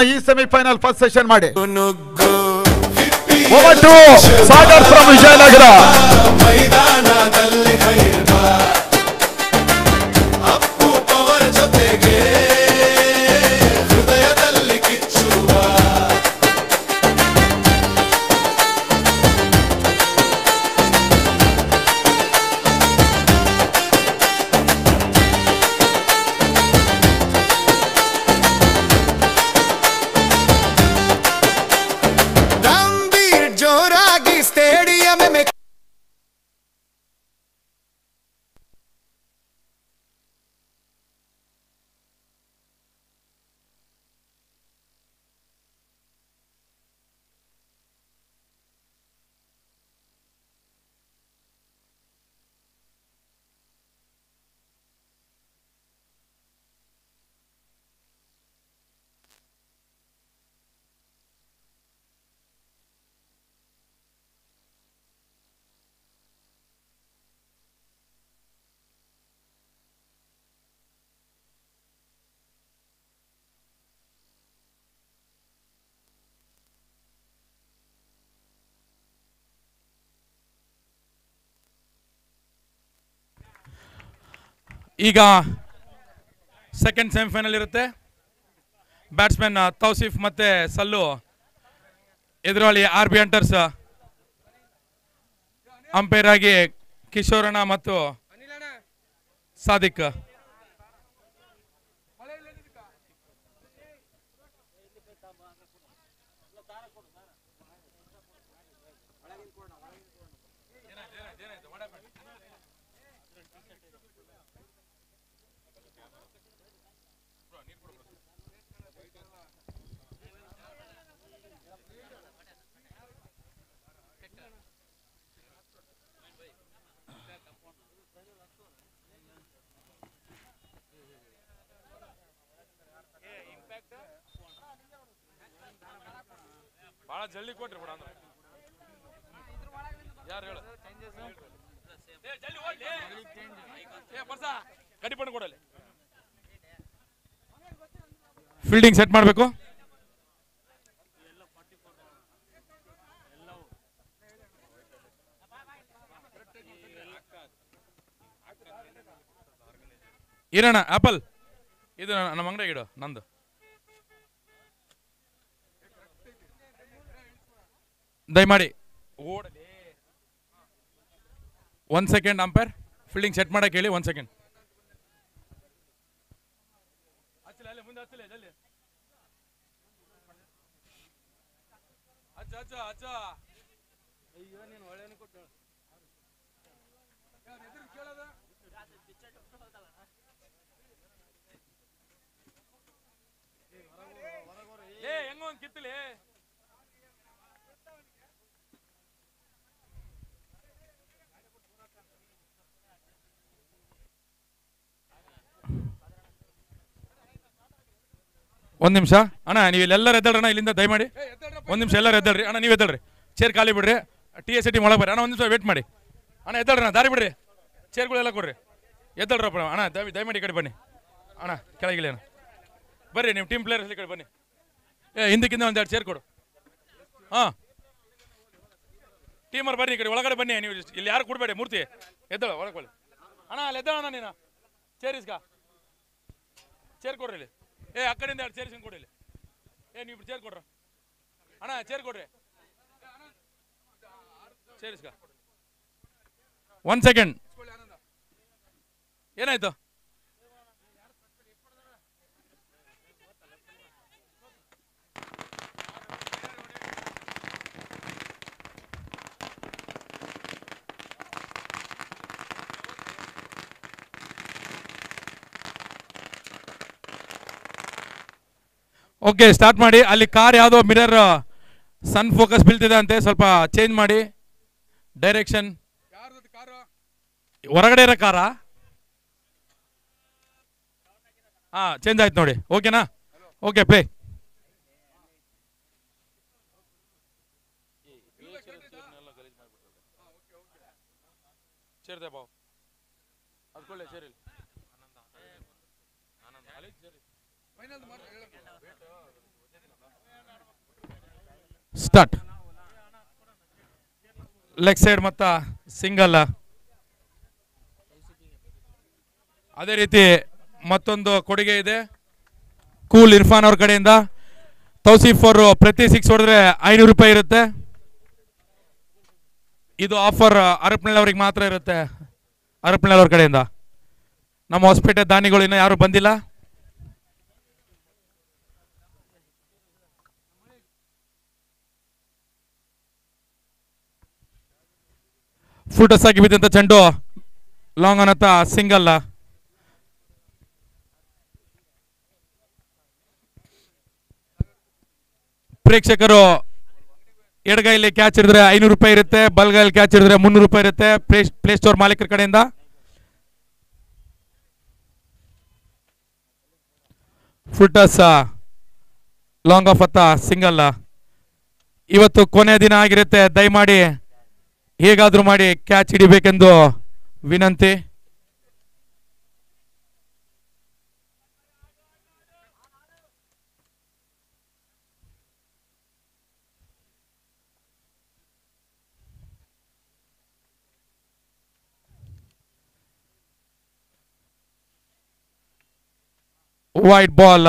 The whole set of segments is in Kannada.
ಈ ಸೆಮಿಫೈನಲ್ ಫಸ್ಟ್ ಸೆಷನ್ ಮಾಡಿ. Over to Sagar from Vijayanagara. ಈಗ ಸೆಕೆಂಡ್ ಸೆಮಿಫೈನಲ್ ಇರುತ್ತೆ. ಬ್ಯಾಟ್ಸ್ಮನ್ ತೌಸಿಫ್ ಮತ್ತೆ ಸಲ್ಲು, ಎದುರಾಳಿ RB ಹಂಟರ್ಸ್. ಅಂಪೈರ್ ಆಗಿ ಕಿಶೋರಣ್ಣ ಮತ್ತು ಸಾದಿಕ್. ಬಹಳ ಜಲ್ದಿ ಕೊಟ್ರಿ ಬಿಡ ಅಂದ್ರೆ ಯಾರು ಹೇಳು ಕಡಿಪಣ್ಣು ಕೊಡಲಿ. ಫೀಲ್ಡಿಂಗ್ ಸೆಟ್ ಮಾಡಬೇಕು. ಇರೋಣ ಆಪಲ್ ಇದು ನಮ್ಮ ಅಂಗಡಿಗೆ ಇಡು, ನಂದು. ದಯಮಾಡಿ 1 ಸೆಕೆಂಡ್ ಅಂಪೈರ್ ಫೀಲ್ಡಿಂಗ್ ಸೆಟ್ ಮಾಡಕ್ಕೆ ಹೇಳಿ. 1 ಸೆಕೆಂಡ್. ಹೆಂಗ ಕಿತ್ತಲಿ ಒಂದು ನಿಮಿಷ ಅಣ್ಣ, ನೀವು ಇಲ್ಲೆಲ್ಲರೂ ಎದ್ದಳ್ರಣ್ಣ, ಇಲ್ಲಿಂದ ದಯಮಾಡಿ 1 ನಿಮಿಷ ಎಲ್ಲರೂ ಎದ್ದಳ್ರಿ ಅಣ್ಣ. ನೀವು ಎದ್ದಳ್ರಿ, ಚೇರ್ ಖಾಲಿ ಬಿಡ್ರಿ. TSA ಟೀಮ್ ಒಳಗೆ ಬರ್ರಿ ಅಣ್ಣ. 1 ನಿಮಿಷ ವೇಟ್ ಮಾಡಿ ಅಣ್ಣ. ಎದ್ದಳ್ರಣ್ಣ, ದಾರಿ ಬಿಡ್ರಿ, ಚೇರ್ಗಳೆಲ್ಲ ಕೊಡ್ರಿ. ಎದ್ದಳ್ರಪ್ಪ ಅಣ್ಣ, ದಯಮಾಡಿ ಈ ಕಡೆ ಬನ್ನಿ ಅಣ್ಣ. ಕೆಳಗಿಲ್ಲ ಅಣ್ಣ, ಬರ್ರಿ ನೀವು ಟೀಮ್ ಪ್ಲೇಯರ್ಸ್ ಈ ಕಡೆ ಬನ್ನಿ. ಹಿಂದಕ್ಕಿಂದ 1-2 ಚೇರ್ ಕೊಡು. ಹಾಂ, ಟೀಮರ್ ಬರ್ರಿ ಈ ಕಡೆ ಒಳಗಡೆ ಬನ್ನಿ. ನೀವು ಇಲ್ಲಿ ಯಾರು ಕೊಡಬೇಡಿ. ಮೂರ್ತಿ ಎದ್ದಳ ಒಳಗೆ ಬಳ್ಳಿ ಅಣ್ಣ. ಅಲ್ಲಿ ಎದ್ದಳಣ್ಣ ನೀನು. ಚೇರ್ ಇಸ್ಕ, ಚೇರ್ ಕೊಡ್ರಿ ಇಲ್ಲಿ. ಆ ಕಡೆಯಿಂದ 2 ಚೇರ್ ಕೊಡಿ ಇಲ್ಲಿ. ನೀವು ಚೇರ್ ಕೊಡ್ರ ಅಣ್ಣ, ಚೇರ್ ಕೊಡ್ರಿ. ಚೇರ್ ಇಸ್ಕ. 1 ಸೆಕೆಂಡ್. ಏನಾಯ್ತು? ಓಕೆ, ಸ್ಟಾರ್ಟ್ ಮಾಡಿ. ಅಲ್ಲಿ ಕಾರ್ ಯಾವುದೋ ಮಿರರ್ ಸನ್ ಫೋಕಸ್ ಬೀಳ್ತಿದೆ ಅಂತೆ, ಸ್ವಲ್ಪ ಚೇಂಜ್ ಮಾಡಿ ಡೈರೆಕ್ಷನ್. ಹೊರಗಡೆ ಇರೋ ಕಾರಾ? ಹಾಂ, ಚೇಂಜ್ ಆಯ್ತು ನೋಡಿ. ಓಕೆನಾ? Okay, play. ಸೇರ್ದೆ ಬಾವು ಅದಕೊಳ್ಳೆ ಸೇರಿ ಫೈನಲ್ ಸ್ಟಾರ್ಟ್. ಲೆಗ್ ಸೈಡ್ ಮತ್ತ ಸಿಂಗಲ್. ಅದೇ ರೀತಿ ಮತ್ತೊಂದು ಕೊಡುಗೆ ಇದೆ ಕೂಲ್ ಇರ್ಫಾನ್ ಅವ್ರ ಕಡೆಯಿಂದ. ತೌಸೀಫ್ ಅವರು ಪ್ರತಿ 6 ಹೊಡೆದ್ರೆ 500 ರೂಪಾಯಿ ಇರುತ್ತೆ. ಇದು ಆಫರ್ ಅರಪನಹಳ್ಳಿ ಅವ್ರಿಗೆ ಮಾತ್ರ ಇರುತ್ತೆ. ಅರಪನಹಳ್ಳಿ ಅವ್ರ ಕಡೆಯಿಂದ ನಮ್ಮ ಹೊಸಪೇಟೆ ದಾನಿಗಳು ಇನ್ನೂ ಯಾರು ಬಂದಿಲ್ಲ. ಫುಲ್ ಟಸ್ ಆಗಿ ಬಿದ್ದಂತ ಚೆಂಡು ಲಾಂಗ್ ಅನ್ನತ್ತ ಸಿಂಗಲ್. ಪ್ರೇಕ್ಷಕರು ಎಡಗೈಲಿ ಕ್ಯಾಚ್ ಹಿಡಿದ್ರೆ 500 ರೂಪಾಯಿ ಇರುತ್ತೆ, ಬಲ್ಗೈಲಿ ಕ್ಯಾಚ್ ಹಿಡಿದ್ರೆ 300 ರೂಪಾಯಿ ಇರುತ್ತೆ ಪ್ಲೇ ಸ್ಟೋರ್ ಮಾಲೀಕರ ಕಡೆಯಿಂದ. ಫುಲ್ ಟಸ್ ಲಾಂಗ್ ಆಫ್ ಅತ್ತ ಸಿಂಗಲ್. ಇವತ್ತು ಕೊನೆಯ ದಿನ ಆಗಿರುತ್ತೆ, ದಯಮಾಡಿ ಹೇಗಾದ್ರೂ ಮಾಡಿ ಕ್ಯಾಚ್ ಹಿಡಿಬೇಕೆಂದು ವಿನಂತಿ. White ball.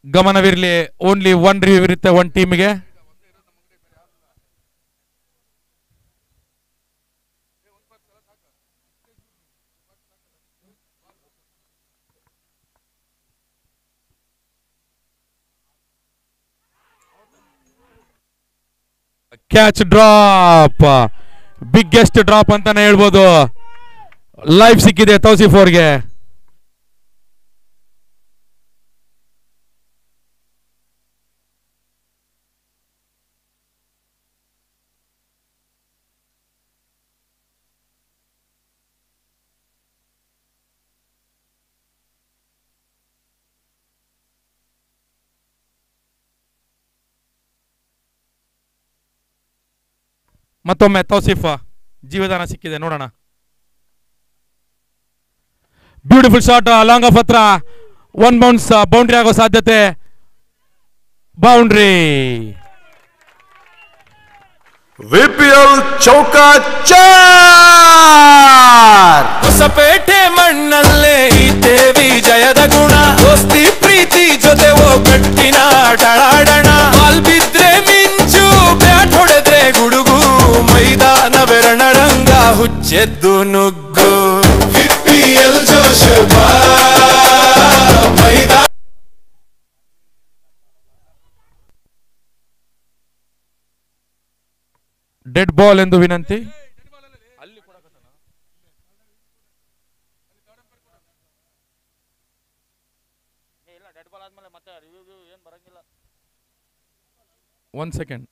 ಗಮನವಿರಲಿ, ಓನ್ಲಿ 1 ರಿವ್ಯೂ ಇರುತ್ತೆ 1 ಟೀಮ್ಗೆ. ಕ್ಯಾಚ್ ಡ್ರಾಪ್, ಬಿಗ್ಗೆಸ್ಟ್ ಡ್ರಾಪ್ ಅಂತಾನೆ ಹೇಳ್ಬೋದು. ಲೈಫ್ ಸಿಕ್ಕಿದೆ ತೌಸೀಫ್ ಅವ್ರಿಗೆ. ಮತ್ತೊಮ್ಮೆ ತೌಸೀಫ್ ಜೀವದಾನ ಸಿಕ್ಕಿದೆ, ನೋಡೋಣ. ಬ್ಯೂಟಿಫುಲ್ ಶಾಟ್ ಲಾಂಗ್ ಆಫ್ ಹತ್ರ 1 ಬೌನ್ಸ್ ಬೌಂಡ್ರಿ ಆಗೋ ಸಾಧ್ಯತೆ. ಬೌಂಡ್ರಿ. ವಿಪಿಎಲ್ ಚೌಕಾಚಾರ್. ಹೊಸಪೇಟೆ ಮಣ್ಣಲ್ಲೇ ಇದ್ದೇವಿ ಜಯದ ಗುಣ, ದೋಸ್ತಿ ಪ್ರೀತಿ ಜೊತೆ ಒಗ್ಗಟ್ಟಿನ ಡಳಾಡಣ. ಬಾಲ್ ಬಿದ್ರೆ ಮಿಂಚು, ಬ್ಯಾಟ್ ಹೊಡೆದ್ರೆ ಗುಡುಗು, ಮೈದಾನವೇ ರಣರಂಗ ಹುಚ್ಚೆದ್ದು ನುಗ್ಗು. ವಿಪಿಎಲ್ ಜೋಶ್ ಮೈದಾನ. ಡೆಡ್ ಬಾಲ್ ಎಂದು ವಿನಂತಿ. One second.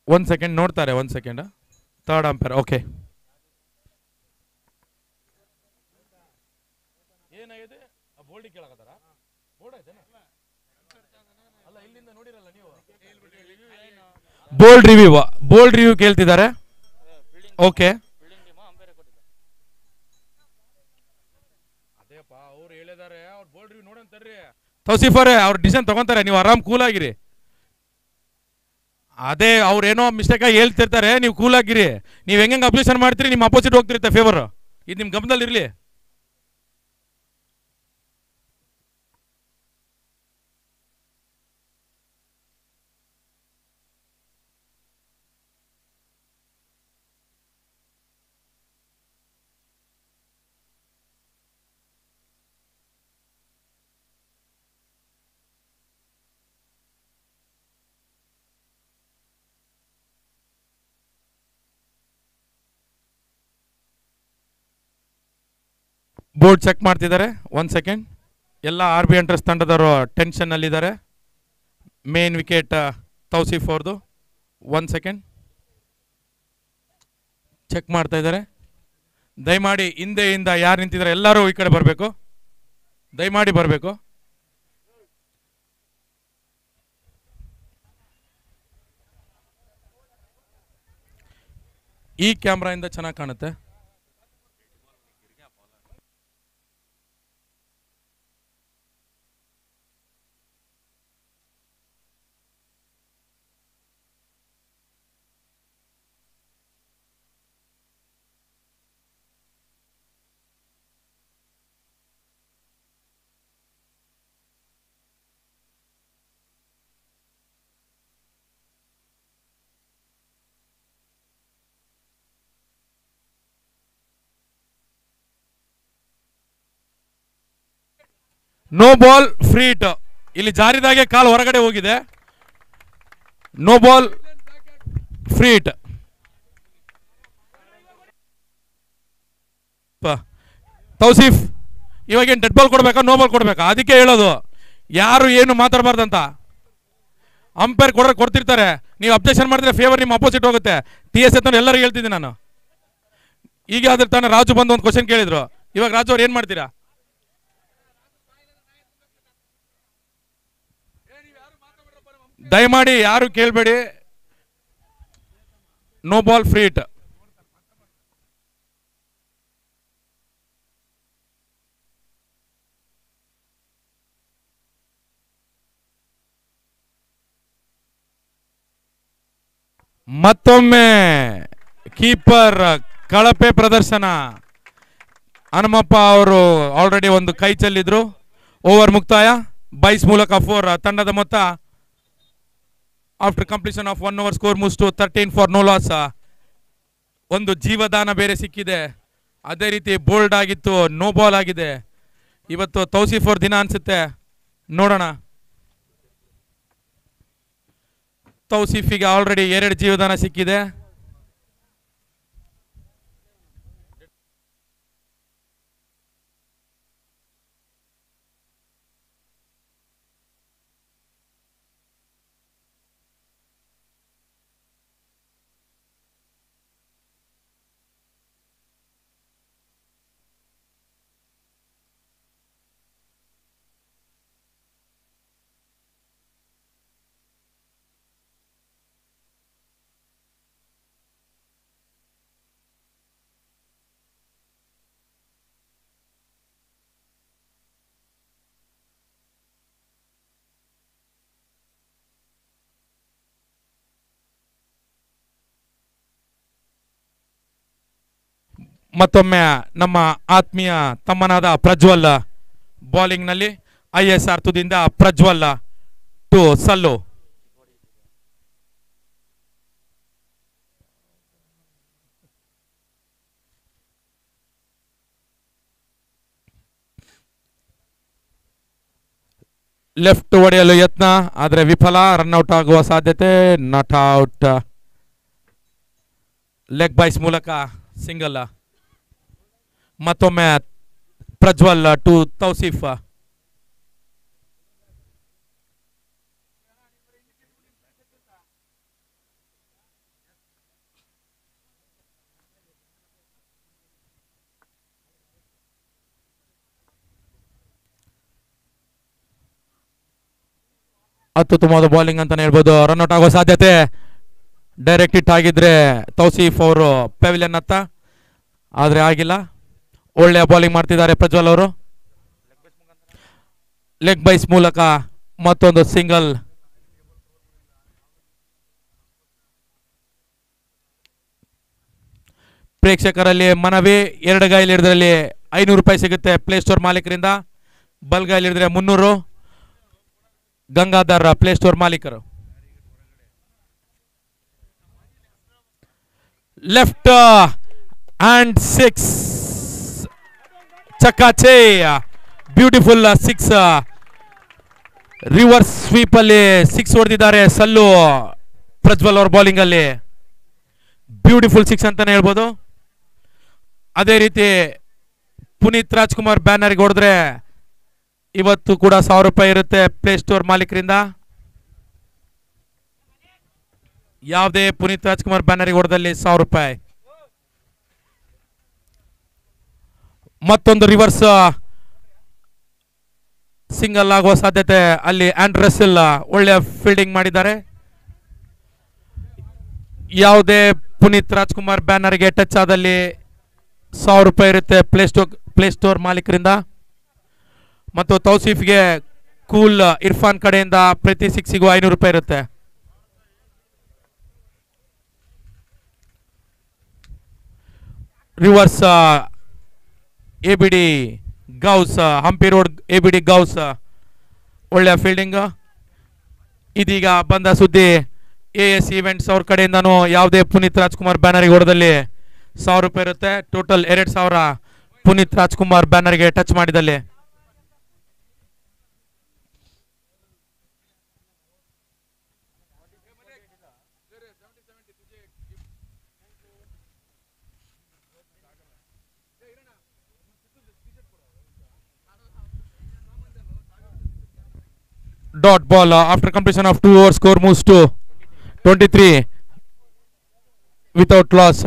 ಒನ್ ಸೆಕೆಂಡ್ ನೋಡ್ತಾರೆ, 1 ಸೆಕೆಂಡ್. Third umpire. ಓಕೆ, ಏನಾಗಿದೆ? ಬೋಲ್ಡಿಂಗ್ ಕೇಳಕತ್ತಾರ? ಬೋರ್ಡ್ ಆಯ್ತೇನ? ಅಲ್ಲ, ಇಲ್ಲಿಂದ ನೋಡಿರಲ್ಲ ನೀವು. ಬೋಲ್ಡ್ ರಿವ್ಯೂ ಕೇಳ್ತಿದ್ದಾರೆ. ಓಕೆ, ಅದೇಪ್ಪ ಅವ್ರು ಹೇಳಿದ್ದಾರೆ, ಅವ್ರು ಬೋಲ್ಡ್ ರಿವ್ಯೂ ನೋಡಂತಾರ್ರಿ. ತೌಸೀಫ್ ಅವರೇ, ಅವ್ರ ಡಿಸಿಷನ್ ತಗೊಂತಾರೆ, ನೀವು ಆರಾಮ್ ಕೂಲ್ ಆಗಿರಿ. ಅದೇ ಅವ್ರೇನೋ ಮಿಸ್ಟೇಕ್ ಆಗಿ ಹೇಳ್ತಿರ್ತಾರೆ, ನೀವು ಕೂಲ್ ಆಗಿರಿ. ನೀವು ಹೆಂಗೆ ಅಬ್ಜೆಕ್ಷನ್ ಮಾಡ್ತೀರಿ, ನಿಮ್ಮ ಅಪೋಸಿಟ್ ಹೋಗ್ತಿರುತ್ತೆ ಫೇವರ್. ಇದು ನಿಮ್ಮ ಗಮನದಲ್ಲಿ ಇರಲಿ. ಬೋರ್ಡ್ ಚೆಕ್ ಮಾಡ್ತಿದ್ದಾರೆ. 1 ಸೆಕೆಂಡ್. ಎಲ್ಲ RB ಎಂಟ್ರೆಸ್ ತಂಡದವರು ಟೆನ್ಷನ್ನಲ್ಲಿದ್ದಾರೆ. ಮೇನ್ ವಿಕೆಟ್ ತೌಸೀಫ್ ಅವ್ರದ್ದು. 1 ಸೆಕೆಂಡ್ ಚೆಕ್ ಮಾಡ್ತಾ ಇದ್ದಾರೆ. ದಯಮಾಡಿ ಹಿಂದೆಯಿಂದ ಯಾರು ನಿಂತಿದ್ದಾರೆ ಎಲ್ಲರೂ ಈ ಕಡೆ ಬರಬೇಕು, ದಯಮಾಡಿ ಬರಬೇಕು. ಈ ಕ್ಯಾಮ್ರಾಯಿಂದ ಚೆನ್ನಾಗಿ ಕಾಣುತ್ತೆ. No ball free hit. ಇಲ್ಲಿ ಜಾರಿದಾಗೆ ಕಾಲು ಹೊರಗಡೆ ಹೋಗಿದೆ. No ball free hit. Tausif ಇವಾಗೇನು ಡೆಡ್ ಬಾಲ್ ಕೊಡ್ಬೇಕಾ ನೋ ಬಾಲ್ ಕೊಡ್ಬೇಕಾ? ಅದಕ್ಕೆ ಹೇಳೋದು ಯಾರು ಏನು ಮಾತಾಡಬಾರ್ದಂತ. ಅಂಪೈರ್ ಕೊಡ್ತಿರ್ತಾರೆ, ನೀವು ಅಬ್ಜೆಕ್ಷನ್ ಮಾಡಿದ್ರೆ ಫೇವರ್ ನಿಮ್ಮ ಅಪೋಸಿಟ್ ಹೋಗುತ್ತೆ. TS ಅಂತ ಎಲ್ಲರಿಗೂ ಹೇಳ್ತಿದ್ದೀನಿ ನಾನು. ಈಗ ಅದ್ರ ತಾನೇ ರಾಜು ಬಂದು ಒಂದು ಕ್ವಶನ್ ಕೇಳಿದ್ರು. ಇವಾಗ ರಾಜು ಅವ್ರು ಏನು ಮಾಡ್ತೀರಾ? ದಯಮಾಡಿ ಯಾರು ಕೇಳಬೇಡಿ. No ball free hit. ಮತ್ತೊಮ್ಮೆ ಕೀಪರ್ ಕಳಪೆ ಪ್ರದರ್ಶನ. ಹನುಮಪ್ಪ ಅವರು ಆಲ್ರೆಡಿ ಒಂದು ಕೈ ಚೆಲ್ಲಿದ್ರು. ಓವರ್ ಮುಕ್ತಾಯ. 22 ಮೂಲಕ 4. ತಂಡದ ಮೊತ್ತ after completion of 1 over score moves to 13 for no loss. ಒಂದು ಜೀವದಾನ ಬೇರೆ ಸಿಕ್ಕಿದೆ. ಅದೇ ರೀತಿ ಬೋಲ್ಡ್ ಆಗಿತ್ತು, ನೋ ಬಾಲ್ ಆಗಿದೆ. ಇವತ್ತು ತೌಸೀಫ್ ಅವ್ರ ದಿನ ಅನ್ಸುತ್ತೆ. ನೋಡೋಣ. ತೌಸೀಫಿಗೆ ಆಲ್ರೆಡಿ 2 ಜೀವದಾನ ಸಿಕ್ಕಿದೆ. ಮತ್ತೊಮ್ಮೆ ನಮ್ಮ ಆತ್ಮೀಯ ತಮ್ಮನಾದ ಪ್ರಜ್ವಲ್ ಬೌಲಿಂಗ್ ನಲ್ಲಿ. ISR ತುದಿಯಿಂದ ಪ್ರಜ್ವಲ್ ಟು ಸಲ್ಲು. ಲೆಫ್ಟ್ ಹೊಡೆಯಲು ಯತ್ನ, ಆದರೆ ವಿಫಲ. ರನ್ಔಟ್ ಆಗುವ ಸಾಧ್ಯತೆ. Not out. ಲೆಗ್ ಬೈಸ್ ಮೂಲಕ ಸಿಂಗಲ್. ಮತ್ತೊಮ್ಮೆ ಪ್ರಜ್ವಲ್ ಟು ತೌಸೀಫ್. ಅತ್ಯುತ್ತಮವಾದ ಬೌಲಿಂಗ್ ಅಂತಾನೆ ಹೇಳ್ಬೋದು. ರನ್ಔಟ್ ಆಗೋ ಸಾಧ್ಯತೆ. ಡೈರೆಕ್ಟ್ ಹಿಟ್ ಆಗಿದ್ರೆ ತೌಸೀಫ್ ಅವರು ಪೆವಿಲಿಯನ್ ಹತ್ತ, ಆದರೆ ಆಗಿಲ್ಲ. ಒಳ್ಳೆಯ ಬೌಲಿಂಗ್ ಮಾಡ್ತಿದ್ದಾರೆ ಪ್ರಜ್ವಲ್ ಅವರು. ಲೆಗ್ ಬೈಸ್ ಮೂಲಕ ಮತ್ತೊಂದು ಸಿಂಗಲ್. ಪ್ರೇಕ್ಷಕರಲ್ಲಿ ಮನವಿ, 2 ಗಾಯಲ್ಲಿ ಹಿಡಿದ್ರಲ್ಲಿ 500 ರೂಪಾಯಿ ಸಿಗುತ್ತೆ ಪ್ಲೇಸ್ಟೋರ್ ಮಾಲೀಕರಿಂದ. ಬಲ್ಗಾಯಲ್ಲಿ ಹಿಡಿದ್ರೆ 300. ಗಂಗಾಧರ್ ಪ್ಲೇಸ್ಟೋರ್ ಮಾಲೀಕರು. ಲೆಫ್ಟ್ ಅಂಡ್ 6 ಚಕ್ಕಾಚೆ. ಬ್ಯೂಟಿಫುಲ್ 6. ರಿವರ್ಸ್ ಸ್ವೀಪ್ ಅಲ್ಲಿ 6 ಹೊಡೆದಿದ್ದಾರೆ ಸಲ್ಲು ಪ್ರಜ್ವಲ್ ಅವ್ರ ಬೌಲಿಂಗ್ ಅಲ್ಲಿ. ಬ್ಯೂಟಿಫುಲ್ 6 ಅಂತಾನೆ ಹೇಳ್ಬೋದು. ಅದೇ ರೀತಿ ಪುನೀತ್ ರಾಜ್ಕುಮಾರ್ ಬ್ಯಾನರ್ಗೆ ಹೊಡೆದ್ರೆ ಇವತ್ತು ಕೂಡ 1000 ರೂಪಾಯಿ ಇರುತ್ತೆ ಪ್ಲೇಸ್ಟೋರ್ ಮಾಲೀಕರಿಂದ. ಯಾವುದೇ ಪುನೀತ್ ರಾಜ್ಕುಮಾರ್ ಬ್ಯಾನರ್ಗೆ ಹೊಡೆದಲ್ಲಿ 1000 ರೂಪಾಯಿ. ಮತ್ತೊಂದು ರಿವರ್ಸ್ ಸಿಂಗಲ್ ಆಗುವ ಸಾಧ್ಯತೆ. ಅಲ್ಲಿ ಆಂಡ್ರೆಸಿಲ್ ಒಳ್ಳೆಯ ಫೀಲ್ಡಿಂಗ್ ಮಾಡಿದ್ದಾರೆ. ಯಾವುದೇ ಪುನೀತ್ ರಾಜ್ಕುಮಾರ್ ಬ್ಯಾನರ್ಗೆ ಟಚ್ ಆದಲ್ಲಿ 100 ರೂಪಾಯಿ ಇರುತ್ತೆ ಪ್ಲೇಸ್ಟೋರ್ ಮಾಲೀಕರಿಂದ. ಮತ್ತು ತೌಸೀಫ್ಗೆ ಕೂಲ್ ಇರ್ಫಾನ್ ಕಡೆಯಿಂದ ಪ್ರತಿ 6ಗೂ 500 ರೂಪಾಯಿ ಇರುತ್ತೆ. Reverse ABD Ghouse, Hampi road ABD Ghouse ಒಳ್ಳೆಯ ಫೀಲ್ಡಿಂಗ್. ಇದೀಗ ಬಂದ ಸುದ್ದಿ, AS ಈವೆಂಟ್ಸ್ ಅವ್ರ ಕಡೆಯಿಂದನೂ ಯಾವುದೇ ಪುನೀತ್ ರಾಜ್ಕುಮಾರ್ ಬ್ಯಾನರ್ಗೆ ಹೊಡೆದಲ್ಲಿ 100 ರೂಪಾಯಿ ಇರುತ್ತೆ. ಟೋಟಲ್ 2000 ಪುನೀತ್ ರಾಜ್ಕುಮಾರ್ ಬ್ಯಾನರ್ಗೆ ಟಚ್ ಮಾಡಿದಲ್ಲಿ. Dot ball after completion of 2 overs, score moves to 23 without loss.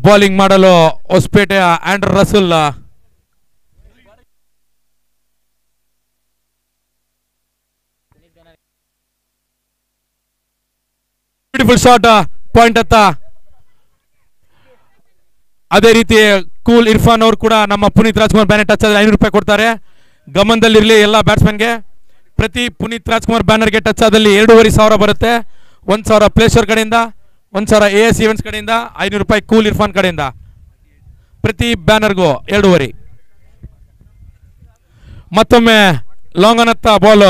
Bowling ಮಾಡಲು ಹೊಸಪೇಟೆಯ ಆಂಡ್ರ್ ರಸೂಲ್. ಬ್ಯೂಟಿಫುಲ್ ಶಾಟ್, ಪಾಯಿಂಟ್ ಹತ್ತ. ಅದೇ ರೀತಿ ಕೂಲ್ ಇರ್ಫಾನ್ ಅವರು ಕೂಡ ನಮ್ಮ ಪುನೀತ್ ರಾಜ್ಕುಮಾರ್ ಬ್ಯಾನರ್ ಟಚ್ ಆದ್ರೆ 500 ರೂಪಾಯಿ ಕೊಡ್ತಾರೆ. ಗಮನದಲ್ಲಿರಲಿ ಎಲ್ಲ ಬ್ಯಾಟ್ಸ್ಮನ್ಗೆ. ಪ್ರತಿ ಪುನೀತ್ ರಾಜ್ಕುಮಾರ್ ಬ್ಯಾನರ್ಗೆ ಟಚ್ ಆದಲ್ಲಿ 2500 ಬರುತ್ತೆ. 1000 ಪ್ಲೇಸ್ಟೋರ್ ಕಡೆಯಿಂದ, 1000 AS ಈವೆಂಟ್ಸ್ ಕಡೆಯಿಂದ, 500 ರೂಪಾಯಿ ಕೂಲ್ ಇರ್ಫಾನ್ ಕಡೆಯಿಂದ. ಪ್ರತಿ ಬ್ಯಾನರ್ಗೂ 2.5. ಮತ್ತೊಮ್ಮೆ ಲಾಂಗ್ ಆನ್ ಹತ್ತ ಬಾಲ್,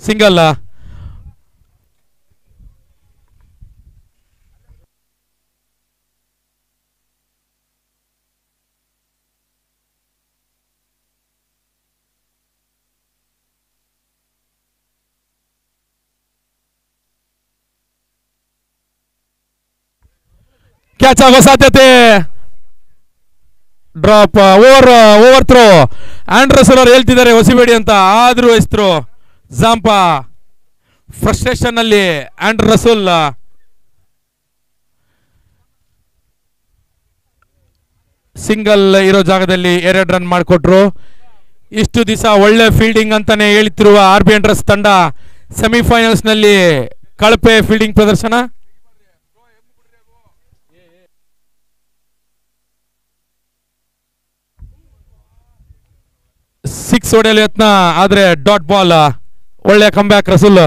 ಸಿಂಗಲ್. ಕ್ಯಾಚ್ ಆಗೋ ಸಾಧ್ಯತೆ. Drop, over throw. ಆಂಡ್ರಸನ್ ಅವರು ಹೇಳ್ತಿದ್ದಾರೆ ಹೊಸಿಬೇಡಿ ಅಂತ, ಆದ್ರೂ ಎಸ್ತರು ಜಾಂಪಾ ಫ್ರಸ್ಟ್ರೇಷನ್ ಅಲ್ಲಿ. ಆಂಡ್ರ್ ರಸೂಲ್ ಸಿಂಗಲ್ ಇರೋ ಜಾಗದಲ್ಲಿ 2 ರನ್ ಮಾಡಿಕೊಟ್ರು. ಇಷ್ಟು ದಿವಸ ಒಳ್ಳೆ ಫೀಲ್ಡಿಂಗ್ ಅಂತಾನೆ ಹೇಳ್ತಿರುವ RB ಅಂಡ್ರಸ್ ತಂಡ ಸೆಮಿಫೈನಲ್ಸ್ ನಲ್ಲಿ ಕಳಪೆ ಫೀಲ್ಡಿಂಗ್ ಪ್ರದರ್ಶನ. ಸಿಕ್ಸ್ ಹೊಡೆಯಲು ಯತ್ನ, ಆದ್ರೆ ಡಾಟ್ ಬಾಲ್. ಒಳ್ಳೆಯ ಕಂಬ್ಯಾಕ್ ರಸೂಲ್.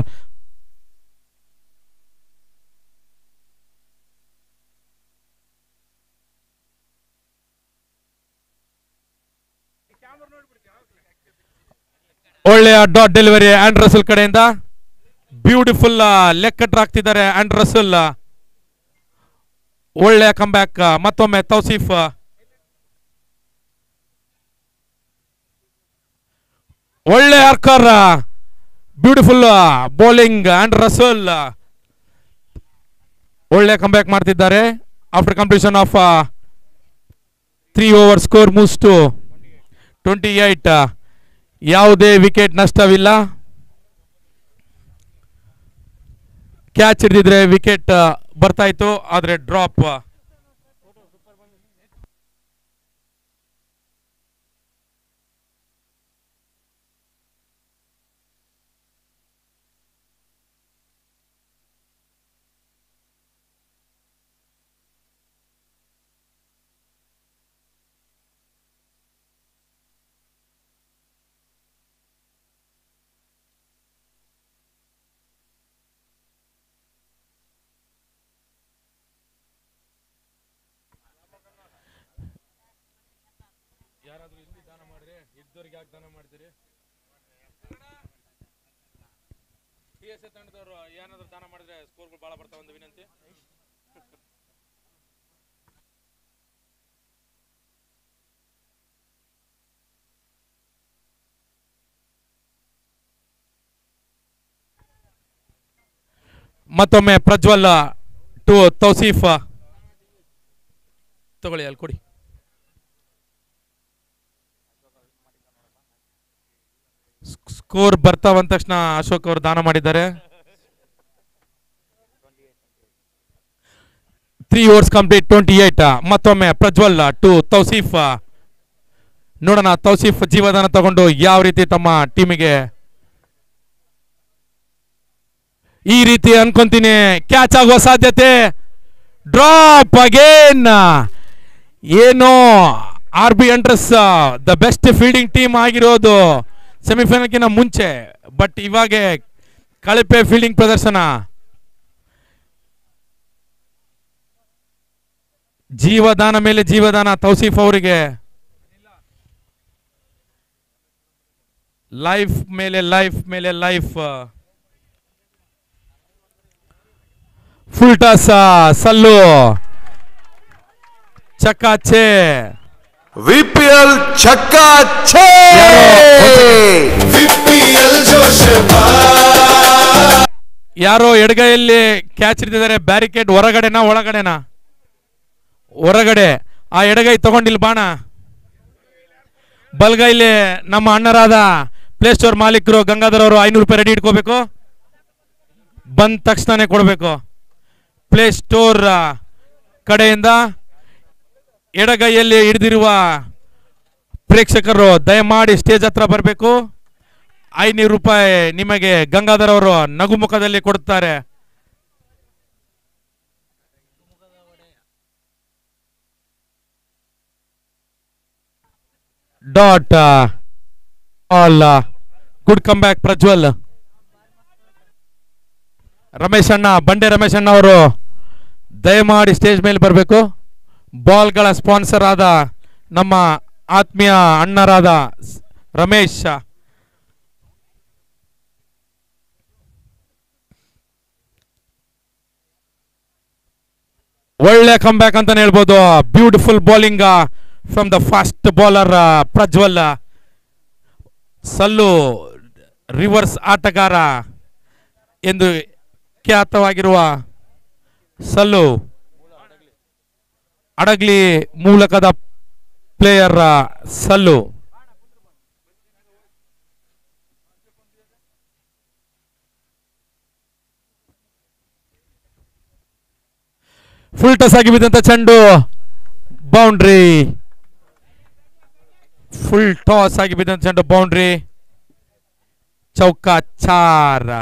ಒಳ್ಳೆಯ ಡಾಟ್ ಡೆಲಿವರಿ ಆಂಡ್ರ್ ರಸೂಲ್ ಕಡೆಯಿಂದ. ಬ್ಯೂಟಿಫುಲ್ ಲೆಗ್ ಕಟ್ರ್ ಆಗ್ತಿದ್ದಾರೆ ಆಂಡ್ರ್ ರಸೂಲ್. ಒಳ್ಳೆಯ ಕಂಬ್ಯಾಕ್. ಮತ್ತೊಮ್ಮೆ ತೌಸೀಫ್. ಒಳ್ಳೆ archer, beautiful bowling and Rasool. ಒಳ್ಳೆ ಕಂಬ್ಯಾಕ್ ಮಾಡ್ತಿದ್ದಾರೆ. After completion of 3 overs, score moves to 28. ಯಾವುದೇ ವಿಕೆಟ್ ನಷ್ಟವಿಲ್ಲ. ಕ್ಯಾಚ್ ಹಿಡಿದಿದ್ರೆ ವಿಕೆಟ್ ಬರ್ತಾ ಇತ್ತು, ಆದ್ರೆ ಡ್ರಾಪ್. ಯಾರಾದ್ರೂ ಇಲ್ಲಿ ದಾನ ಮಾಡ್ರಿ, ಇದ್ದವ್ರಿಗೆ ಯಾಕೆ ದಾನ ಮಾಡ್ತೀರಿ? TSA ತಂಡದವರು ಏನಾದ್ರು ದಾನ ಮಾಡಿದ್ರೆ ಸ್ಕೋರ್ಗಳು ಭಾಳ ಬರ್ತಾವ ಒಂದು ವಿನಂತಿ. ಮತ್ತೊಮ್ಮೆ ಪ್ರಜ್ವಲ್ ಟು ತೌಸೀಫ್ ತಗೊಳ್ಳಿ, ಅಲ್ಲಿ ಕೊಡಿ. ಸ್ಕೋರ್ ಬರ್ತಾ ಬಂದ ತಕ್ಷಣ ಅಶೋಕ್ ಅವರು ದಾನ ಮಾಡಿದ್ದಾರೆ. 3 overs ಕಂಪ್ಲೀಟ್, 28. ಮತ್ತೊಮ್ಮೆ ಪ್ರಜ್ವಲ್ ಟು ತೌಸೀಫ್. ನೋಡೋಣ ತೌಸೀಫ್ ಜೀವದಾನ ತಗೊಂಡು ಯಾವ ರೀತಿ ತಮ್ಮ ಟೀಮಿಗೆ. ಈ ರೀತಿ ಅನ್ಕೊಂತೀನಿ ಕ್ಯಾಚ್ ಆಗುವ ಸಾಧ್ಯತೆ. Drop again. ಏನೋ RB Hunters the best fielding team ಆಗಿರೋದು ಸೆಮಿಫೈನಲ್ಗಿಂತ ಮುಂಚೆ, ಬಟ್ ಇವಾಗ ಕಳಪೆ ಫೀಲ್ಡಿಂಗ್ ಪ್ರದರ್ಶನ. ಜೀವದಾನ ಮೇಲೆ ಜೀವದಾನ ತೌಸೀಫ್ ಅವರಿಗೆ. ಲೈಫ್ ಮೇಲೆ ಲೈಫ್ ಮೇಲೆ ಲೈಫ್. ಫುಲ್ ಟಾಸ್ ಸಲ್ಲು ಚಕ್ಕಾಚೆ. VPL छक्का छे। VPL जोश ಯಾರೋ ಎಡಗೈಯಲ್ಲಿ ಕ್ಯಾಚ್ ಹಿಡಿದಿದ್ದಾರೆ. ಬ್ಯಾರಿಕೇಡ್ ಹೊರಗಡೆನಾ ಒಳಗಡೆನಾ? ಹೊರಗಡೆ. ಆ ಎಡಗೈ ತಗೊಂಡಿಲ್ಲ ಬಾಣ. ಬಲ್ಗೈಲಿ ನಮ್ಮ ಅಣ್ಣರಾದ ಪ್ಲೇ ಸ್ಟೋರ್ ಮಾಲೀಕರು ಗಂಗಾಧರ್ ಅವರು 500 ರೂಪಾಯಿ ರೆಡಿ ಇಟ್ಕೋಬೇಕು. ಬಂದ ತಕ್ಷಣನೇ ಕೊಡಬೇಕು. ಪ್ಲೇ ಸ್ಟೋರ್ ಕಡೆಯಿಂದ ಎಡಗೈಯಲ್ಲಿ ಹಿಡಿದಿರುವ ಪ್ರೇಕ್ಷಕರು ದಯಮಾಡಿ ಸ್ಟೇಜ್ ಹತ್ರ ಬರಬೇಕು. 500 ರೂಪಾಯಿ ನಿಮಗೆ ಗಂಗಾಧರ್ ಅವರು ನಗುಮುಖದಲ್ಲಿ ಕೊಡುತ್ತಾರೆ. Dot all. Good come back Prajwal. Ramesh ಅಣ್ಣ, ಬಂಡೆ ರಮೇಶ್ ಅಣ್ಣ ಅವರು ದಯಮಾಡಿ ಸ್ಟೇಜ್ ಮೇಲೆ ಬರಬೇಕು. ಬಾಲ್ಗಳ ಸ್ಪಾನ್ಸರ್ ಆದ ನಮ್ಮ ಆತ್ಮೀಯ ಅಣ್ಣರಾದ ರಮೇಶ್. ಒಳ್ಳೆ ಕಮ್ ಬ್ಯಾಕ್ ಅಂತಾನೆ ಹೇಳ್ಬೋದು. Beautiful bowling from the fast bowler Prajwal. Sallu reverse ಆಟಗಾರ ಎಂದು ಖ್ಯಾತವಾಗಿರುವ ಸಲ್ಲು ಅಡಗ್ಲಿ ಮೂಲಕದ ಪ್ಲೇಯರ್ ಸಲ್ಲು. ಫುಲ್ ಟಸ್ ಆಗಿ ಬಿದ್ದಂತ ಚೆಂಡು ಬೌಂಡ್ರಿ. ಫುಲ್ ಟಾಸ್ ಆಗಿ ಬಿದ್ದಂತ ಚೆಂಡು ಬೌಂಡ್ರಿ. ಚೌಕ ಚಾರ್.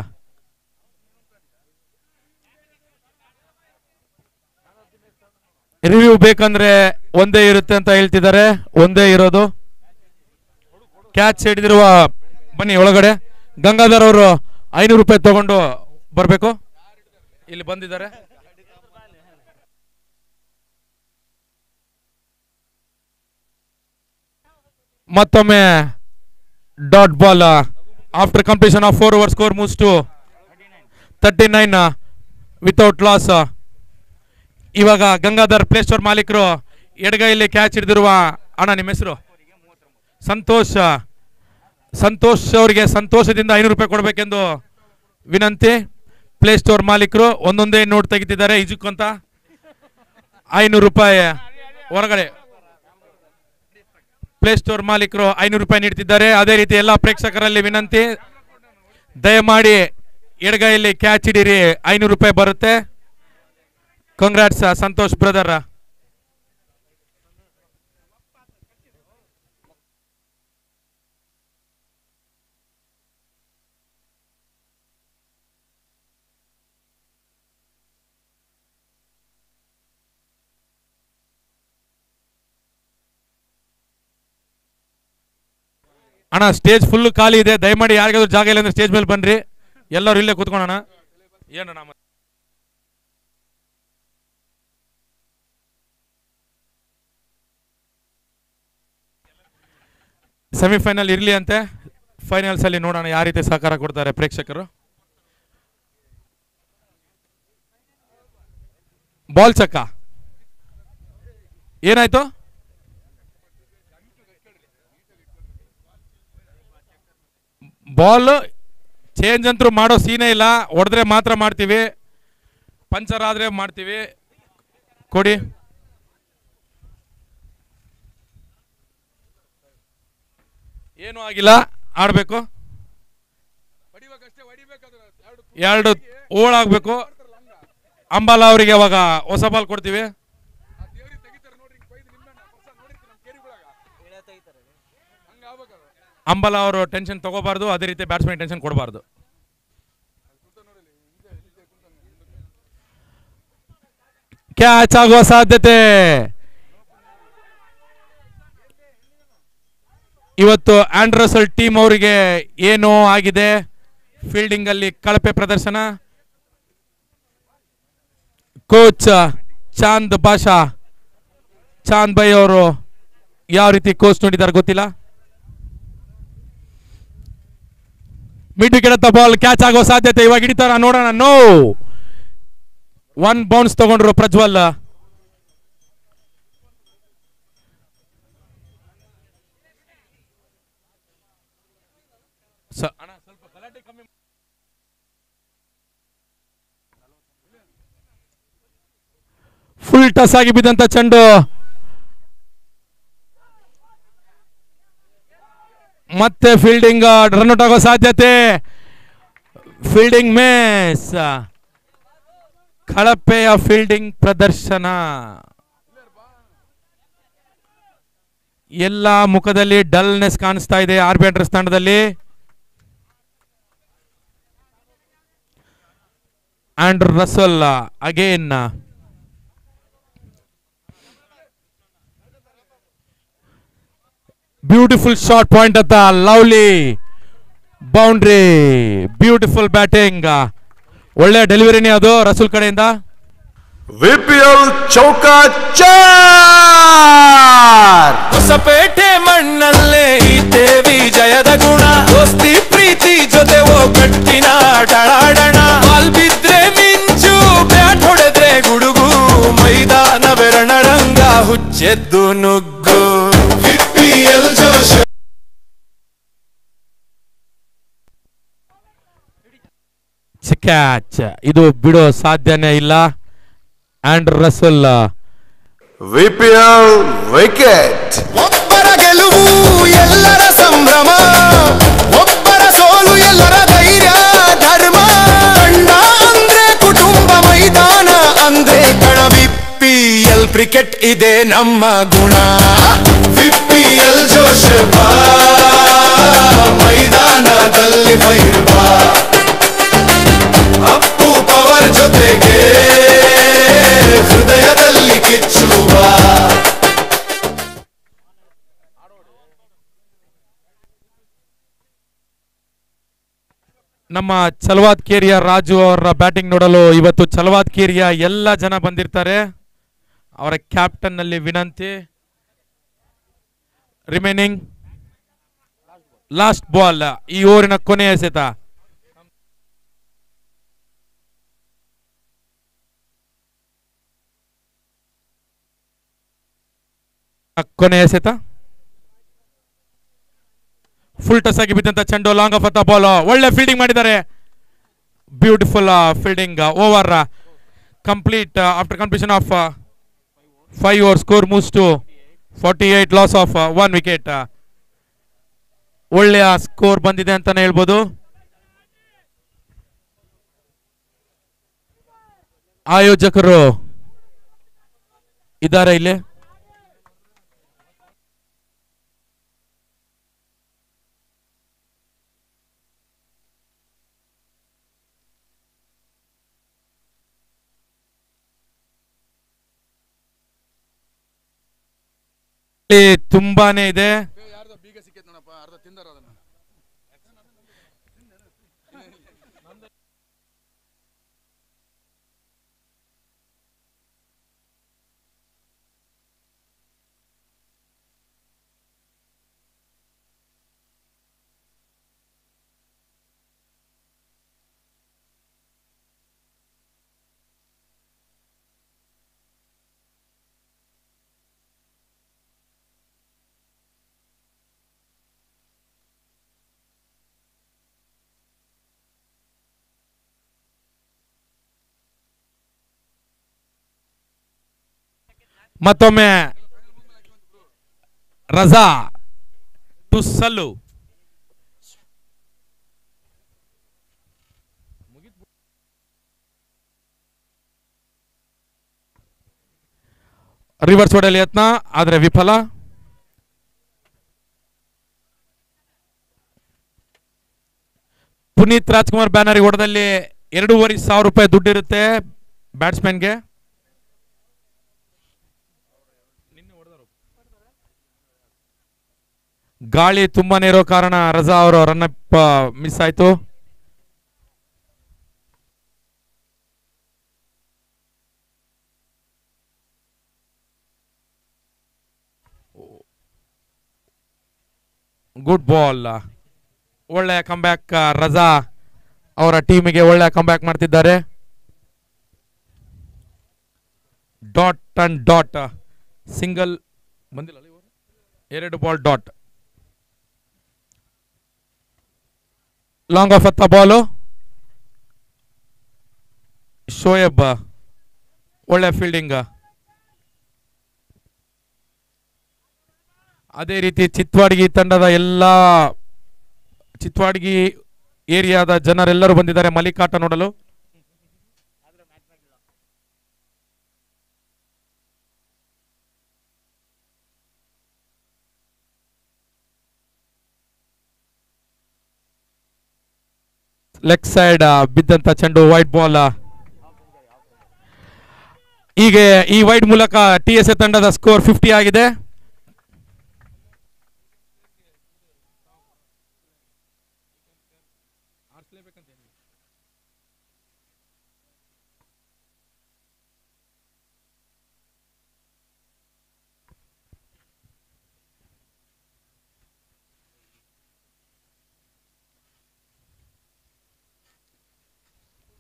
ರಿವ್ಯೂ ಬೇಕಂದ್ರೆ ಒಂದೇ ಇರುತ್ತೆ ಅಂತ ಹೇಳ್ತಿದ್ದಾರೆ. ಒಂದೇ ಇರೋದು. ಕ್ಯಾಚ್ ಹಿಡಿದಿರುವ ಬನ್ನಿ ಒಳಗಡೆ. ಗಂಗಾಧರ್ ಅವರು 500 ರೂಪಾಯಿ ತಗೊಂಡು ಬರಬೇಕು. ಇಲ್ಲಿ ಬಂದಿದ್ದಾರೆ. ಮತ್ತೊಮ್ಮೆ dot ball. After completion of 4 overs score moves to 39 without loss. ಇವಾಗ ಗಂಗಾಧರ್ ಪ್ಲೇ ಸ್ಟೋರ್ ಮಾಲೀಕರು ಎಡಗೈಯಲ್ಲಿ ಕ್ಯಾಚ್ ಹಿಡಿದಿರುವ ಅಣ್ಣ, ನಿಮ್ಮ ಹೆಸರು? ಸಂತೋಷ್. ಸಂತೋಷ್ ಅವರಿಗೆ ಸಂತೋಷದಿಂದ 500 ರೂಪಾಯಿ ಕೊಡಬೇಕೆಂದು ವಿನಂತಿ. ಪ್ಲೇ ಸ್ಟೋರ್ ಮಾಲೀಕರು ಒಂದೊಂದೇ ನೋಟ್ ತೆಗಿತಿದ್ದಾರೆ ಈಜುಕ್ಕಂತ. 500 ರೂಪಾಯಿ ಹೊರಗಡೆ ಪ್ಲೇ ಸ್ಟೋರ್ ಮಾಲೀಕರು 500 ರೂಪಾಯಿ ನೀಡ್ತಿದ್ದಾರೆ. ಅದೇ ರೀತಿ ಎಲ್ಲ ಪ್ರೇಕ್ಷಕರಲ್ಲಿ ವಿನಂತಿ, ದಯಮಾಡಿ ಎಡಗೈಯಲ್ಲಿ ಕ್ಯಾಚ್ ಹಿಡೀರಿ, 500 ರೂಪಾಯಿ ಬರುತ್ತೆ. Congrats Santosh brother. ಅಣ್ಣ ಸ್ಟೇಜ್ ಫುಲ್ ಖಾಲಿ ಇದೆ, ದಯಮಾಡಿ ಯಾರಿಗಾದ್ರೂ ಜಾಗ ಇಲ್ಲ ಅಂದ್ರೆ ಸ್ಟೇಜ್ ಮೇಲೆ ಬನ್ರಿ. ಎಲ್ಲರೂ ಇಲ್ಲೇ ಕೂತ್ಕೊಳ್ಳೋಣ. ಏನಣ್ಣ ಸೆಮಿಫೈನಲ್ ಇರಲಿ ಅಂತೆ. ಫೈನಲ್ಸ್ ಅಲ್ಲಿ ನೋಡೋಣ ಯಾವ ರೀತಿ ಸಹಕಾರ ಕೊಡ್ತಾರೆ ಪ್ರೇಕ್ಷಕರು. ಬಾಲ್ ಚಕ್ಕ ಏನಾಯ್ತು? ಬಾಲ್ ಚೇಂಜ್ ಅಂತೂ ಮಾಡೋ ಸೀನೇ ಇಲ್ಲ. ಹೊಡೆದ್ರೆ ಮಾತ್ರ ಮಾಡ್ತೀವಿ, ಪಂಚರ್ ಆದ್ರೆ ಮಾಡ್ತೀವಿ. ಕೊಡಿ. ಏನೂ ಆಗಿಲ್ಲ, ಆಡಬೇಕು. ಎರಡು ಓಳಾಗಬೇಕು. ಅಂಬಾಲ ಅವರಿಗೆ ಅವಾಗ ಹೊಸ ಬಾಲ್ ಕೊಡ್ತೀವಿ. ಅಂಬಾಲ ಅವರು ಟೆನ್ಷನ್ ತಗೋಬಾರ್ದು, ಅದೇ ರೀತಿ ಬ್ಯಾಟ್ಸ್ಮನ್ ಟೆನ್ಷನ್ ಕೊಡಬಾರ್ದು. ಕ್ಯಾಚ್ ಆಗುವ ಸಾಧ್ಯತೆ. ಇವತ್ತು ಆಂಡ್ರಸಲ್ ಟೀಮ್ ಅವರಿಗೆ ಏನೋ ಆಗಿದೆ. ಫೀಲ್ಡಿಂಗ್ ಅಲ್ಲಿ ಕಳಪೆ ಪ್ರದರ್ಶನ. ಕೋಚ್ ಚಾಂದ್ ಬಾಷಾ, ಚಾಂದ್ ಬೈ ಅವರು ಯಾವ ರೀತಿ ಕೋಚ್ ನೋಡಿದ್ದಾರೆ ಗೊತ್ತಿಲ್ಲ. ಮಿಡ್ ವಿಕೆಟ್ ಬಾಲ್ ಕ್ಯಾಚ್ ಆಗೋ ಸಾಧ್ಯತೆ. ಇವಾಗ ಹಿಡಿತಾರ ನೋಡೋಣ. ನೋ, 1 ಬೌನ್ಸ್ ತಗೊಂಡ್ರು ಪ್ರಜ್ವಲ್. ಫುಲ್ ಟಸ್ ಆಗಿ ಬಿದ್ದಂತ ಚೆಂಡು. ಮತ್ತೆ ಫೀಲ್ಡಿಂಗ್ ರನ್ಔಟ್ ಆಗೋ ಸಾಧ್ಯತೆ. Fielding miss. ಕಳಪೆಯ ಫೀಲ್ಡಿಂಗ್ ಪ್ರದರ್ಶನ. ಎಲ್ಲ ಮುಖದಲ್ಲಿ ಡಲ್ನೆಸ್ ಕಾಣಿಸ್ತಾ ಇದೆ ಆರ್ ಬಿ ಅಂಡರ್ಸ್ ತಂಡದಲ್ಲಿ. Andrew Russell again. Beautiful short point ಅಂತ. Lovely boundary. Beautiful batting. ಒಳ್ಳೆ ಡೆಲಿವರಿನೇ ಅದು ರಸೂಲ್ ಕಡೆಯಿಂದ. ವಿಪಿಎಲ್ ಚೌಕಾಚಾರ್. ಹೊಸಪೇಟೆ ಮಣ್ಣಲ್ಲೇ ಇದ್ದೇವಿ ಜಯದ ಗುಣ. ದೋಸ್ತಿ ಪ್ರೀತಿ ಜೊತೆ ಕಟ್ಟಿನ ಡಳಾಡಣ. ಬಾಲ್ ಬಿದ್ರೆ ಮಿಂಚು, ಬ್ಯಾಟ್ ಹೊಡೆದ್ರೆ ಗುಡುಗು. ಮೈದಾನವೇ ರಣರಂಗ, ಹುಚ್ಚೆದ್ದು ನುಗ್ಗು. ವಿಪಿಎಲ್ ಜೋಶ್. ಕ್ಯಾಚ್. ಇದು ಬಿಡೋ ಸಾಧ್ಯನೇ ಇಲ್ಲ. Andrew Russell. VPL wicket. ಒಬ್ಬರ ಗೆಲುವು ಎಲ್ಲರ ಸಂಭ್ರಮ, ಒಬ್ಬರ ಸೋಲು ಎಲ್ಲರ ಧೈರ್ಯ ಧರ್ಮ. ತಂಡ ಅಂದ್ರೆ ಕುಟುಂಬ, ಮೈದಾನ ಅಂದ್ರೆ ಕಣ. ವಿಪಿಎಲ್ ಕ್ರಿಕೆಟ್ ಇದೆ ನಮ್ಮ ಗುಣ. ವಿಪಿಎಲ್ ಜೋಶ್ ಬಾ, ಮೈದಾನದಲ್ಲಿ ಫೈರ್ ಬಾ. ಅಪ್ಪು ಪವರ್ ಜೊತೆಗೆ ಹೃದಯದಲ್ಲಿ ಕಿಚ್ಚುವ. ನಮ್ಮ ಚಲವಾದ್ ಕೇರಿಯ ರಾಜು ಅವರ ಬ್ಯಾಟಿಂಗ್ ನೋಡಲು ಇವತ್ತು ಚಲವಾದ್ ಕೇರಿಯ ಎಲ್ಲ ಜನ ಬಂದಿರ್ತಾರೆ. ಅವರ ಕ್ಯಾಪ್ಟನ್ ನಲ್ಲಿ ವಿನಂತಿ. ರಿಮೈನಿಂಗ್ ಲಾಸ್ಟ್ ಬಾಲ್, ಈ ಓವರಿನ ಕೊನೆಯ ಎಸೆತ. ಕೊನೆಯ ಎಸೆತ. ಫುಲ್ ಟಸ್ ಆಗಿ ಬಿದ್ದಂತ ಚೆಂಡು. ಲಾಂಗ್ ಆಫ್ ಅತ್ತ ಬಾಲ್. ಒಳ್ಳೆ ಫೀಲ್ಡಿಂಗ್ ಮಾಡಿದ್ದಾರೆ. Beautiful fielding. Over complete after completion of 5 overs. Score moves to 48, loss of 1 wicket. ಒಳ್ಳೆಯ ಸ್ಕೋರ್ ಬಂದಿದೆ ಅಂತಾನೆ ಹೇಳ್ಬೋದು. ಆಯೋಜಕರು ಇದ್ದಾರೆ ಇಲ್ಲಿ. ತುಂಬಾನೇ ಇದೆ. ಮತ್ತೊಮ್ಮೆ ರಜಾ ಟು ಸಲ್ಲು. ರಿವರ್ಸ್ ಹೊಡೆಯಲು ಯತ್ನ ಆದರೆ ವಿಫಲ. ಪುನೀತ್ ರಾಜ್ಕುಮಾರ್ ಬ್ಯಾನರ್ ಹೊಡೆದಲ್ಲಿ 2,500 ರೂಪಾಯಿ ದುಡ್ಡಿರುತ್ತೆ ಬ್ಯಾಟ್ಸ್ಮನ್ಗೆ. ಗಾಳಿ ತುಂಬಾನೇ ಇರೋ ಕಾರಣ ರಜಾ ಅವರು ರನ್ ಅಪ್ ಮಿಸ್ ಆಯ್ತು. ಗುಡ್ ಬಾಲ್, ಒಳ್ಳೆ ಕಂಬ್ಯಾಕ್. ರಜಾ ಅವರ ಟೀಮಿಗೆ ಒಳ್ಳೆ ಕಂಬ್ಯಾಕ್ ಮಾಡ್ತಿದ್ದಾರೆ. ಡಾಟ್ ಅಂಡ್ ಡಾಟ್, ಸಿಂಗಲ್ ಬಂದಿಲ್ಲ, 2 ಬಾಲ್ ಡಾಟ್. ಲಾಂಗ್ ಆಫ್ ಎತ್ತ ಬಾಲು. ಶೋಯಬ್ ಒಳ್ಳೆ ಫೀಲ್ಡಿಂಗ್. ಅದೇ ರೀತಿ ಚಿತ್ವಾಡ್ಗಿ ತಂಡದ ಚಿತ್ವಾಡ್ಗಿ ಏರಿಯಾದ ಜನರೆಲ್ಲರೂ ಬಂದಿದ್ದಾರೆ ಮಲ್ಲಿಕಾಟ ನೋಡಲು. ಲೆಗ್ ಸೈಡ್ ಬಿದ್ದಂತ ಚೆಂಡು, ವೈಟ್ ಬಾಲ್. ಹೀಗೆ ಈ ವೈಡ್ ಮೂಲಕ TSA ತಂಡದ ಸ್ಕೋರ್ 50 ಆಗಿದೆ.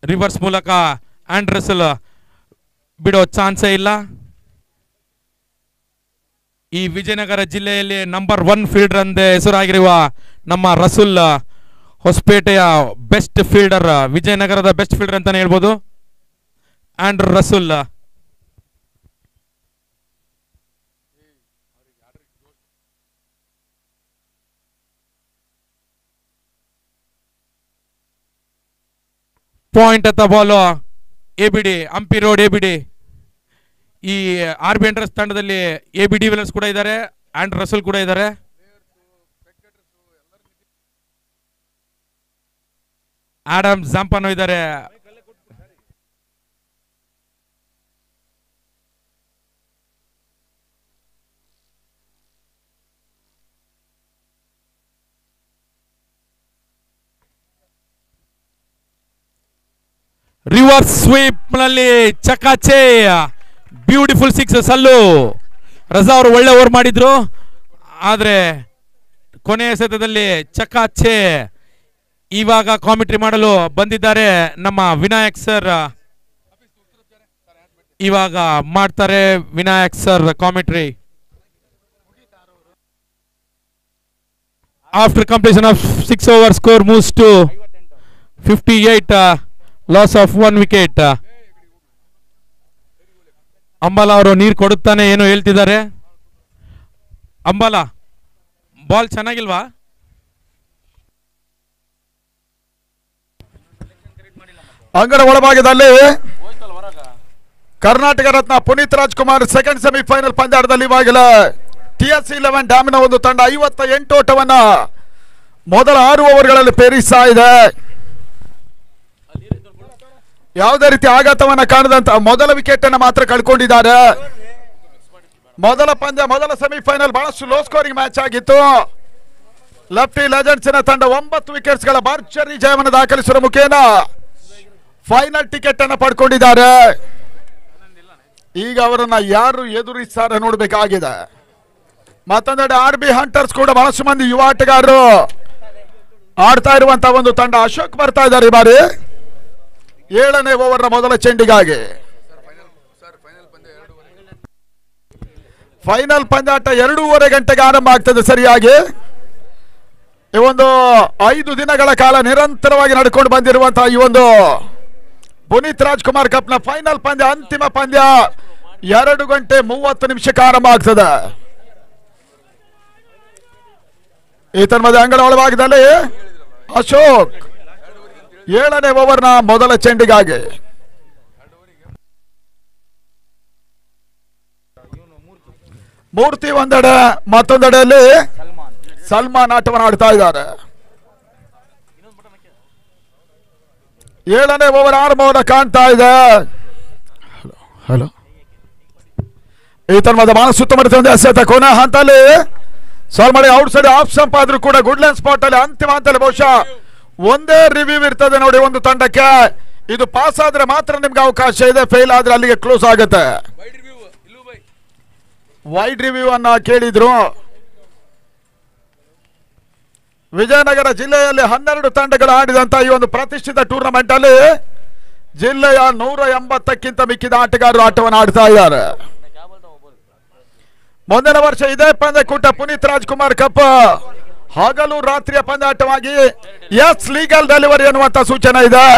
ರಿವರ್ಸ್ ಮೂಲಕ ಆಂಡ್ರಸಲ್ ಬಿಡೋ ಚಾನ್ಸೇ ಇಲ್ಲ. ಈ ವಿಜಯನಗರ ಜಿಲ್ಲೆಯಲ್ಲಿ ನಂಬರ್ 1 ಫೀಲ್ಡರ್ ಎಂದೇ ಹೆಸರಾಗಿರುವ ನಮ್ಮ ರಸೂಲ್ ಹೊಸಪೇಟೆಯ ಬೆಸ್ಟ್ ಫೀಲ್ಡರ್, ವಿಜಯನಗರದ ಬೆಸ್ಟ್ ಫೀಲ್ಡರ್ ಅಂತಾನೆ ಹೇಳ್ಬೋದು. ಆಂಡ್ರ್ ರಸೂಲ್ ಪಾಯಿಂಟ್ ಎತ್ತ ball. ABD Hampi road ABD. ಈ RB ಎಂಟ್ರೆನ್ಸ್ ತಂಡದಲ್ಲಿ ABD ವಿಲರ್ಸ್ ಕೂಡ ಇದ್ದಾರೆ, ಆಂಡ್ ರಸೂಲ್ ಕೂಡ ಇದ್ದಾರೆ. ಆಡಮ್ ಜಾಂಪನೋ ಇದ್ದಾರೆ. ರಿವರ್ಸ್ ಸ್ವೀಪ್ ನಲ್ಲಿ ಚಕಾಚೆ, ಬ್ಯೂಟಿಫುಲ್ 6 ಸಲ್ಲು. ರಜಾ ಅವರು ಒಳ್ಳೆ ಓವರ್ ಮಾಡಿದ್ರು, ಆದ್ರೆ ಕೊನೆಯ ಸೆತದಲ್ಲಿ ಚಕಾಚೆ. ಇವಾಗ ಕಾಮೆಂಟ್ರಿ ಮಾಡಲು ಬಂದಿದ್ದಾರೆ ನಮ್ಮ ವಿನಾಯಕ್ ಸರ್. ಇವಾಗ ಮಾಡ್ತಾರೆ Vinayak sir commentary. After completion of 6 over score moves to 58, loss of 1 wicket. Ambala ಅವರು ನೀರು ಕೊಡುತ್ತಾನೆ ಏನೋ ಹೇಳ್ತಿದ್ದಾರೆ. ಅಂಬಾಲ, ಬಾಲ್ ಚೆನ್ನಾಗಿಲ್ವಾ? ಅಂಗಡ ಒಳಭಾಗದಲ್ಲಿ ಕರ್ನಾಟಕ ರತ್ನ ಪುನೀತ್ ರಾಜ್ಕುಮಾರ್ ಸೆಕೆಂಡ್ ಸೆಮಿಫೈನಲ್ ಪಂದ್ಯಾಟದಲ್ಲಿ ಇವಾಗಲೇ TSC 11 ಡ್ಯಾಮಿನ ಒಂದು ತಂಡ 58 ಓಟವನ್ನ ಮೊದಲ 6 ಓವರ್ಗಳಲ್ಲಿ ಪೇರಿಸ್ತಾ ಇದೆ. ಯಾವುದೇ ರೀತಿ ಆಘಾತವನ್ನ ಕಾಣದಂತ ಮೊದಲ ವಿಕೆಟ್ ಅನ್ನು ಮಾತ್ರ ಕಳ್ಕೊಂಡಿದ್ದಾರೆ. ಮೊದಲ ಪಂದ್ಯ, ಮೊದಲ ಸೆಮಿಫೈನಲ್ ಬಹಳಷ್ಟು ಲೋ ಸ್ಕೋರಿಂಗ್ ಮ್ಯಾಚ್ ಆಗಿತ್ತು. ಲೆಫ್ಟಿ ಲೆಜೆಂಡ್ಸ್ ನ ತಂಡ 9 ವಿಕೆಟ್ಸ್ ಗಳ ಭರ್ಜರಿ ಜಯವನ್ನು ದಾಖಲಿಸುವ ಮುಖೇನ ಫೈನಲ್ ಟಿಕೆಟ್ ಅನ್ನು ಪಡ್ಕೊಂಡಿದ್ದಾರೆ. ಈಗ ಅವರನ್ನ ಯಾರು ಎದುರಿಸ್ತಾರೆ ನೋಡಬೇಕಾಗಿದೆ. ಮತ್ತೊಂದೆಡೆ RB ಹಂಟರ್ಸ್ ಕೂಡ ಬಹಳಷ್ಟು ಮಂದಿ ಯುವ ಆಟಗಾರರು ಆಡ್ತಾ ಇರುವಂತಹ ಒಂದು ತಂಡ. ಅಶೋಕ್ ಬರ್ತಾ ಇದ್ದಾರೆ ಈ ಬಾರಿ 7ನೇ ಓವರ್ ಮೊದಲ ಚೆಂಡಿಗಾಗಿ. ಫೈನಲ್ ಪಂದ್ಯಾಟ 2:30 ಗಂಟೆಗೆ ಆರಂಭ ಆಗ್ತದೆ ಸರಿಯಾಗಿ. ಈ ಒಂದು 5 ದಿನಗಳ ಕಾಲ ನಿರಂತರವಾಗಿ ನಡ್ಕೊಂಡು ಬಂದಿರುವಂತಹ ಈ ಒಂದು ಪುನೀತ್ ರಾಜ್ಕುಮಾರ್ ಕಪ್ ನ ಫೈನಲ್ ಪಂದ್ಯ, ಅಂತಿಮ ಪಂದ್ಯ 2:30 ಆರಂಭ ಆಗ್ತದೆ. ಈ ತನ್ಮದ ಅಂಗಳ ಒಳಭಾಗದಲ್ಲಿ ಅಶೋಕ್ 7ನೇ ಓವರ್ನ ಮೊದಲ ಚೆಂಡಿಗಾಗಿ ಮೂರ್ತಿ ಒಂದೆಡೆ, ಮತ್ತೊಂದೆಡೆಯಲ್ಲಿ ಸಲ್ಮಾನ್ ಆಟವನ್ನು ಆಡ್ತಾ ಇದ್ದಾರೆ. 7ನೇ ಓವರ್ ಆರಂಭವನ್ನು ಕಾಣ್ತಾ ಇದೆ. ಹಲೋ ಈ ತನ್ಮದ ಬಾಣ ಸುತ್ತಮುತ್ತ ಒಂದು ಎಸೆತ ಕೊನೆ ಹಂತಲ್ಲಿ ಸಾಲ್ವ್ ಮಾಡಿ ಔಟ್ ಸೈಡ್ ಆಫ್ ಸ್ಟಂಪ್ ಆದ್ರೂ ಕೂಡ ಗುಡ್ ಲೈನ್ ಸ್ಪಾಟ್ ಅಲ್ಲಿ ಅಂತಿಮ ಹಂತದಲ್ಲಿ ಬಹುಶಃ ಒಂದೇ ರಿವ್ಯೂ ಇರ್ತದೆ ನೋಡಿ ಒಂದು ತಂಡಕ್ಕೆ. ಇದು ಪಾಸ್ ಆದ್ರೆ ಮಾತ್ರ ನಿಮ್ಗೆ ಅವಕಾಶ ಇದೆ, ಫೇಲ್ ಆದ್ರೆ ಅಲ್ಲಿಗೆ ಕ್ಲೋಸ್ ಆಗುತ್ತೆ. ವೈಡ್ ರಿವ್ಯೂ ಅನ್ನ ಕೇಳಿದ್ರು. ವಿಜಯನಗರ ಜಿಲ್ಲೆಯಲ್ಲಿ 12 ತಂಡಗಳು ಆಡಿದಂತ ಈ ಒಂದು ಪ್ರತಿಷ್ಠಿತ ಟೂರ್ನಮೆಂಟ್ ಅಲ್ಲಿ ಜಿಲ್ಲೆಯ 180ಕ್ಕಿಂತ ಮಿಕ್ಕಿದ ಆಟಗಾರರು ಆಟವನ್ನು ಆಡ್ತಾ ಇದ್ದಾರೆ. ಮುಂದಿನ ವರ್ಷ ಇದೇ ಪಂದ್ಯಕೂಟ ಪುನೀತ್ ರಾಜ್ಕುಮಾರ್ ಕಪ್ ಹಗಲು ರಾತ್ರಿಯ ಪಂದ್ಯಾಟವಾಗಿ ಎಸ್ ಲೀಗಲ್ ಡೆಲಿವರಿ ಅನ್ನುವಂತ ಸೂಚನೆ ಇದೆ.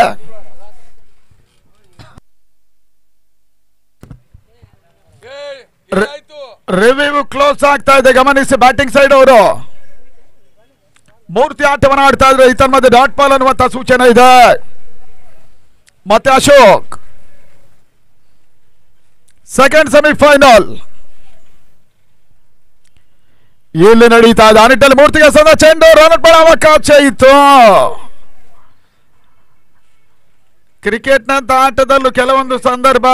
ರಿವ್ಯೂ ಕ್ಲೋಸ್ ಆಗ್ತಾ ಇದೆ, ಗಮನಿಸಿ. ಬ್ಯಾಟಿಂಗ್ ಸೈಡ್ ಅವರು ಮೂರ್ತಿ ಆಟವನ್ನು ಆಡ್ತಾ ಇದ್ರು. ಈ ತನ್ಮಧ್ಯೆ ಡಾಟ್ ಬಾಲ್ ಅನ್ನುವಂತ ಸೂಚನೆ ಇದೆ. ಮತ್ತೆ ಅಶೋಕ್ ಸೆಕೆಂಡ್ ಸೆಮಿಫೈನಲ್ ಇಲ್ಲಿ ನಡೀತಾ ಇದೆ. ಆ ನಿಟ್ಟಲ್ಲಿ ಮೂರ್ತಿಗೆ ಸದಾ ಚೆಂಡು ರನ್ ಬಳ ಅವಕಾಶ ಇತ್ತು. ಕ್ರಿಕೆಟ್ನಂತ ಆಟದಲ್ಲೂ ಕೆಲವೊಂದು ಸಂದರ್ಭ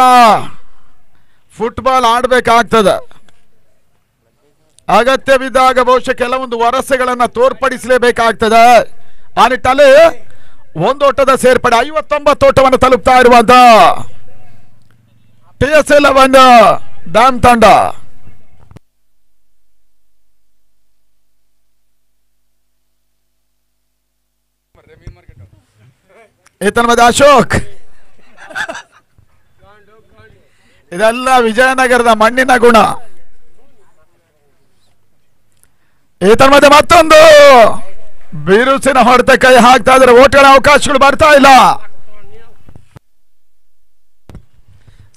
ಫುಟ್ಬಾಲ್ ಆಡಬೇಕಾಗ್ತದೆ. ಅಗತ್ಯವಿದ್ದಾಗ ಬಹುಶಃ ಕೆಲವೊಂದು ವರಸೆಗಳನ್ನ ತೋರ್ಪಡಿಸಲೇಬೇಕಾಗ್ತದೆ. ಆ ನಿಟ್ಟಲ್ಲಿ ಒಂದು ಓಟದ ಸೇರ್ಪಡೆ 59 ಓಟವನ್ನು ತಲುಪ್ತಾ ಇರುವಂತ TS11 ಡ್ಯಾಮ್ ತಂಡ. ಈತನ ಅಶೋಕ್ ಇದೆಲ್ಲ ವಿಜಯನಗರದ ಮಣ್ಣಿನ ಗುಣ. ಈತನ ಮಧ್ಯೆ ಮತ್ತೊಂದು ಬಿರುಸಿನ ಹೊಡೆತ ಕೈ ಹಾಕ್ತಾ ಇದ್ರೆ ಓಟಗಳ ಅವಕಾಶಗಳು ಬರ್ತಾ ಇಲ್ಲ.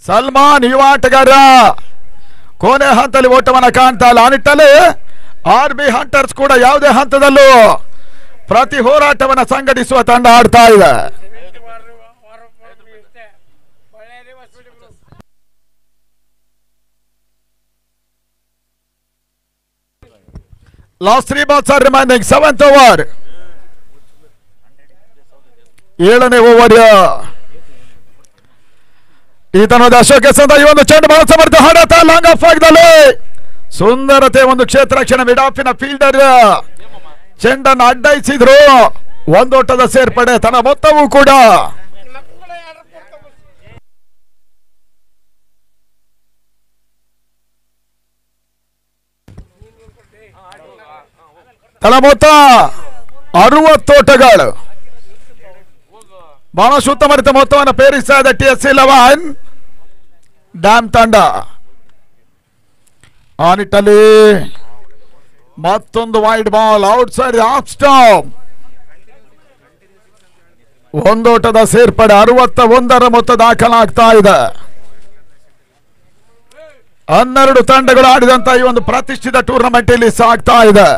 ಸಲ್ಮಾನ್ ಯುವ ಆಟಗಾರ ಕೊನೆ ಹಂತದಲ್ಲಿ ಓಟವನ್ನು ಕಾಣ್ತಾ ಇಲ್ಲ. ಆ ನಿಟ್ಟಲ್ಲಿ RB ಹಂಟರ್ಸ್ ಕೂಡ ಯಾವುದೇ ಹಂತದಲ್ಲೂ ಪ್ರತಿ ಹೋರಾಟವನ್ನು ಸಂಘಟಿಸುವ ತಂಡ ಆಡ್ತಾ ಇದೆ. Last 3 balls are remaining. 7th over. 7ನೇ ಓವರ್. ಈ ತನದ ಅಶೋಕ್ ಎಸೆದ ಈ ಒಂದು ಚೆಂಡು ಬಹಳ ಸಮರ್ಥ ಹೊಡೆತ ಲಾಂಗ್ ಆಫ್ ಆಗದಲ್ಲಿ ಸುಂದರತೆ ಒಂದು ಕ್ಷೇತ್ರ ರಕ್ಷಣೆ ಮಿಡ್ ಆಫಿನ ಫೀಲ್ಡರ್ ಚೆಂಡನ್ನು ಅಡ್ಡಯಿಸಿದ್ರು. ಒಂದೋಟದ ಸೇರ್ಪಡೆ, ತನ್ನ ಮೊತ್ತವೂ ಕೂಡ ತನ್ನ ಮೊತ್ತ 60 ಓಟಗಳು. ಬಹಳ ಸುತ್ತಮರಿತ ಮೊತ್ತವನ್ನು ಪೇರಿಸ್ತಾ ಇದೆ TS11 ಡ್ಯಾಮ್ ತಂಡ. ಆ ನಿಟ್ಟಲ್ಲಿ ಮತ್ತೊಂದು wide ball outside off stump. ಒಂದೋಟದ ಸೇರ್ಪಡೆ 61ರ ಮೊತ್ತ ದಾಖಲಾಗ್ತಾ ಇದೆ. 12 ತಂಡಗಳು ಆಡಿದಂತ ಈ ಒಂದು ಪ್ರತಿಷ್ಠಿತ ಟೂರ್ನಮೆಂಟ್ ಇಲ್ಲಿ ಸಾಗ್ತಾ ಇದೆ.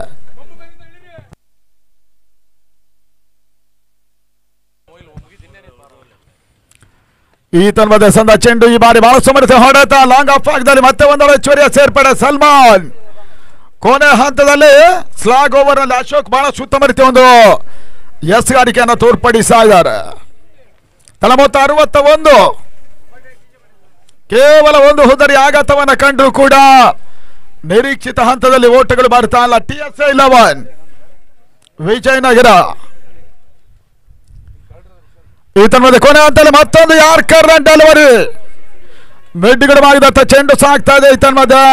ಈ ತನ್ಮಧ್ಯೆ ಸಂದ ಚೆಂಡು ಈ ಬಾರಿ ಬಹಳ ಸಮರ್ಥ ಹೊಡೆತ ಲಾಂಗ್ ಆಫ್ ಆಗದಲ್ಲಿ ಮತ್ತೆ ಒಂದೊಳ್ಳೆ ಹೆಚ್ಚುವರಿಯ ಸೇರ್ಪಡೆ ಸಲ್ಮಾನ್. ಕೊನೆ ಹಂತದಲ್ಲಿ ಸ್ಲಾಗ್ ಓವರ್ ಅಲ್ಲಿ ಅಶೋಕ್ ಬಹಳ ಸುತ್ತಮರಿತ ಒಂದು ಎಸ್ಗಾರಿಕೆಯನ್ನು ತೋರ್ಪಡಿಸ್ತಾ ಇದ್ದಾರೆ. ತನ್ನ ಮೊತ್ತ 61. ಕೇವಲ ಒಂದು ಹುದರಿ ಆಘಾತವನ್ನು ಕಂಡ್ರು ಕೂಡ ನಿರೀಕ್ಷಿತ ಹಂತದಲ್ಲಿ ಓಟಗಳು ಬರ್ತಾ ಇಲ್ಲ. TS11 ವಿಜಯನಗರ. ಈ ತನ್ಮಧ್ಯೆ ಕೊನೆ ಹಂತದಲ್ಲಿ ಮತ್ತೊಂದು ಯಾರ್ಕರ್ ರನ್ ಡೆಲಿವರಿ ಮಿಡ್ಗಡವಾಗಿದ್ದ ಚೆಂಡು ಸಾಕ್ತಾ ಇದೆ. ಈ ತನ್ಮಧ್ಯೆ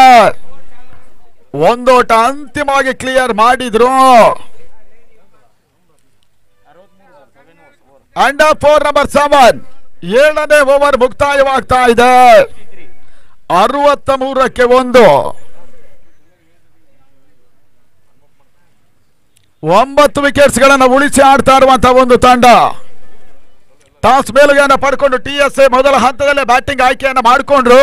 ಒಂದೋಟ ಅಂತಿಮವಾಗಿ ಕ್ಲಿಯರ್ ಮಾಡಿದ್ರು. ಅಂಡರ್ 4 ನಂಬರ್ 7 7ನೇ ಓವರ್ ಮುಕ್ತಾಯವಾಗ್ತಾ ಇದೆ. 63ಕ್ಕೆ 1. 9 ವಿಕೆಟ್ಸ್ ಗಳನ್ನು ಉಳಿಸಿ ಆಡ್ತಾ ಇರುವಂತಹ ಒಂದು ತಂಡ. ಟಾಸ್ ಮೇಲುಗೆಯನ್ನು ಪಡ್ಕೊಂಡು TSA ಮೊದಲ ಹಂತದಲ್ಲೇ ಬ್ಯಾಟಿಂಗ್ ಆಯ್ಕೆಯನ್ನು ಮಾಡಿಕೊಂಡ್ರು.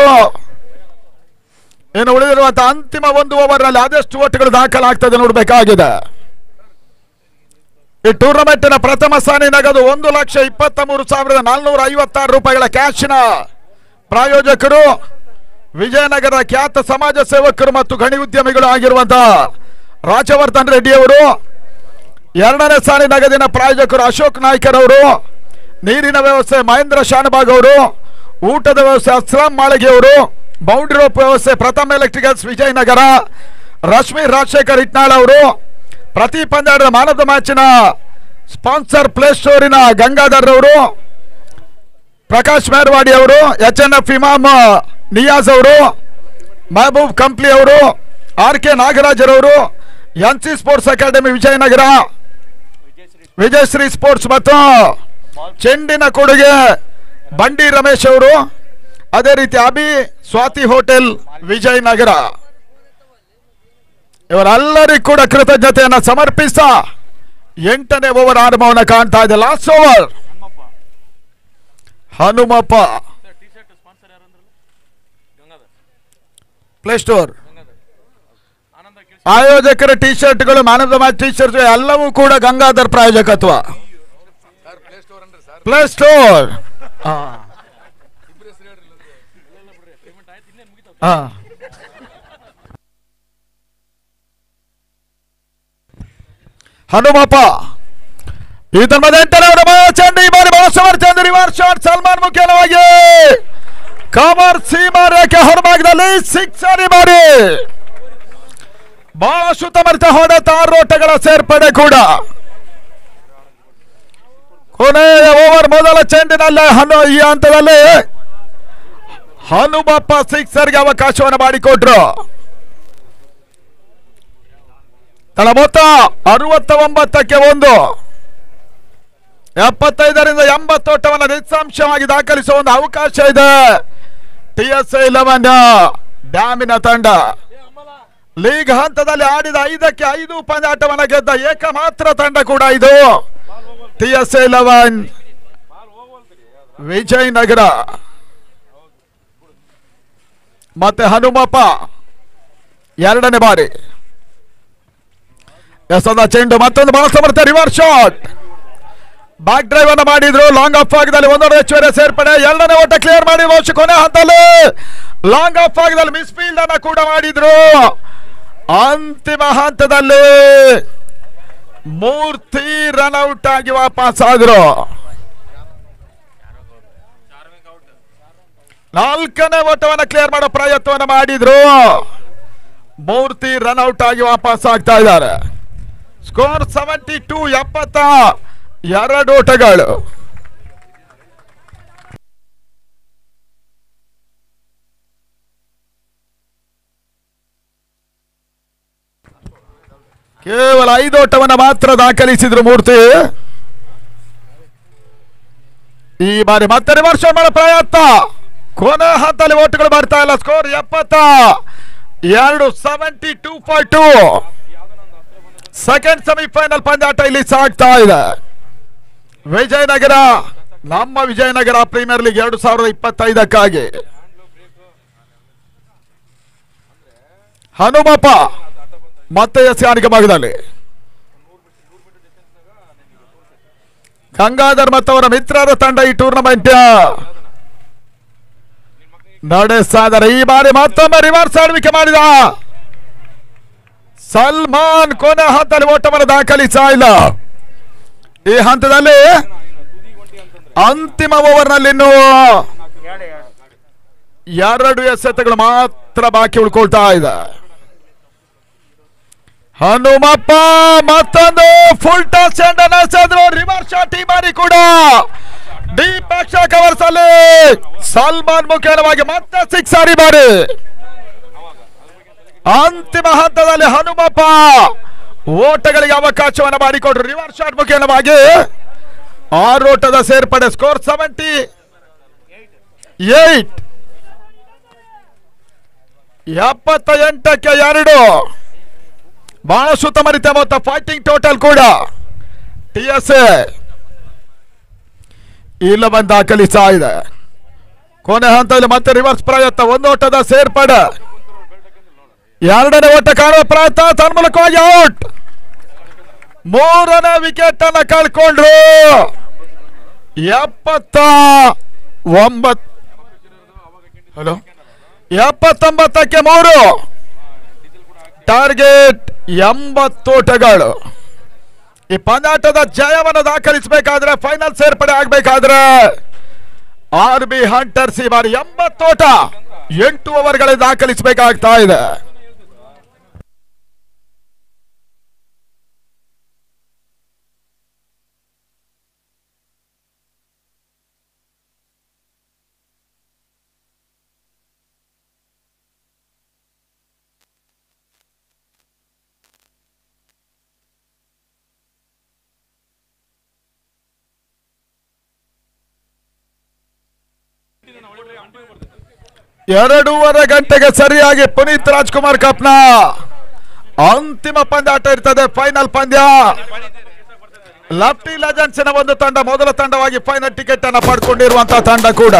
ಇನ್ನು ಉಳಿದಿರುವಂತಹ ಅಂತಿಮ ಒಂದು ಓವರ್ ನಲ್ಲಿ ಆದಷ್ಟು ಓಟುಗಳು ದಾಖಲಾಗ್ತದೆ ನೋಡಬೇಕಾಗಿದೆ. ಈ ಟೂರ್ನಮೆಂಟಿನ ಪ್ರಥಮ ಸ್ಥಾನ ನಗದು 1,23,456 ರೂಪಾಯಿಗಳ ಕ್ಯಾಶಿನ ಪ್ರಾಯೋಜಕರು ವಿಜಯನಗರದ ಖ್ಯಾತ ಸಮಾಜ ಸೇವಕರು ಮತ್ತು ಗಣಿ ಉದ್ಯಮಿಗಳು ಆಗಿರುವಂತಹ ರಾಜವರ್ಧನ್ ರೆಡ್ಡಿ ಅವರು. ಎರಡನೇ ಸ್ಥಾನ ನಗದಿನ ಪ್ರಾಯೋಜಕರು ಅಶೋಕ್ ನಾಯ್ಕರ್ ಅವರು. ನೀರಿನ ವ್ಯವಸ್ಥೆ ಮಹೇಂದ್ರ ಶಾನಬಾಗ್ ಅವರು. ಊಟದ ವ್ಯವಸ್ಥೆ ಅಸ್ಲಾಂ ಮಾಳಗಿ ಅವರು. ಬೌಂಡ್ರಿ ರೋಪ್ ವ್ಯವಸ್ಥೆ ಪ್ರಥಮ ಎಲೆಕ್ಟ್ರಿಕಲ್ಸ್ ವಿಜಯನಗರ ರಶ್ಮಿ ರಾಜಶೇಖರ್ ಇಟ್ನಾಳ್ ಅವರು. ಪ್ರತಿ ಪಂದ್ಯದ ಮಾನದ ಮ್ಯಾಚಿನ ಸ್ಪಾನ್ಸರ್ ಪ್ಲೇ ಸ್ಟೋರಿನ ಗಂಗಾಧರ್ ಅವರು. ಪ್ರಕಾಶ್ ಮೇರ್ವಾಡಿ ಅವರು. HNF ಇಮಾಮ್ ನಿಯಾಜ್ ಅವರು. ಮಹಬೂಬ್ ಕಂಪ್ಲಿ ಅವರು. RK ನಾಗರಾಜರವರು. NC sports academy Vijayanagara. Vijayashree sports ಮತ್ತು ಚೆಂಡಿನ ಕೊಡುಗೆ ಬಂಡಿ ರಮೇಶ್ ಅವರು. ಅದೇ ರೀತಿ ಅಭಿ ಸ್ವಾತಿ ಹೋಟೆಲ್ ವಿಜಯನಗರ. ಇವರೆಲ್ಲರಿಗೂ ಕೂಡ ಕೃತಜ್ಞತೆಯನ್ನು ಸಮರ್ಪಿಸ 8ನೇ ಓವರ್ ಆರಂಭವನ್ನು ಕಾಣ್ತಾ ಇದೆ. Last over Hanumappa Play Store ಆಯೋಜಕರ ಟಿ ಶರ್ಟ್ಗಳು man of the match T shirt ಎಲ್ಲವೂ ಕೂಡ ಗಂಗಾಧರ್ ಪ್ರಾಯೋಜಕತ್ವ. ಪ್ಲೇ ಸ್ಟೋರ್ ಹನುಮಪ್ಪ ಈತನ ಮಧ್ಯೆ 8ನೇ ಚೆಂಡು. ಈ ಬಾರಿ ಬಹಳ ರಿವರ್ಸ್ ಶಾಟ್ ಸಲ್ಮಾನ್ ಮುಖ್ಯವಾಗಿ ಕವರ್ ಸೀಮಾ ರೇಖೆ ಹೊರಭಾಗದಲ್ಲಿ ಸಿಕ್ಸರ್. ಈ ಬಾರಿ ಬಹಳ ಸುತ್ತಮರಿತ ಹೊಡೆತ 6 ಓಟಗಳ ಸೇರ್ಪಡೆ ಕೂಡ. ಕೊನೆಯ ಓವರ್ ಮೊದಲ ಚೆಂಡಿನಲ್ಲಿ ಈ ಹಂತದಲ್ಲಿ ಹನುಮಪ್ಪ ಸಿಕ್ಸರ್ಗೆ ಅವಕಾಶವನ್ನು ಮಾಡಿಕೊಟ್ರು. ತಳ ಮೊತ್ತ 69ಕ್ಕೆ 1. 75ರಿಂದ 80 ಓಟವನ್ನು ನಿಸ್ಸಂಶಯವಾಗಿ ದಾಖಲಿಸುವ ಒಂದು ಅವಕಾಶ ಇದೆ TSA 11 ಡ್ಯಾಮಿನ ತಂಡ. ಲೀಗ್ ಹಂತದಲ್ಲಿ ಆಡಿದ 5ಕ್ಕೆ 5 ಪಂದ್ಯಾಟವನ್ನು ಗೆದ್ದ ಏಕಮಾತ್ರ ತಂಡ ಕೂಡ ಇದು TSA 11 ವಿಜಯನಗರ. ಮತ್ತೆ ಹನುಮಪ್ಪ 2ನೇ ಬಾರಿ ಎಸೆದ ಚೆಂಡು. ಮತ್ತೊಂದು ಬಹಳ ಸಮರ್ಥ ರಿವರ್ಸ್ ಶಾಟ್. ಬ್ಯಾಕ್ ಡ್ರೈವ್ ಅನ್ನು ಮಾಡಿದ್ರು. ಲಾಂಗ್ ಆಫ್ ಭಾಗದಲ್ಲಿ 1 ಹೆಚ್ಚುವರಿ ಸೇರ್ಪಡೆ. 2ನೇ ಓಟ ಕ್ಲಿಯರ್ ಮಾಡಿ ಕೊನೆ ಹಂತದಲ್ಲಿ ಲಾಂಗ್ ಆಫ್ ಭಾಗದಲ್ಲಿ ಮಿಸ್ ಫೀಲ್ಡ್ ಅನ್ನು ಕೂಡ ಮಾಡಿದ್ರು. ಅಂತಿಮ ಹಂತದಲ್ಲಿ ಮೂರ್ತಿ ರನ್ಔಟ್ ಆಗಿ ವಾಪಸ್ ಆದ್ರು. 4ನೇ ಓಟವನ್ನು ಕ್ಲಿಯರ್ ಮಾಡೋ ಪ್ರಯತ್ನವನ್ನು ಮಾಡಿದ್ರು. ಮೂರ್ತಿ ರನ್ಔಟ್ ಆಗಿ ವಾಪಸ್ ಆಗ್ತಾ ಇದ್ದಾರೆ. ಸ್ಕೋರ್ 72 72 ಓಟಗಳು. ಕೇವಲ 5 ಓಟವನ್ನು ಮಾತ್ರ ದಾಖಲಿಸಿದ್ರು ಮೂರ್ತಿ. ಈ ಬಾರಿ ಮತ್ತೆ ರಿವರ್ಸ್ ಮಾಡೋ ಪ್ರಯತ್ನ. ಕೊನೆ ಹಂತದಲ್ಲಿ ಓಟಗಳು ಬರ್ತಾ ಇಲ್ಲ. ಸ್ಕೋರ್ 72 72 ಸೆಕೆಂಡ್ ಸೆಮಿಫೈನಲ್ ಪಂದ್ಯಾಟ ಇಲ್ಲಿ ಸಾಗ್ತಾ ಇದೆ. ವಿಜಯನಗರ ನಮ್ಮ ವಿಜಯನಗರ ಪ್ರೀಮಿಯರ್ ಲೀಗ್ 2025ಕ್ಕಾಗಿ ಹನುಮಪ್ಪ ಮತ್ತೆ ಎಸ್ಯಾನಿಗೆ ಭಾಗದಲ್ಲಿ ಗಂಗಾಧರ್ ಮತ್ತವರ ಮಿತ್ರರ ತಂಡ ಈ ಟೂರ್ನಮೆಂಟ್ ನಡೆಸಿದರೆ. ಈ ಬಾರಿ ಮತ್ತೊಮ್ಮೆ ರಿವರ್ಸ್ ಆಳ್ವಿಕೆ ಮಾಡಿದ ಸಲ್ಮಾನ್ ಕೊನೆ ಹಂತದಲ್ಲಿ ಓಟವನ್ನು ದಾಖಲಿಸ ಇಲ್ಲ. ಈ ಹಂತದಲ್ಲಿ ಅಂತಿಮ ಓವರ್ ನಲ್ಲಿ ಇನ್ನು 2 ಎಸೆತಗಳು ಮಾತ್ರ ಬಾಕಿ ಉಳ್ಕೊಳ್ತಾ ಇದೆ. ಹನುಮಪ್ಪ ಮತ್ತೊಂದು ಫುಲ್ ಟಾಸ್ ಚೆಂಡನ್ನು ಎಸೆದ್ರು. ರಿವರ್ಸ್ ಶಾಟ್ ಈ ಬಾರಿ ಕೂಡ ಡೀಪ್ ಅಕ್ಷ ಕವರ್ಸ್ ಅಲ್ಲಿ ಸಲ್ಮಾನ್ ಮುಖೇನವಾಗಿ ಮತ್ತೆ ಸಿಕ್ಸರ್. ಈ ಬಾರಿ ಅಂತಿಮ ಹಂತದಲ್ಲಿ ಹನುಮಪ್ಪ ಓಟಗಳಿಗೆ ಅವಕಾಶವನ್ನು ಮಾಡಿಕೊಟ್ರು. ರಿವರ್ಸ್ ಶಾಟ್ ಮುಖೇನವಾಗಿ 6 ಓಟದ ಸೇರ್ಪಡೆ. ಸ್ಕೋರ್ 78 78ಕ್ಕೆ 2. ಬಹಳ ಸುತ್ತಮರಿತ ಮೊತ್ತ. ಫೈಟಿಂಗ್ ಟೋಟಲ್ ಕೂಡ TSA 11 ದಾಖಲಿಸ್ತಾ ಇದೆ. ಕೊನೆ ಹಂತದಲ್ಲಿ ಮತ್ತೆ ರಿವರ್ಸ್ ಪ್ರಯತ್ನ. 1 ಓಟದ ಸೇರ್ಪಡೆ. ಎರಡನೇ ಓಟ ಕಾಣುವ ಪ್ರಯತ್ನ ತನ್ಮೂಲಕವಾಗಿ ಔಟ್. ಮೂರನೇ ವಿಕೆಟ್ ಅನ್ನ ಕಳ್ಕೊಂಡ್ರು. 79ಕ್ಕೆ 3 ಟಾರ್ಗೆಟ್ 80 ಓಟಗಳು. ಈ ಪಂದ್ಯಾಟದ ಜಯವನ್ನು ದಾಖಲಿಸಬೇಕಾದ್ರೆ ಫೈನಲ್ ಸೇರ್ಪಡೆ ಆಗಬೇಕಾದ್ರೆ RB ಹಂಟರ್ಸ್ ಈ ಬಾರಿ 80 ಓಟ 8 ಓವರ್ಗಳಲ್ಲಿ ದಾಖಲಿಸಬೇಕಾಗ್ತಾ ಇದೆ. ಎರಡೂವರೆ ಗಂಟೆಗೆ ಸರಿಯಾಗಿ ಪುನೀತ್ ರಾಜ್ಕುಮಾರ್ ಕಪ್ನ ಅಂತಿಮ ಪಂದ್ಯಾಟ ಇರ್ತದೆ. ಫೈನಲ್ ಪಂದ್ಯ. ಲಫ್ಟಿ ಲೆಜೆಂಡ್ಸ್ ನ ಒಂದು ತಂಡ ಮೊದಲ ತಂಡವಾಗಿ ಫೈನಲ್ ಟಿಕೆಟ್ ಅನ್ನು ಪಡ್ಕೊಂಡಿರುವಂತಹ ತಂಡ ಕೂಡ.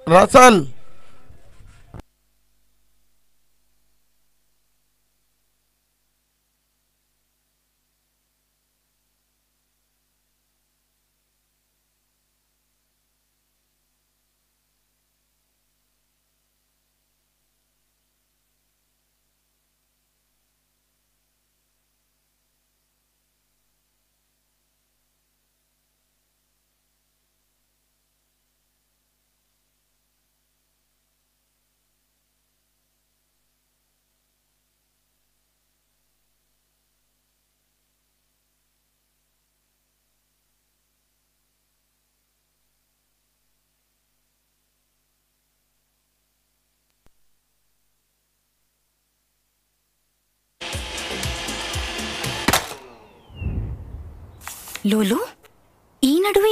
ರಸಲ್ ಲೋಲು ಈ ನಡುವೆ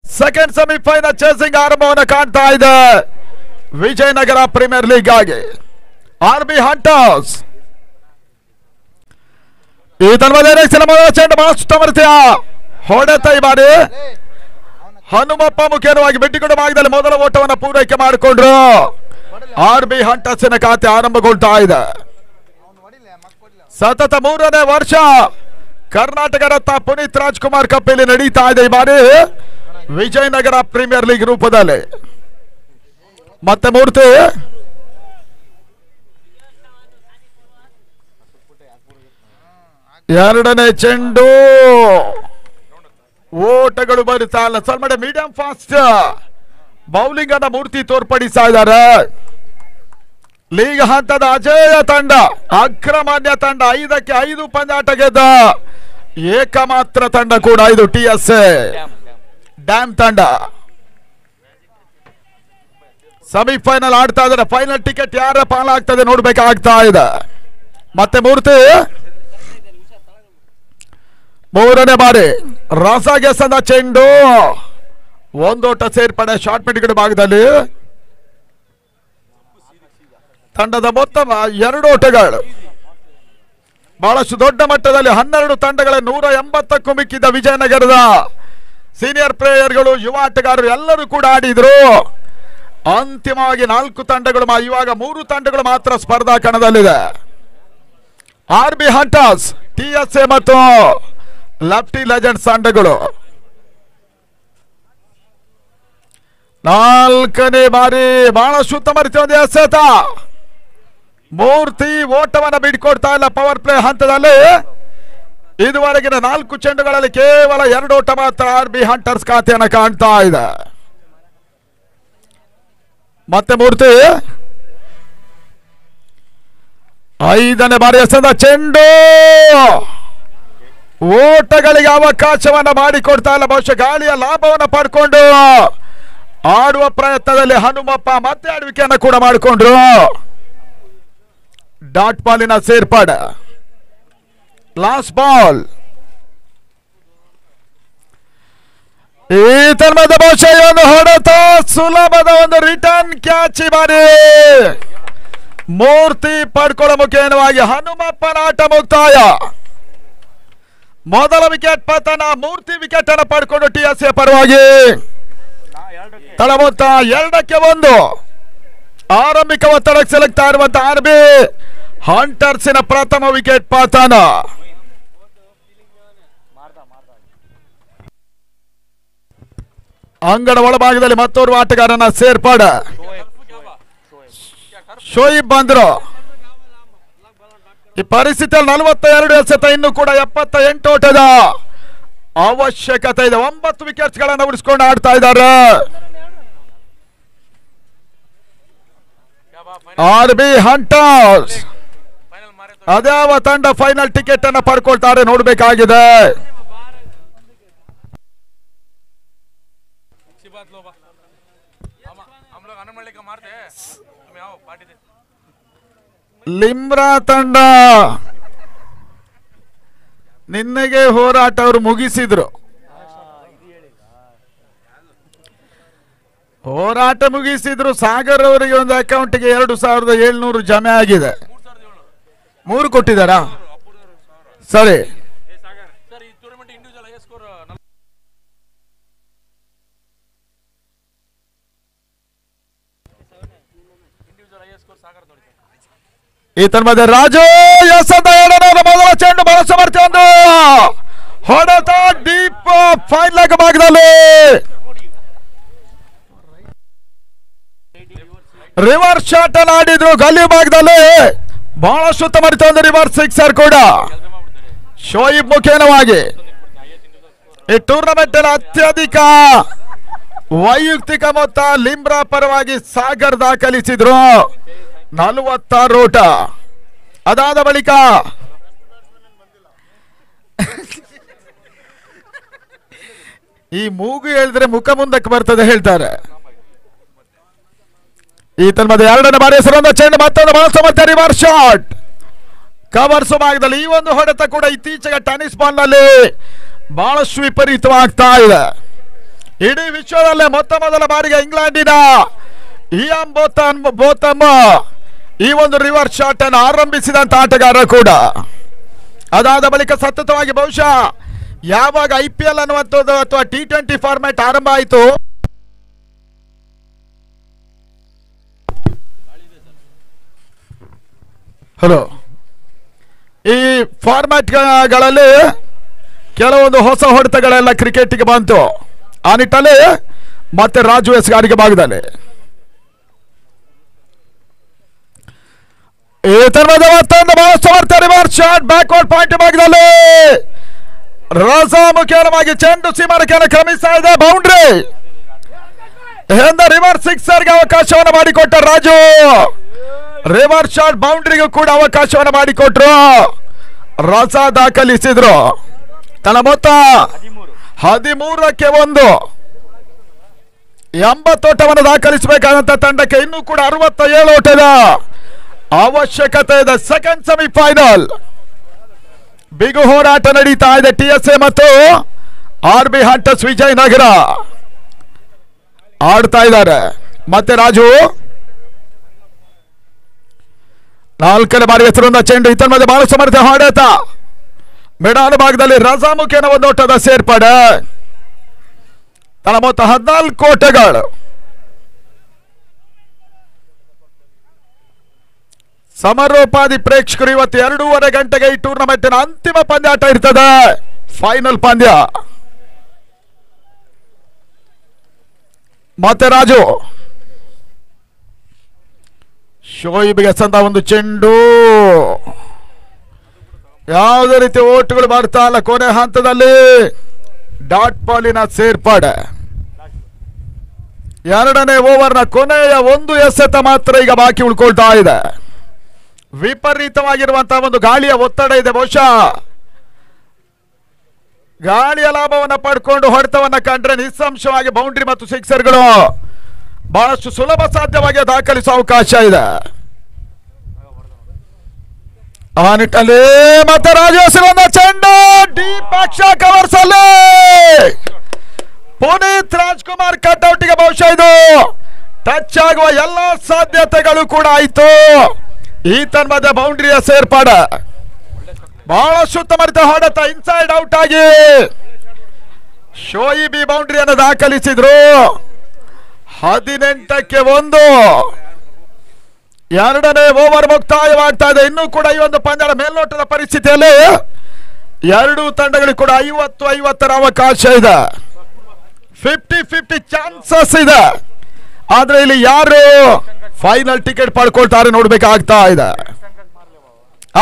ಸೆಕೆಂಡ್ ಸೆಮಿಫೈನಲ್ ಚೇಸಿಂಗ್ ಆರಂಭವನ್ನು ಕಾಣ್ತಾ ಇದೆ ವಿಜಯನಗರ ಪ್ರೀಮಿಯರ್ ಲೀಗ್ ಆಗಿ. RB ಹಂಟರ್ಸ್ ಈ ಮೊದಲ ಚೆಂಡು ಬಹಳ ಸುತ್ತಮರ್ತ್ಯ ಹೊಡೆತ ಈ ಬಾರಿ ಹನುಮಪ್ಪ ಮುಖೇನವಾಗಿ ಬೆಟ್ಟಿಕೊಂಡು ಭಾಗದಲ್ಲಿ ಮೊದಲ ಓಟವನ್ನು ಪೂರೈಕೆ ಮಾಡಿಕೊಂಡ್ರು. RB ಹಂಟರ್ಸ್ನ ಖಾತೆ ಆರಂಭಗೊಳ್ತಾ ಇದೆ. ಸತತ 3ನೇ ವರ್ಷ ಕರ್ನಾಟಕ ರತ್ನ ಪುನೀತ್ ರಾಜ್ಕುಮಾರ್ ಕಪ್ ಇಲ್ಲಿ ನಡೀತಾ ಇದೆ. ಈ ಬಾರಿ ವಿಜಯನಗರ ಪ್ರೀಮಿಯರ್ ಲೀಗ್ ರೂಪದಲ್ಲಿ. ಮತ್ತೆ ಮೂರ್ತಿ ಎರಡನೇ ಚೆಂಡು ಓಟಗಳು ಬರುತ್ತಾ ಇಲ್ಲ. ಸ್ವಲ್ಪ ಮೀಡಿಯಂ ಫಾಸ್ಟ್ ಬೌಲಿಂಗ್ ಅನ್ನ ಮೂರ್ತಿ ತೋರ್ಪಡಿಸ್ತಾ ಇದ್ದಾರೆ. ಲೀಗ್ ಹಂತದ ಅಜೇಯ ತಂಡ, ಅಗ್ರಮಾನ್ಯ ತಂಡ, 5ಕ್ಕೆ 5 ಪಂದ್ಯಾಟ ಗೆದ್ದ ಏಕಮಾತ್ರ ತಂಡ ಕೂಡ ಇದು TSA ಡ್ಯಾಮ್ ತಂಡ. ಸೆಮಿಫೈನಲ್ ಆಡ್ತಾ ಇದ್ದಾರೆ. ಫೈನಲ್ ಟಿಕೆಟ್ ಯಾರ ಪಾಲಾಗ್ತದೆ ನೋಡ್ಬೇಕಾಗ್ತಾ ಇದೆ. ಮತ್ತೆ ಮೂರ್ತಿ 3ನೇ ಬಾರಿ ರಸಗೆಸದ ಚೆಂಡು, ಒಂದೋಟ ಸೇರ್ಪಡೆ ಶಾರ್ಟ್ ಮಿಡ್ಗಳ ಭಾಗದಲ್ಲಿ. ತಂಡದ ಮೊತ್ತ 2 ಓಟಗಳು. ಬಹಳಷ್ಟು ದೊಡ್ಡ ಮಟ್ಟದಲ್ಲಿ 12 ತಂಡಗಳ 180ಕ್ಕೂ ಮಿಕ್ಕಿದ ವಿಜಯನಗರದ ಸೀನಿಯರ್ ಪ್ಲೇಯರ್ಗಳು, ಯುವ ಆಟಗಾರರು ಎಲ್ಲರೂ ಕೂಡ ಆಡಿದ್ರು. ಅಂತಿಮವಾಗಿ 4 ತಂಡಗಳು, ಇವಾಗ 3 ತಂಡಗಳು ಮಾತ್ರ ಸ್ಪರ್ಧಾ ಕಣದಲ್ಲಿದೆ. RB ಹಂಟರ್ಸ್, TSA ಮತ್ತು ಲಫ್ಟಿ ಲೆಜೆಂಡ್ಸ್ ತಂಡಗಳು. 4ನೇ ಬಾರಿ ಬಹಳಷ್ಟು ಉತ್ತಮ ಒಂದು ಎಸೆತ. ಮೂರ್ತಿ ಓಟವನ್ನು ಬಿಡ್ಕೊಡ್ತಾ ಇಲ್ಲ ಪವರ್ ಪ್ಲೇ ಹಂತದಲ್ಲಿ. ಇದುವರೆಗಿನ 4 ಚೆಂಡುಗಳಲ್ಲಿ ಕೇವಲ 2 ಓಟ ಮಾತ್ರ RB ಹಂಟರ್ಸ್ ಖಾತೆಯನ್ನು ಕಾಣ್ತಾ ಇದೆ. ಮತ್ತೆ ಮೂರ್ತಿ 5ನೇ ಬಾರಿ ಎಸೆದ ಚೆಂಡು, ಓಟಗಳಿಗೆ ಅವಕಾಶವನ್ನ ಮಾಡಿಕೊಡ್ತಾ ಇಲ್ಲ. ಬಹುಶಃ ಗಾಳಿಯ ಲಾಭವನ್ನು ಪಡ್ಕೊಂಡು ಆಡುವ ಪ್ರಯತ್ನದಲ್ಲಿ ಹನುಮಪ್ಪ ಮತ್ತೆ ಆಡುವಿಕೆಯನ್ನು ಕೂಡ ಮಾಡಿಕೊಂಡ್ರು. ಡಾಟ್ ಬಾಲಿನ ಸೇರ್ಪಾಡು, ಲಾಸ್ಟ್ ಬಾಲ್. ಈ ತನ್ಮದ ಬಹುಶಃ ಒಂದು ಹೊಡೆತ, ಸುಲಭದ ಒಂದು ರಿಟರ್ನ್ ಕ್ಯಾಚ್ ಈ ಬಾರಿ ಮೂರ್ತಿ ಪಡ್ಕೊಳ್ಳೋ ಮುಖೇನವಾಗಿ ಹನುಮಪ್ಪನ ಆಟ ಮುಕ್ತಾಯ. ಮೊದಲ ವಿಕೆಟ್ ಪತನ, ಮೂರ್ತಿ ವಿಕೆಟ್ ಅನ್ನು ಪಡ್ಕೊಂಡು TSA ಪರವಾಗಿ. ತಳಮೊತ್ತ 2ಕ್ಕೆ 1 ಆರಂಭಿಕ ಒತ್ತಡಕ್ಕೆ ಸೆಲೆಕ್ಟ್ ಇರುವಂತಹ RB ಹಂಟರ್ಸಿನ ಪ್ರಥಮ ವಿಕೆಟ್ ಪತನ. ಅಂಗಡ ಒಳಭಾಗದಲ್ಲಿ ಮತ್ತೋರ್ವ ಆಟಗಾರನ ಸೇರ್ಪಾಡು, ಶೋಯಿಬ್ ಬಂದ್ರು. ಈ ಪರಿಸ್ಥಿತಿಯಲ್ಲಿ 42 ಎಸೆತ, ಇನ್ನು ಕೂಡ 78 ಓಟದ ಅವಶ್ಯಕತೆ ಇದೆ. 9 ವಿಕೆಟ್ಸ್ ಗಳನ್ನು ಉಳಿಸಿಕೊಂಡು ಆಡ್ತಾ ಇದ್ದಾರೆ RB ಹಂಟರ್ಸ್. ಅದ್ಯಾವ ತಂಡ ಫೈನಲ್ ಟಿಕೆಟ್ ಅನ್ನು ಪಡ್ಕೊಳ್ತಾರೆ ನೋಡ್ಬೇಕಾಗಿದೆ. ಲಿಮ್ರಾ ತಂಡ ನಿನ್ನೆಗೆ ಹೋರಾಟ ಅವರು ಮುಗಿಸಿದ್ರು. ಸಾಗರ್ ಅವರಿಗೆ ಒಂದು ಅಕೌಂಟ್ಗೆ 2700 ಜಮೆ ಆಗಿದೆ. 3 ಕೊಟ್ಟಿದ್ದಾರಾ? ಸರಿ, ಈ ತನ್ಮಧ್ಯೆ ರಾಜು ಎಸೆದ ಮೊದಲ ಚೆಂಡು, ಬಹಳ ಸಮರ್ಥ ಒಂದು ಹೊಡೆತ, ಡೀಪ್ ಫೈನ್ ಲೆಗ್ ಭಾಗದಲ್ಲಿ ರಿವರ್ಸ್ ಶಾಟ್ ಅನ್ನು ಆಡಿದ್ರು. ಗಲ್ಲಿ ಭಾಗದಲ್ಲಿ ಬಹಳಷ್ಟು ಉತ್ತಮ ಒಂದು ರಿವರ್ಸ್ ಸಿಕ್ಸರ್ ಕೂಡ ಶೋಯಿಬ್ ಮುಖೇನವಾಗಿ. ಈ ಟೂರ್ನಮೆಂಟ್ ಅತ್ಯಧಿಕ ವೈಯಕ್ತಿಕ ಮೊತ್ತ ಲಿಮ್ರಾ ಪರವಾಗಿ ಸಾಗರ್ ದಾಖಲಿಸಿದ್ರು, 46 ಓಟ. ಅದಾದ ಬಳಿಕ ಈ ಮೂಗು ಹೇಳಿದ್ರೆ ಮುಖ ಮುಂದಕ್ಕೆ ಬರ್ತದೆ ಹೇಳ್ತಾರೆ. ಈ ತನ್ಮಧ್ಯೆ 2ನೇ ಬಾರಿ ಹೆಸರೊಂದು ಚೆಂಡು, ಮತ್ತೊಂದು ಬಹಳ ಸಮರ್ಥ ರಿವರ್ಸ್ ಶಾಟ್ ಕವರ್ಸ್ ಭಾಗದಲ್ಲಿ. ಈ ಒಂದು ಹೊಡೆತ ಕೂಡ ಇತ್ತೀಚೆಗೆ ಟೆನ್ನಿಸ್ ಬಾಲ್ ನಲ್ಲಿ ಬಹಳಷ್ಟು ವಿಪರೀತವಾಗ್ತಾ ಇದೆ. ಇಡೀ ವಿಶ್ವದಲ್ಲೇ ಮೊದಲ ಬಾರಿಗೆ ಇಂಗ್ಲೆಂಡಿನ ಇಯಾನ್ ಬೋತಮ್ ಈ ಒಂದು ರಿವರ್ಸ್ ಶಾಟ್ ಅನ್ನು ಆರಂಭಿಸಿದಂತ ಆಟಗಾರ ಕೂಡ. ಅದಾದ ಬಳಿಕ ಸತತವಾಗಿ ಬಹುಶಃ ಯಾವಾಗ IPL ಅನ್ನುವಂಥದ್ದು ಅಥವಾ T20 ಫಾರ್ಮ್ಯಾಟ್ ಆರಂಭ ಆಯಿತು, ಹಲೋ, ಈ ಫಾರ್ಮ್ಯಾಟ್ಗಳಲ್ಲಿ ಕೆಲವೊಂದು ಹೊಸ ಹೊಡೆತಗಳೆಲ್ಲ ಕ್ರಿಕೆಟ್ಗೆ ಬಂತು. ಆ ನಿಟ್ಟಲ್ಲಿ ಮತ್ತೆ ರಾಜು ಎಸ್ಗಾರಿಗೆ ಭಾಗದಲ್ಲಿ ಈ ತರಹದ ಮತ್ತೊಂದು ಬಹಳ ಸಮರ್ಥ ರಿವರ್ಸ್ ಶಾಟ್ ಬ್ಯಾಕ್ವರ್ಡ್ ಪಾಯಿಂಟ್ ಭಾಗದಲ್ಲಿ ರಸಾಮುಖೇನವಾಗಿ ಚೆಂಡು ಸೀಮಾರಕ್ಕೆ ಕ್ರಮಿಸ್ತಾ ಇದೆ. ಬೌಂಡ್ರಿ ರಿವರ್ಸ್ ಸಿಕ್ಸರ್ಗೆ ಅವಕಾಶವನ್ನು ಮಾಡಿಕೊಟ್ಟ ರಾಜು. ರಿವರ್ಸ್ ಶಾಟ್ ಬೌಂಡ್ರಿಗೂ ಕೂಡ ಅವಕಾಶವನ್ನು ಮಾಡಿಕೊಟ್ರು. ರಸ ದಾಖಲಿಸಿದ್ರು. ತನ್ನ ಮೊತ್ತ 13ಕ್ಕೆ 1. 80 ಓಟವನ್ನು ದಾಖಲಿಸಬೇಕಾದಂತ ತಂಡಕ್ಕೆ ಇನ್ನೂ ಕೂಡ 67 ಓಟದ ಅವಶ್ಯಕತೆ ಇದೆ. ಸೆಕೆಂಡ್ ಸೆಮಿಫೈನಲ್ ಬಿಗು ಹೋರಾಟ ನಡೀತಾ ಇದೆ. TSA ಮತ್ತು RB ಹಂಟರ್ಸ್ ವಿಜಯನಗರ ಆಡ್ತಾ ಇದ್ದಾರೆ. ಮತ್ತೆ ರಾಜು 4ನೇ ಬಾರಿ ಹೆಸರೊಂದ ಚೆಂಡು ಇತರ ಮಧ್ಯೆ ಬಹಳ ಸಮರ್ಥ ಹೊಡೆತ. ಮಿಡಾನ ಭಾಗದಲ್ಲಿ ರಜಾಮುಖೇನ ಒಂದು ಓಟದ ಸೇರ್ಪಡೆ. ತನ್ನ ಮೊತ್ತ 14 ಓಟಗಳು. ಸಮರೋಪಾದಿ ಪ್ರೇಕ್ಷಕರು ಇವತ್ತು 2:30 ಗಂಟೆಗೆ ಈ ಟೂರ್ನಮೆಂಟಿನ ಅಂತಿಮ ಪಂದ್ಯಾಟ ಇರ್ತದೆ. ಫೈನಲ್ ಪಂದ್ಯ. ಮತ್ತೆ ರಾಜು ಶೋಯಿಬ್ಗೆ ಸಂದ ಒಂದು ಚೆಂಡು, ಯಾವುದೇ ರೀತಿ ಓಟುಗಳು ಬರ್ತಾ ಇಲ್ಲ. ಕೊನೆ ಹಂತದಲ್ಲಿ ಡಾಟ್ ಬಾಲಿನ ಸೇರ್ಪಡೆ. 2ನೇ ಓವರ್ನ ಕೊನೆಯ ಒಂದು ಎಸೆತ ಮಾತ್ರ ಈಗ ಬಾಕಿ ಉಳ್ಕೊಳ್ತಾ ಇದೆ. ವಿಪರೀತವಾಗಿರುವಂತಹ ಒಂದು ಗಾಳಿಯ ಒತ್ತಡ ಇದೆ. ಬಹುಶಃ ಗಾಳಿಯ ಲಾಭವನ್ನು ಪಡ್ಕೊಂಡು ಹೊಡೆತವನ್ನ ಕಂಡ್ರೆ ನಿಸ್ಸಂಶಯವಾಗಿ ಬೌಂಡ್ರಿ ಮತ್ತು ಸಿಕ್ಸರ್ಗಳು ಬಹಳಷ್ಟು ಸುಲಭ ಸಾಧ್ಯವಾಗಿ ದಾಖಲಿಸುವ ಅವಕಾಶ ಇದೆ. ಆ ನಿಟ್ಟಲ್ಲಿ ಮತ್ತೆ ರಾಜೇಶ್ವರ ಚೆಂಡು ಡೀಪ್ ಅಕ್ಷ ಕವರ್ಸ್ ಅಲ್ಲಿ ಪುನೀತ್ ರಾಜ್ಕುಮಾರ್ ಕಟ್ಔಟ್ಗೆ ಬಹುಶಃ ಇದು ಟಚ್ ಆಗುವ ಎಲ್ಲ ಸಾಧ್ಯತೆಗಳು ಕೂಡ ಆಯಿತು. ಈತನ್ ಮಧ್ಯೆ ಬೌಂಡ್ರಿಯ ಸೇರ್ಪಾಡೆ. ಬಹಳ ಸುತ್ತಮರಿತ ಹೊಡೆತ ಇನ್ಸೈಡ್ ಔಟ್ ಆಗಿ ಶೋಯಿಬಿ ಬೌಂಡ್ರಿಯನ್ನು ದಾಖಲಿಸಿದ್ರು. 18ಕ್ಕೆ 1. 2ನೇ ಓವರ್ ಮುಕ್ತಾಯವಾಗ್ತಾ ಇದೆ. ಇನ್ನೂ ಕೂಡ ಈ ಒಂದು ಪಂದ್ಯದ ಮೇಲ್ನೋಟದ ಪರಿಸ್ಥಿತಿಯಲ್ಲಿ ಎರಡೂ ತಂಡಗಳಿಗೆ ಕೂಡ 50-50ರ ಅವಕಾಶ ಇದೆ. 50-50 ಚಾನ್ಸಸ್ ಇದೆ. ಆದ್ರೆ ಇಲ್ಲಿ ಯಾರು ಫೈನಲ್ ಟಿಕೆಟ್ ಪಡ್ಕೊಳ್ತಾರೆ ನೋಡ್ಬೇಕಾಗ್ತಾ ಇದೆ.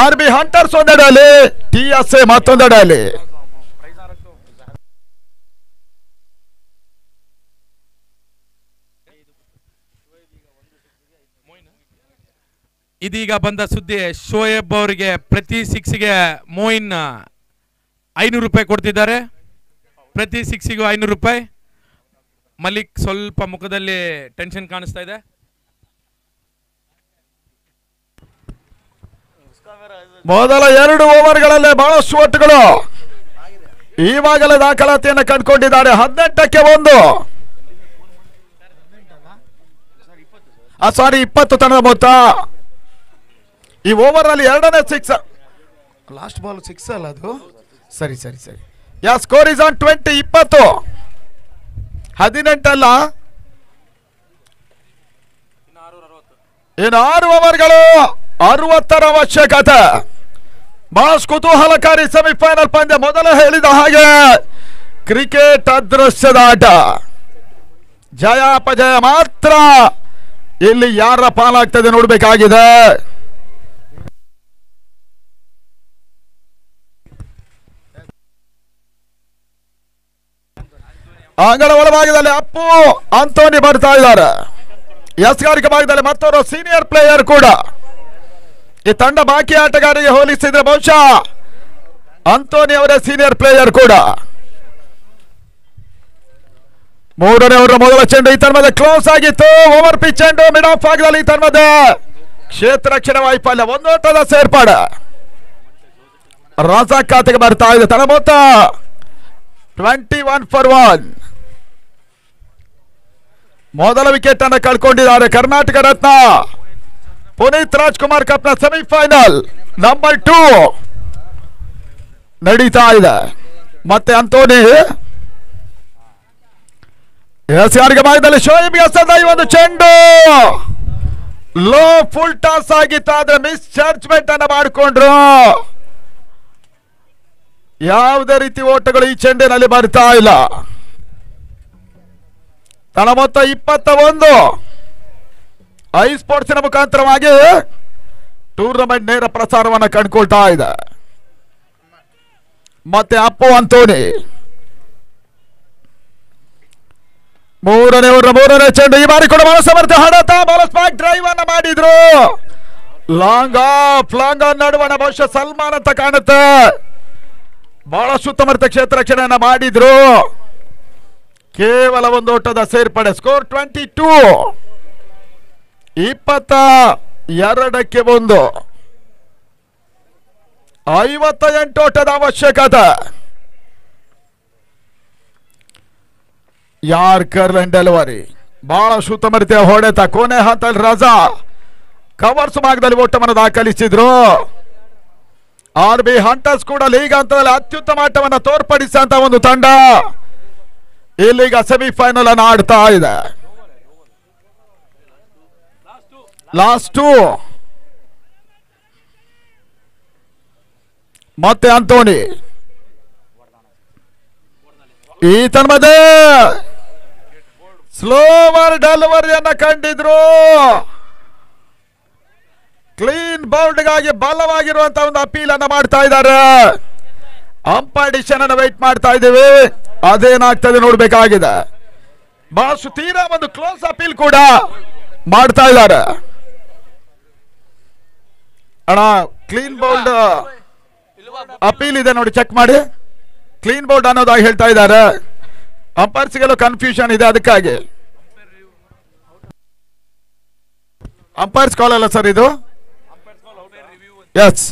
RB ಹಂಟರ್ಸ್ ಒಂದೆಡೆಯಲ್ಲಿ, TSA ಮತ್ತೊಂದೆಡೆಯಲ್ಲಿ. ಇದೀಗ ಬಂದ ಸುದ್ದಿ, ಶೋಯಬ್ ಅವರಿಗೆ ಪ್ರತಿ 6ಗೆ ಮೋಯಿನ್ 500 ರೂಪಾಯಿ ಕೊಡ್ತಿದ್ದಾರೆ. ಪ್ರತಿ 6ಗೂ 500 ರೂಪಾಯಿ. ಮಲಿಕ್ ಸ್ವಲ್ಪ ಮುಖದಲ್ಲಿ ಟೆನ್ಷನ್ ಕಾಣಿಸ್ತಾ ಇದೆ. ಮೊದಲ 2 ಓವರ್ಗಳಲ್ಲೇ ಬಹಳಷ್ಟು ಒಟ್ಟುಗಳು ಈವಾಗಲೇ ದಾಖಲಾತಿಯನ್ನು ಕಂಡುಕೊಂಡಿದ್ದಾರೆ. 18ಕ್ಕೆ 1. 20 ತನದ ಮೊತ್ತ. ಈ ಓವರ್ ನಲ್ಲಿ 2ನೇ 6. ಲಾಸ್ಟ್ ಬಾಲ್ 6 ಅಲ್ಲ ಅದು. ಸರಿ. ಯಾ ಸ್ಕೋರ್ ಇಸ್ ಆನ್ 20. 20 18 ಅಲ್ಲ. ಇನ್ನು 6 ಓವರ್ಗಳು 60ರ ಅವಶ್ಯಕತೆ. ಬಹಳಷ್ಟು ಕುತೂಹಲಕಾರಿ ಸೆಮಿಫೈನಲ್ ಪಂದ್ಯ. ಮೊದಲೇ ಹೇಳಿದ ಹಾಗೆ ಕ್ರಿಕೆಟ್ ಅದೃಶ್ಯದ ಆಟ. ಜಯಾಪಜಯ ಮಾತ್ರ ಇಲ್ಲಿ ಯಾರ ಪಾಲಾಗ್ತದೆ ನೋಡಬೇಕಾಗಿದೆ. ಅಂಗಡ ಒಳಭಾಗದಲ್ಲಿ ಅಪ್ಪು ಅಂತೋನಿ ಬರ್ತಾ ಇದ್ದಾರೆ. ಎಸ್ಗಾರಿಕೆ ಭಾಗದಲ್ಲಿ ಮತ್ತೊಬ್ಬರು ಸೀನಿಯರ್ ಪ್ಲೇಯರ್ ಕೂಡ. ಈ ತಂಡ ಬಾಕಿ ಆಟಗಾರರಿಗೆ ಹೋಲಿಸಿದ್ರೆ ಬಹುಶಃ ಅಂತೋನಿ ಅವರೇ ಸೀನಿಯರ್ ಪ್ಲೇಯರ್ ಕೂಡ. 3ನೇ ಓವರ್ ಮೊದಲ ಚೆಂಡು ಈ ತನ್ಮಧ್ಯೆ ಕ್ಲೋಸ್ ಆಗಿತ್ತು. ಓವರ್ ಪಿಚ್ ಚೆಂಡು ಮಿಡ್ ಆಫ್ ಭಾಗದಲ್ಲಿ ಈ ತನ್ಮಧ್ಯೆ ಕ್ಷೇತ್ರ ರಕ್ಷಣೆ ವೈಫಲ್ಯ. 1 ಓಟದ ಸೇರ್ಪಾಡೆ. ರಾಜಾ ಖಾತೆಗೆ ಬರ್ತಾ ಇದೆ. ತನ್ನ ಮೊತ್ತ 21 for 1. ಮೊದಲ ವಿಕೆಟ್ ಅನ್ನು ಕಳ್ಕೊಂಡಿದ್ದಾರೆ ಕರ್ನಾಟಕ ರತ್ನ ಪುನೀತ್ ರಾಜ್ಕುಮಾರ್ ಕಪ್ನ ಸೆಮಿಫೈನಲ್ ನಂಬರ್ 2. ನಡೀತಾ ಇದೆ. ಮತ್ತೆ ಅಂತೋನಿ ಯಾರಿಗೆ ಭಾಗದಲ್ಲಿ ಶೋಯಿಬ್ ಎಸೆದ ಈ ಒಂದು ಚೆಂಡು ಲೋ ಫುಲ್ ಟಾಸ್ ಆಗಿತ್ತು, ಆದ್ರೆ ಮಿಸ್ ಜಡ್ಜ್ಮೆಂಟ್ ಅನ್ನ ಮಾಡಿಕೊಂಡ್ರು. ಯಾವುದೇ ರೀತಿ ಓಟಗಳು ಈ ಚೆಂಡಿನಲ್ಲಿ ಬರ್ತಾ ಇಲ್ಲ. ತಳ ಮೊತ್ತ 21. ಐ ಸ್ಪೋರ್ಟ್ಸಿನ ಮುಖಾಂತರವಾಗಿ ಟೂರ್ನಮೆಂಟ್ ನೇರ ಪ್ರಸಾರವನ್ನು ಕಂಡುಕೊಳ್ತಾ ಇದೆ. ಮತ್ತೆ ಅಪ್ಪು ಅಂತೋನಿ ಮೂರನೇ ಚೆಂಡು. ಈ ಬಾರಿ ಕೂಡ ಬಹಳ ಸಮರ್ಥ ಹಡತ ಬಹಳ ಸ್ಪಾಕ್ ಡ್ರೈವ್ ಅನ್ನ ಮಾಡಿದ್ರು. ಲಾಂಗ್ ಆಫ್ ನಡುವಣ ಬಹುಶಃ ಸಲ್ಮಾನ್ ಅಂತ ಕಾಣುತ್ತೆ. ಬಹಳ ಸುತ್ತಮುತ್ತ ಕ್ಷೇತ್ರ ರಕ್ಷಣೆಯನ್ನ ಮಾಡಿದ್ರು. ಕೇವಲ ಒಂದು ಓಟದ ಸೇರ್ಪಡೆ. ಸ್ಕೋರ್ 22. 22ಕ್ಕೆ 1. 58 ಓಟದ ಅವಶ್ಯಕತೆ. ಯಾರ್ಕರ್ ಡೆಲಿವರಿ ಬಹಳ ಸುತ್ತಮುತ್ತ ಹೊಡೆತ. ಕೊನೆ ಹಂತದಲ್ಲಿ ರಜಾ ಕವರ್ಸ್ ಭಾಗದಲ್ಲಿ ಓಟವನ್ನು ದಾಖಲಿಸಿದ್ರು. RB ಹಂಟರ್ಸ್ ಕೂಡ ಲೀಗ್ ಹಂತದಲ್ಲಿ ಅತ್ಯುತ್ತಮ ಆಟವನ್ನು ತೋರ್ಪಡಿಸಿದಂತ ಒಂದು ತಂಡ ಇಲ್ಲಿಗ ಸೆಮಿಫೈನಲ್ ಅನ್ನು ಆಡ್ತಾ ಇದೆ. ಲಾಸ್ಟ್ ಮತ್ತೆ ಅಂತೋನಿ ಈ ತನ್ಮದೆ ಸ್ಲೋವರ್ ಡೆಲಿವರಿಯನ್ನ ಕಂಡಿದ್ರು. ಕ್ಲೀನ್ ಬೌಲ್ಡ್ಗಾಗಿ ಬಲವಾಗಿರುವಂತಹ ಒಂದು ಅಪೀಲ್ ಅನ್ನ ಮಾಡ್ತಾ ಇದ್ದಾರೆ. ಅಂಪೈರ್ ಡಿಸಿಷನ್ ಅನ್ನು ವೇಟ್ ಮಾಡ್ತಾ ಇದ್ದೀವಿ, ಅದೇನಾಗ್ತದೆ ನೋಡ್ಬೇಕಾಗಿದೆ. ಬಹಳಷ್ಟು ತೀರಾ ಒಂದು ಕ್ಲೋಸ್ ಅಪೀಲ್ ಕೂಡ ಮಾಡ್ತಾ ಇದ್ದಾರೆ. ಅಣ್ಣ ಕ್ಲೀನ್ ಬೌಲ್ಡ್ ಅಪೀಲ್ ಇದೆ ನೋಡಿ, ಚೆಕ್ ಮಾಡಿ. ಕ್ಲೀನ್ ಬೋರ್ಡ್ ಅನ್ನೋದಾಗಿ ಹೇಳ್ತಾ ಇದ್ದಾರೆ. ಅಂಪೈರ್ಸ್ಗೆಲ್ಲ ಕನ್ಫ್ಯೂಷನ್ ಇದೆ, ಅದಕ್ಕಾಗಿ ಅಂಪೈರ್ಸ್ ಕಾಲ್ ಅಲ್ಲ ಸರ್ ಇದು. ಎಸ್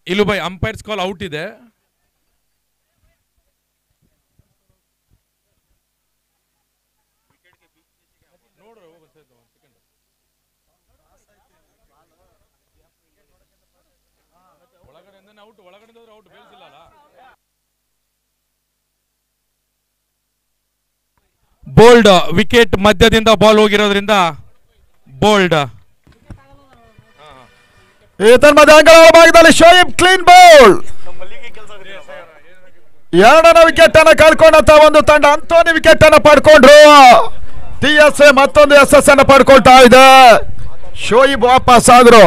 ಇಲ್ಲೂ ಬೈ ಅಂಪೈರ್ಸ್ ಕಾಲ್ ಔಟ್ ಇದೆ. ಬೋಲ್ಡ್ ವಿಕೆಟ್ ಮಧ್ಯದಿಂದ ಬಾಲ್ ಹೋಗಿರೋದ್ರಿಂದ ಬೋಲ್ಡ್. ಭಾಗದಲ್ಲಿ ಶೋಯಿಬ್ ಕ್ಲೀನ್ ಬೌಲ್. 2ನೇ ವಿಕೆಟ್ ಅನ್ನ ಕಳ್ಕೊಂಡಂತ ಒಂದು ತಂಡ ಅಂತೋನಿ ವಿಕೆಟ್ ಅನ್ನ ಪಡ್ಕೊಂಡ್ರು. TSA ಮತ್ತೊಂದು SS ಅನ್ನ ಪಡ್ಕೊಳ್ತಾ ಇದೆ. ಶೋಯಿಬ್ ವಾಪಸ್ ಆದ್ರು.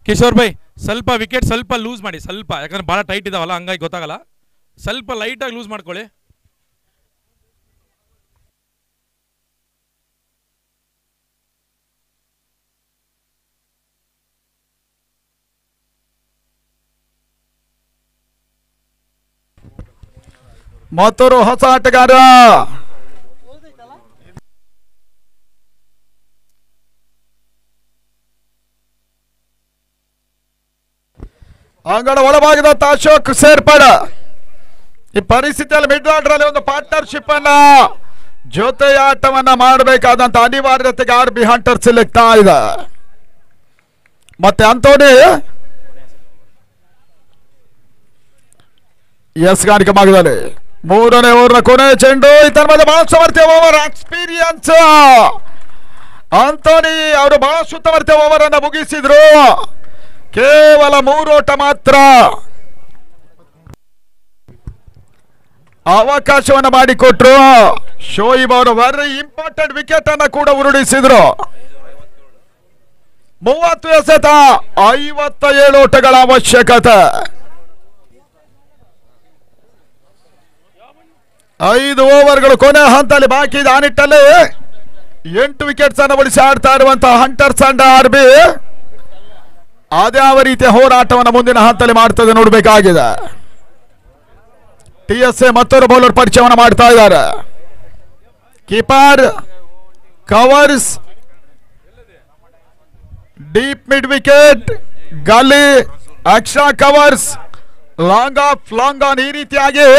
ಕಿಶೋರ್ ಬೈ ಸ್ವಲ್ಪ ವಿಕೆಟ್ ಸ್ವಲ್ಪ ಲೂಸ್ ಮಾಡಿ, ಸ್ವಲ್ಪ, ಯಾಕಂದ್ರೆ ಬಹಳ ಟೈಟ್ ಇದಾವಲ್ಲ ಹಂಗಾಗಿ ಗೊತ್ತಾಗಲ್ಲ. ಸ್ವಲ್ಪ ಲೈಟ್ ಆಗಿ ಲೂಸ್ ಮಾಡ್ಕೊಳ್ಳಿ. ಮತ್ತೊರು ಹೊಸ ಆಟಗಾರ ಅಂಗಣ ಒಳಭಾಗದ ಅಶೋಕ್ ಸೇರ್ಪಡ. ಈ ಪರಿಸ್ಥಿತಿಯಲ್ಲಿ ಮಿಡ್ ಆರ್ಡರ್ ಅಲ್ಲಿ ಒಂದು ಪಾರ್ಟ್ನರ್ಶಿಪ್ ಅನ್ನ ಜೊತೆ ಆಟವನ್ನ ಮಾಡಬೇಕಾದಂತ ಅನಿವಾರ್ಯತೆಗೆ RB ಹಂಟರ್ ಸಿಗ್ತಾ ಇದೆ. ಮತ್ತೆ ಅಂತೋನಿ ಎಸ್ ಗಾಣಿಕ ಭಾಗದಲ್ಲಿ 3ನೇ ಓವರ್ನ ಕೊನೆ ಚೆಂಡು. ಇತರ ಮೇಲೆ ಬಹಳ ಸಮರ್ಥ್ಯ ಓವರ್ ಎಕ್ಸ್ಪೀರಿಯನ್ಸ್. ಅಂತೋನಿ ಅವರು ಬಹಳ ಸುತ್ತಮರ್ಥ್ಯ ಓವರ್ ಅನ್ನ ಮುಗಿಸಿದ್ರು. ಕೇವಲ 3 ಓಟ ಮಾತ್ರ ಅವಕಾಶವನ್ನು ಮಾಡಿಕೊಟ್ರು. ಶೋಯಿಬ್ ಅವರು ವೆರಿ ಇಂಪಾರ್ಟೆಂಟ್ ವಿಕೆಟ್ ಅನ್ನ ಕೂಡ ಉರುಳಿಸಿದ್ರು. 30 ಎಸೆತ, 57 ಓಟಗಳ ಅವಶ್ಯಕತೆ. 5 ಓವರ್ಗಳು ಕೊನೆ ಹಂತದಲ್ಲಿ ಬಾಕಿ ಇದೆ. ಆ ನಿಟ್ಟಲ್ಲಿ 8 ವಿಕೆಟ್ಸ್ ಅನ್ನು ಉಳಿಸಿ ಆಡ್ತಾ ಇರುವಂತಹ ಹಂಟರ್ಸ್ ತಂಡ RB ಅದ್ಯಾವ ರೀತಿಯ ಹೋರಾಟವನ್ನು ಮುಂದಿನ ಹಂತದಲ್ಲಿ ಮಾಡ್ತದೆ ನೋಡಬೇಕಾಗಿದೆ. TSA ಮತ್ತೊಂದು ಬೌಲರ್ ಪರಿಚಯವನ್ನು ಮಾಡ್ತಾ ಇದ್ದಾರೆ. Keeper covers, deep mid wicket, gully, extra covers, long off, long on, ಈ ರೀತಿಯಾಗಿ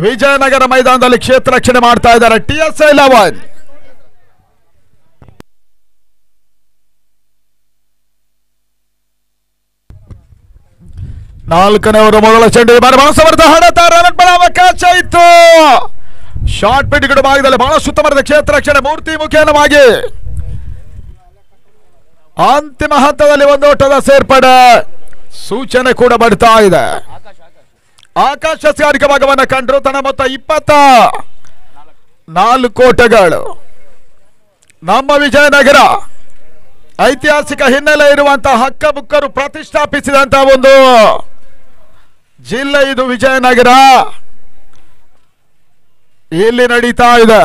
ವಿಜಯನಗರ ಮೈದಾನದಲ್ಲಿ ಕ್ಷೇತ್ರ ರಕ್ಷಣೆ ಮಾಡ್ತಾ ಇದ್ದಾರೆ TSA 11. 4ನೇ ಓವರ್ ಮೊದಲ ಚೆಂಡು ಸಮರ್ಥ ಹೊಡೆತ ರನ್ ಬಲ ಅವಕಾಶ ಇತ್ತು. ಶಾರ್ಟ್ ಪಿಟ್ ಭಾಗದಲ್ಲಿ ಬಹಳ ಸುತ್ತಮರದ ಕ್ಷೇತ್ರ ರಕ್ಷಣೆ ಮೂರ್ತಿ ಮುಖೇನವಾಗಿ ಅಂತಿಮ ಹಂತದಲ್ಲಿ ಒಂದು ಓಟದ ಸೇರ್ಪಡೆ ಸೂಚನೆ ಕೂಡ ಬರ್ತಾ ಇದೆ. ಆಕಾಶ ಸ್ಕಾರಿಕ ಭಾಗವನ್ನು ಕಂಡ್ರು. ತನ್ನ ಮೊತ್ತ 24 ಓಟಗಳು. ನಮ್ಮ ವಿಜಯನಗರ ಐತಿಹಾಸಿಕ ಹಿನ್ನೆಲೆ ಇರುವಂತಹ ಹಕ್ಕಬುಕ್ಕರು ಪ್ರತಿಷ್ಠಾಪಿಸಿದಂತಹ ಒಂದು ಜಿಲ್ಲೆ ಇದು ವಿಜಯನಗರ. ಇಲ್ಲಿ ನಡೀತಾ ಇದೆ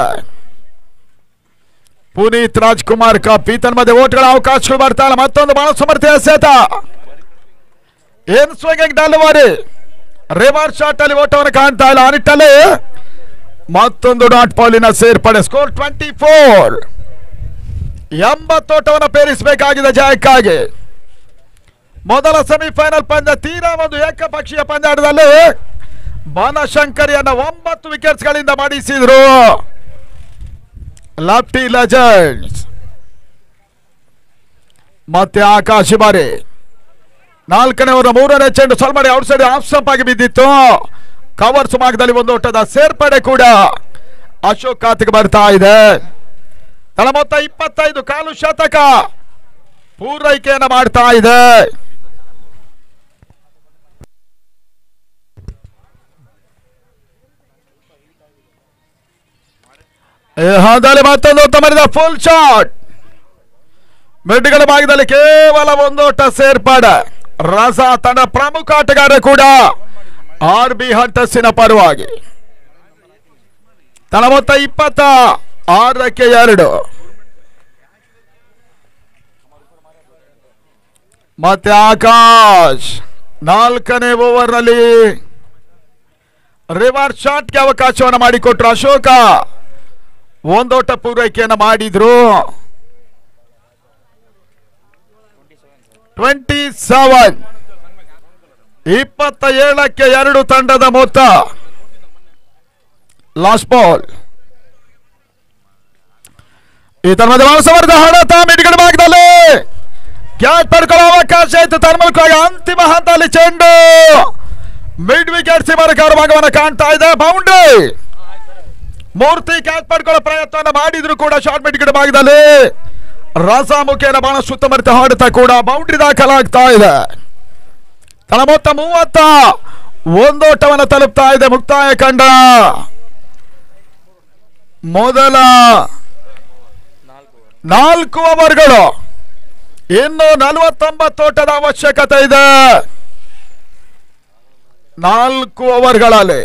ಪುನೀತ್ ರಾಜ್ಕುಮಾರ್ ಕಪ್. ಈತನ ಮಧ್ಯೆ ಓಟ್ಗಳ ಅವಕಾಶಗಳು ಬರ್ತಾ ಇಲ್ಲ. ಮತ್ತೊಂದು ಬಹಳ ಸಮರ್ಥ ಎಸೆತ. ಏನ್ ಸ್ವಿಂಗಿಂಗ್ ಡೆಲಿವರಿ ರಿವರ್ಸ್ ಶಾಟ್ ಅಲ್ಲಿ ಓಟವನ್ನು ಕಾಣ್ತಾ ಇಲ್ಲ. ಆ ನಿಟ್ಟಲ್ಲಿ ಮತ್ತೊಂದು ಡಾಟ್ ಬಾಲಿನ ಸೇರ್ಪಡೆ. ಸ್ಕೋರ್ 24. 80 ಓಟವನ್ನು ಪೇರಿಸಬೇಕಾಗಿದೆ ಜಯಕ್ಕಾಗಿ. ಮೊದಲ ಸೆಮಿಫೈನಲ್ ಪಂದ್ಯ ತೀರಾ ಒಂದು ಏಕಪಕ್ಷೀಯ ಪಂದ್ಯಾಟದಲ್ಲಿ ಬನಶಂಕರಿಯನ್ನ 9 ವಿಕೆಟ್ಸ್ ಗಳಿಂದ ಮಾಡಿಸಿದ್ರು ಲಫ್ಟಿ ಲೆಜೆಂಡ್ಸ್. ಮತ್ತೆ ಆಕಾಶ್ ಬಾರಿ 4ನೇ ಓವರ್ 3ನೇ ಚೆಂಡು ಸ್ವಲ್ಪ ಔಟ್ ಸೈಡ್ ಆಫ್ ಸ್ಟಂಪ್ ಆಗಿ ಬಿದ್ದಿತ್ತು. ಕವರ್ಸ್ ಭಾಗದಲ್ಲಿ ಒಂದು ಓಟದ ಸೇರ್ಪಡೆ ಕೂಡ ಅಶೋಕ್ ಖಾತೆಗೆ ಬರ್ತಾ ಇದೆ. ತಳ ಮೊತ್ತ 25 ಕಾಲು ಶತಕ ಪೂರೈಕೆಯನ್ನು ಮಾಡ್ತಾ ಇದೆ. ಮತ್ತೊಂದು ತಮರಿದ ಫುಲ್ ಶಾಟ್. ಮಿಡ್ಗಳ ಭಾಗದಲ್ಲಿ ಕೇವಲ ಒಂದು ಓಟ ಸೇರ್ಪಡೆ. ರಸ ತನ್ನ ಪ್ರಮುಖ ಆಟಗಾರ ಕೂಡ RB ಹಂಟರ್ಸಿನ ಪರವಾಗಿ. ತನ್ನ ಮೊತ್ತ 26ಕ್ಕೆ 2. ಮತ್ತೆ ಆಕಾಶ್ 4ನೇ ಓವರ್ ನಲ್ಲಿ ರಿವರ್ಸ್ ಶಾಟ್ಗೆ ಅವಕಾಶವನ್ನು ಮಾಡಿಕೊಟ್ರು. ಅಶೋಕ ಒಂದೋಟ ಪೂರೈಕೆಯನ್ನು ಮಾಡಿದ್ರು. 27. 27ಕ್ಕೆ 2 ತಂಡದ ಮೊತ್ತ. Last ball. ಈ ತನ್ಮದ ಸಮರ್ಥ ಹೊಡೆತ ಮಿಡ್ಗಡ ಭಾಗದಲ್ಲಿ ಕ್ಯಾಚ್ ಪಡ್ಕೊಳ್ಳೋ ಅವಕಾಶ ಇತ್ತು. ತನ್ಮೂಲಕವಾಗಿ ಅಂತಿಮ ಹಂತದಲ್ಲಿ ಚೆಂಡು ಮಿಡ್ ವಿಕೆಟ್ ಸೀಮರಕಾರ ಭಾಗವನ್ನು ಕಾಣ್ತಾ ಇದೆ. ಬೌಂಡ್ರಿ. ಮೂರ್ತಿ ಕ್ಯಾಚ್ ಪಡ್ಕೊಳ್ಳೋ ಪ್ರಯತ್ನವನ್ನು ಮಾಡಿದ್ರು ಕೂಡ ಶಾರ್ಟ್ ಮಿಡ್ಗಡ ಭಾಗದಲ್ಲಿ ರಸ ಮುಖೇನ ಬಹಳ ಸುತ್ತಮರಿತ ಹೊಡೆತ ಕೂಡ ಬೌಂಡ್ರಿ ದಾಖಲಾಗ್ತಾ ಇದೆ. ತನ್ನ ಮೊತ್ತ 30. ಒಂದೋಟವನ್ನು ತಲುಪ್ತಾ ಇದೆ ಮುಕ್ತಾಯ ಕಂಡ ಮೊದಲ 4 ಓವರ್ಗಳು. ಇನ್ನು 49 ಓಟದ ಅವಶ್ಯಕತೆ ಇದೆ 4 ಓವರ್ಗಳಲ್ಲಿ.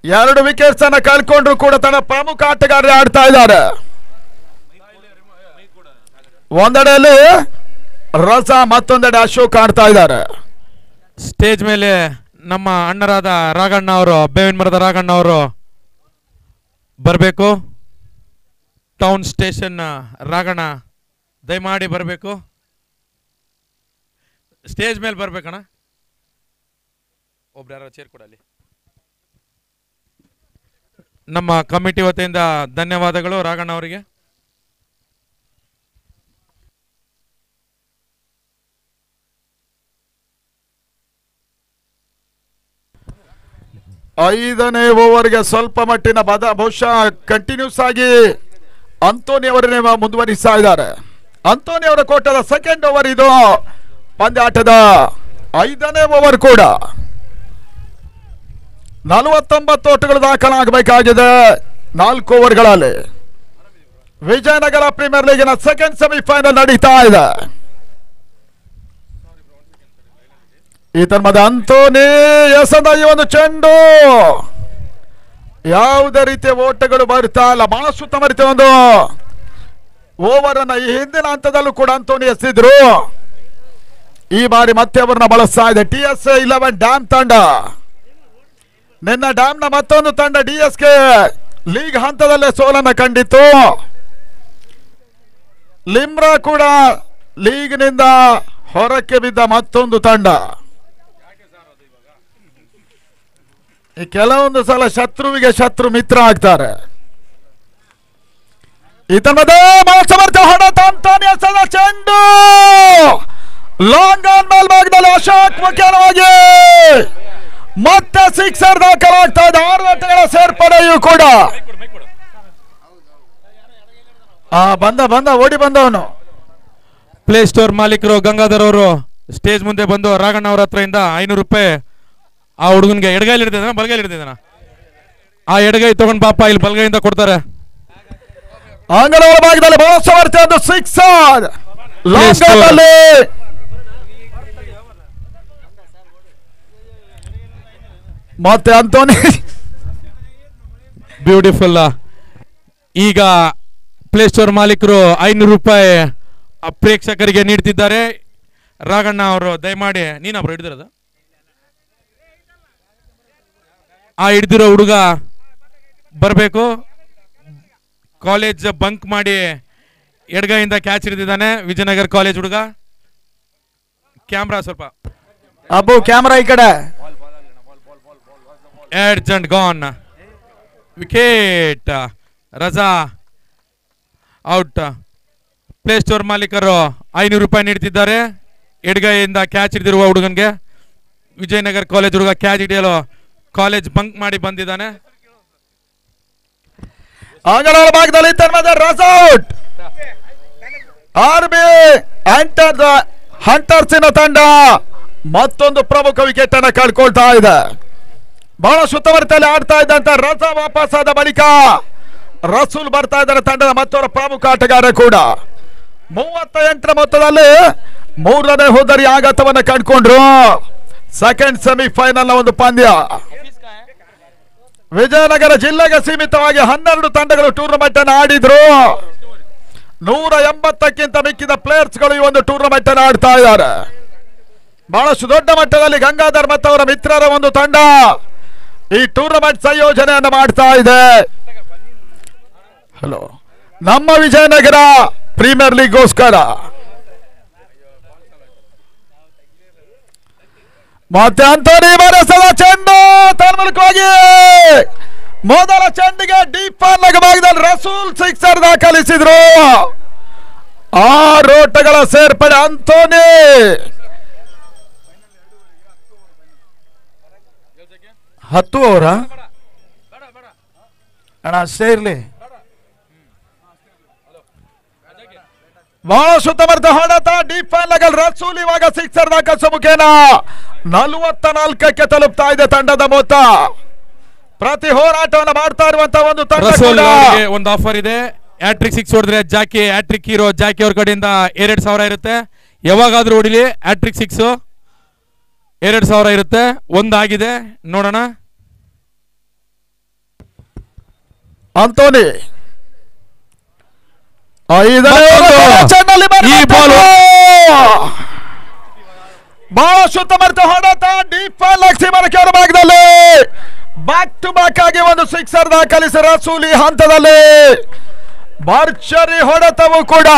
2 ವಿಕೆಟ್ಸ್ ಅನ್ನು ಕಳ್ಕೊಂಡ್ರು ಕೂಡ ತನ್ನ ಪ್ರಮುಖ ಆಟಗಾರರೇ ಆಡ್ತಾ ಇದ್ದಾರೆ. ಒಂದೆಡೆಯಲ್ಲಿ ರಸ, ಮತ್ತೊಂದೆಡೆ ಅಶೋಕ್ ಆಡ್ತಾ ಇದ್ದಾರೆ. ಸ್ಟೇಜ್ ಮೇಲೆ ನಮ್ಮ ಅಣ್ಣರಾದ ರಾಘಣ್ಣ ಅವರು, ಬೇವಿನ ಮರದ ರಾಘಣ್ಣ ಅವರು ಬರಬೇಕು. ಟೌನ್ ಸ್ಟೇಷನ್ ರಾಘಣ್ಣ ದಯಮಾಡಿ ಬರಬೇಕು. ಸ್ಟೇಜ್ ಮೇಲೆ ಬರ್ಬೇಕಣ್ಣ. ಒಬ್ರು ಯಾರೋ ಚೇರ್ ಕೊಡಲಿ. ನಮ್ಮ ಕಮಿಟಿ ವತಿಯಿಂದ ಧನ್ಯವಾದಗಳು ರಾಘಣ್ಣ ಅವರಿಗೆ. ಐದನೇ ಓವರ್ಗೆ ಸ್ವಲ್ಪ ಮಟ್ಟಿನ ಬಹುಶಃ ಕಂಟಿನ್ಯೂಸ್ ಆಗಿ ಅಂತೋನಿ ಅವರನ್ನೇ ಮುಂದುವರಿಸ್ತಾ ಇದ್ದಾರೆ. ಅಂತೋನಿ ಅವರ ಕೊಟ್ಟದ ಸೆಕೆಂಡ್ ಓವರ್ ಇದು ಪಂದ್ಯಾಟದ 5ನೇ ಓವರ್ ಕೂಡ 49 ಓಟಗಳು ದಾಖಲಾಗಬೇಕಾಗಿದೆ 4 ಓವರ್ಗಳಲ್ಲಿ. ವಿಜಯನಗರ ಪ್ರೀಮಿಯರ್ ಲೀಗಿನ ಸೆಕೆಂಡ್ ಸೆಮಿಫೈನಲ್ ನಡೀತಾ ಇದೆ. ಈ ತನ್ಮದ ಅಂತೋನಿ ಎಸೆದ ಈ ಒಂದು ಚೆಂಡು ಯಾವುದೇ ರೀತಿಯ ಓಟಗಳು ಬರ್ತಾ ಇಲ್ಲ. ಬಹಳ ಸುತ್ತಮರಿತ ಒಂದು ಓವರ್ ಅನ್ನ ಈ ಹಿಂದಿನ ಹಂತದಲ್ಲೂ ಕೂಡ ಅಂತೋನಿ ಎಸೆದಿದ್ರು. ಈ ಬಾರಿ ಮತ್ತೆ ಅವರನ್ನ ಬಳಸ್ತಾ ಇದೆ TS11 ಡ್ಯಾಮ್ ತಂಡ. ನಿನ್ನ ಡ್ಯಾಮ್ನ ಮತ್ತೊಂದು ತಂಡ DSK ಲೀಗ್ ಹಂತದಲ್ಲೇ ಸೋಲನ್ನ ಕಂಡಿತ್ತು. ಲಿಮ್ರಾ ಕೂಡ ಲೀಗ್ನಿಂದ ಹೊರಕ್ಕೆ ಬಿದ್ದ ಮತ್ತೊಂದು ತಂಡ. ಈ ಕೆಲವೊಂದು ಸಲ ಶತ್ರುವಿಗೆ ಶತ್ರು ಮಿತ್ರ ಆಗ್ತಾರೆ. ಸಮರ್ಥ ಹೊಡೆತ ಅಂತೋನಿ ಎಸೆದ ಚೆಂಡು ಲಾಂಗ್ ಆನ್ ಮೇಲ್ಭಾಗದಲ್ಲಿ ಅಶೋಕ್ ಮುಖ್ಯವಾಗಿ ಮತ್ತೆ ಸಿಕ್ಸರ್ ದಾಖಲಾಗ್ತಾ ಇದೆ. 6 ರನ್ಗಳ ಸೇರ್ಪಡೆಯೂ ಕೂಡ ಬಂದ ಓಡಿ ಬಂದವನು. ಪ್ಲೇ ಸ್ಟೋರ್ ಮಾಲೀಕರು ಗಂಗಾಧರ್ ಅವರು ಸ್ಟೇಜ್ ಮುಂದೆ ಬಂದು ರಾಘಣ್ಣ ಅವರ ಹತ್ರದಿಂದ 500 ರೂಪಾಯಿ ಆ ಹುಡುಗನ್ಗೆ ಎಡಗೈಲಿ ಹಿಡಿದಿದ್ದಾನ ಬಲಗೈಲಿ ಹಿಡಿದಿದ್ದಾನ, ಆ ಎಡಗೈ ತಗೊಂಡ್ ಪಾಪ ಇಲ್ಲಿ ಬಲಗೈಯಿಂದ ಕೊಡ್ತಾರೆ. ಅಂಗಡ ಒಳಭಾಗದಲ್ಲಿ ಬಹಳ ಸಮರ್ಥ ಒಂದು ಸಿಕ್ಸರ್ ಮತ್ತೆ ಅಂತೋನಿ ಬ್ಯೂಟಿಫುಲ್. ಈಗ ಪ್ಲೇ ಸ್ಟೋರ್ ಮಾಲೀಕರು 500 ರೂಪಾಯಿ ಪ್ರೇಕ್ಷಕರಿಗೆ ನೀಡ್ತಿದ್ದಾರೆ. ರಾಘಣ್ಣ ಅವರು ದಯಮಾಡಿ ನೀನೊಬ್ರು ಹಿಡಿದಿರೋದು, ಆ ಹಿಡ್ದಿರೋ ಹುಡುಗ ಬರಬೇಕು. ಕಾಲೇಜ್ ಬಂಕ್ ಮಾಡಿ ಎಡಗೈಯಿಂದ ಕ್ಯಾಚ್ ಹಿಡಿದಿದ್ದಾನೆ ವಿಜಯನಗರ ಕಾಲೇಜ್ ಹುಡುಗ. ಕ್ಯಾಮ್ರಾ ಸ್ವಲ್ಪ ಅಬ್ಬು, ಕ್ಯಾಮ್ರಾ ಈ ಕಡೆ. ಎಡ್ಜಂಟ್ ಗಾನ್, ವಿಕೆಟ್, ರಜಾ ಔಟ್. ಪ್ಲೇ ಸ್ಟೋರ್ ಮಾಲೀಕರು 500 ರೂಪಾಯಿ ನೀಡ್ತಿದ್ದಾರೆ ಎಡಗೈಯಿಂದ ಕ್ಯಾಚ್ ಹಿಡಿದಿರುವ ಹುಡುಗನ್ಗೆ. ವಿಜಯನಗರ ಕಾಲೇಜ್ ಹುಡುಗ ಕ್ಯಾಚ್ ಹಿಡಿಯಲು ಕಾಲೇಜ್ ಬಂಕ್ ಮಾಡಿ ಬಂದಿದ್ದಾನೆ. ಅಂಗಡ ಭಾಗದಲ್ಲಿ ರಸ್ ಔಟ್. RB ಹಂಟರ್ಸಿನ ತಂಡ ಮತ್ತೊಂದು ಪ್ರಮುಖ ವಿಕೆಟ್ ಅನ್ನು ಕಳ್ಕೊಳ್ತಾ ಇದೆ. ಬಹಳ ಸುತ್ತಮುತ್ತಲಲ್ಲಿ ಆಡ್ತಾ ಇದ್ದಂತ ರಜಾ ವಾಪಸ್ ಆದ ಬಳಿಕ ರಸೂಲ್ ಬರ್ತಾ ಇದ್ದಾರೆ ತಂಡದ ಮತ್ತೊಬ್ಬ ಪ್ರಮುಖ ಆಟಗಾರ ಕೂಡ. 38ರ ಮೊತ್ತದಲ್ಲಿ 3ನೇ ಹೋದರಿ ಆಘಾತವನ್ನು ಕಂಡುಕೊಂಡ್ರು. ಸೆಕೆಂಡ್ ಸೆಮಿಫೈನಲ್ ನ ಒಂದು ಪಂದ್ಯ. ವಿಜಯನಗರ ಜಿಲ್ಲೆಗೆ ಸೀಮಿತವಾಗಿ 12 ತಂಡಗಳು ಟೂರ್ನಮೆಂಟ್ ಅನ್ನು ಆಡಿದ್ರು. 180ಕ್ಕಿಂತ ಮಿಕ್ಕಿದ ಪ್ಲೇಯರ್ಸ್ ಗಳು ಈ ಒಂದು ಟೂರ್ನಮೆಂಟ್ ಅನ್ನು ಆಡ್ತಾ ಇದ್ದಾರೆ. ಬಹಳಷ್ಟು ದೊಡ್ಡ ಮಟ್ಟದಲ್ಲಿ ಗಂಗಾಧರ್ ಮತ್ತು ಅವರ ಮಿತ್ರರ ಒಂದು ತಂಡ ಈ ಟೂರ್ನಮೆಂಟ್ ಸಂಯೋಜನೆಯನ್ನು ಮಾಡ್ತಾ ಇದೆ. ಹಲೋ, ನಮ್ಮ ವಿಜಯನಗರ ಪ್ರೀಮಿಯರ್ ಲೀಗ್ಗೋಸ್ಕರ ಮತ್ತೆ ಅಂತೋನಿ ಬರೆಸದ ಚೆಂಡು ತನ್ಮೂಲಕವಾಗಿ ಮೊದಲ ಚೆಂಡಿಗೆ ಡೀಪ್ ಭಾಗದಲ್ಲಿ ರಸೂಲ್ ಸಿಕ್ಸರ್ ದಾಖಲಿಸಿದ್ರು. 6 ಓಟಗಳ ಸೇರ್ಪಡೆ ಅಂತೋನಿ. ಹತ್ತು ಅವರ ಅಣ್ಣ ಅಷ್ಟೇ ಇರ್ಲಿ. ಬಹಳ ಸುತ್ತಮುತ್ತ ಹೊಡೆತ ಡೀಪ್ ಲಗಲ್ ರಸೂಲ್ ಇವಾಗ ಸಿಕ್ಸರ್ ದಾಖಲಿಸುವ ಮುಖೇನ 44ಕ್ಕೆ ತಲುಪ್ತಾ ಇದೆ ತಂಡದ ಮೊತ್ತ. ಪ್ರತಿ ಹೋರಾಟವನ್ನು ಮಾಡ್ತಾ ಇರುವಂತಹ ಒಂದು ತಂಡ. ಒಂದು ಆಫರ್ ಇದೆ, ಹ್ಯಾಟ್ರಿಕ್ 6 ಹೊಡೆದ್ರೆ ಜಾಕಿ ಹ್ಯಾಟ್ರಿಕ್ ಹೀರೋ ಜಾಕಿ ಅವ್ರ ಕಡೆಯಿಂದ 2000 ಇರುತ್ತೆ. ಯಾವಾಗಾದ್ರೂ ಹೊಡಿಲಿ ಹ್ಯಾಟ್ರಿಕ್ 6 2000 ಇರುತ್ತೆ. ಒಂದಾಗಿದೆ ನೋಡೋಣ. ಅಂತೋನಿ ಬಹಳ ಸುತ್ತಮುತ್ತ ಹೊಡೆತ ಡೀಪ್ ಲಕ್ಷ್ಮೀಮರಕ್ಕೆ ಅವರ ಭಾಗದಲ್ಲಿ ಬ್ಯಾಕ್ ಟು ಬ್ಯಾಕ್ ಆಗಿ ಒಂದು ಸಿಕ್ಸರ್ ದಾಖಲಿಸಿ ರಸೂಲ್ ಈ ಹಂತದಲ್ಲಿ ಭರ್ಜರಿ ಹೊಡೆತವು ಕೂಡ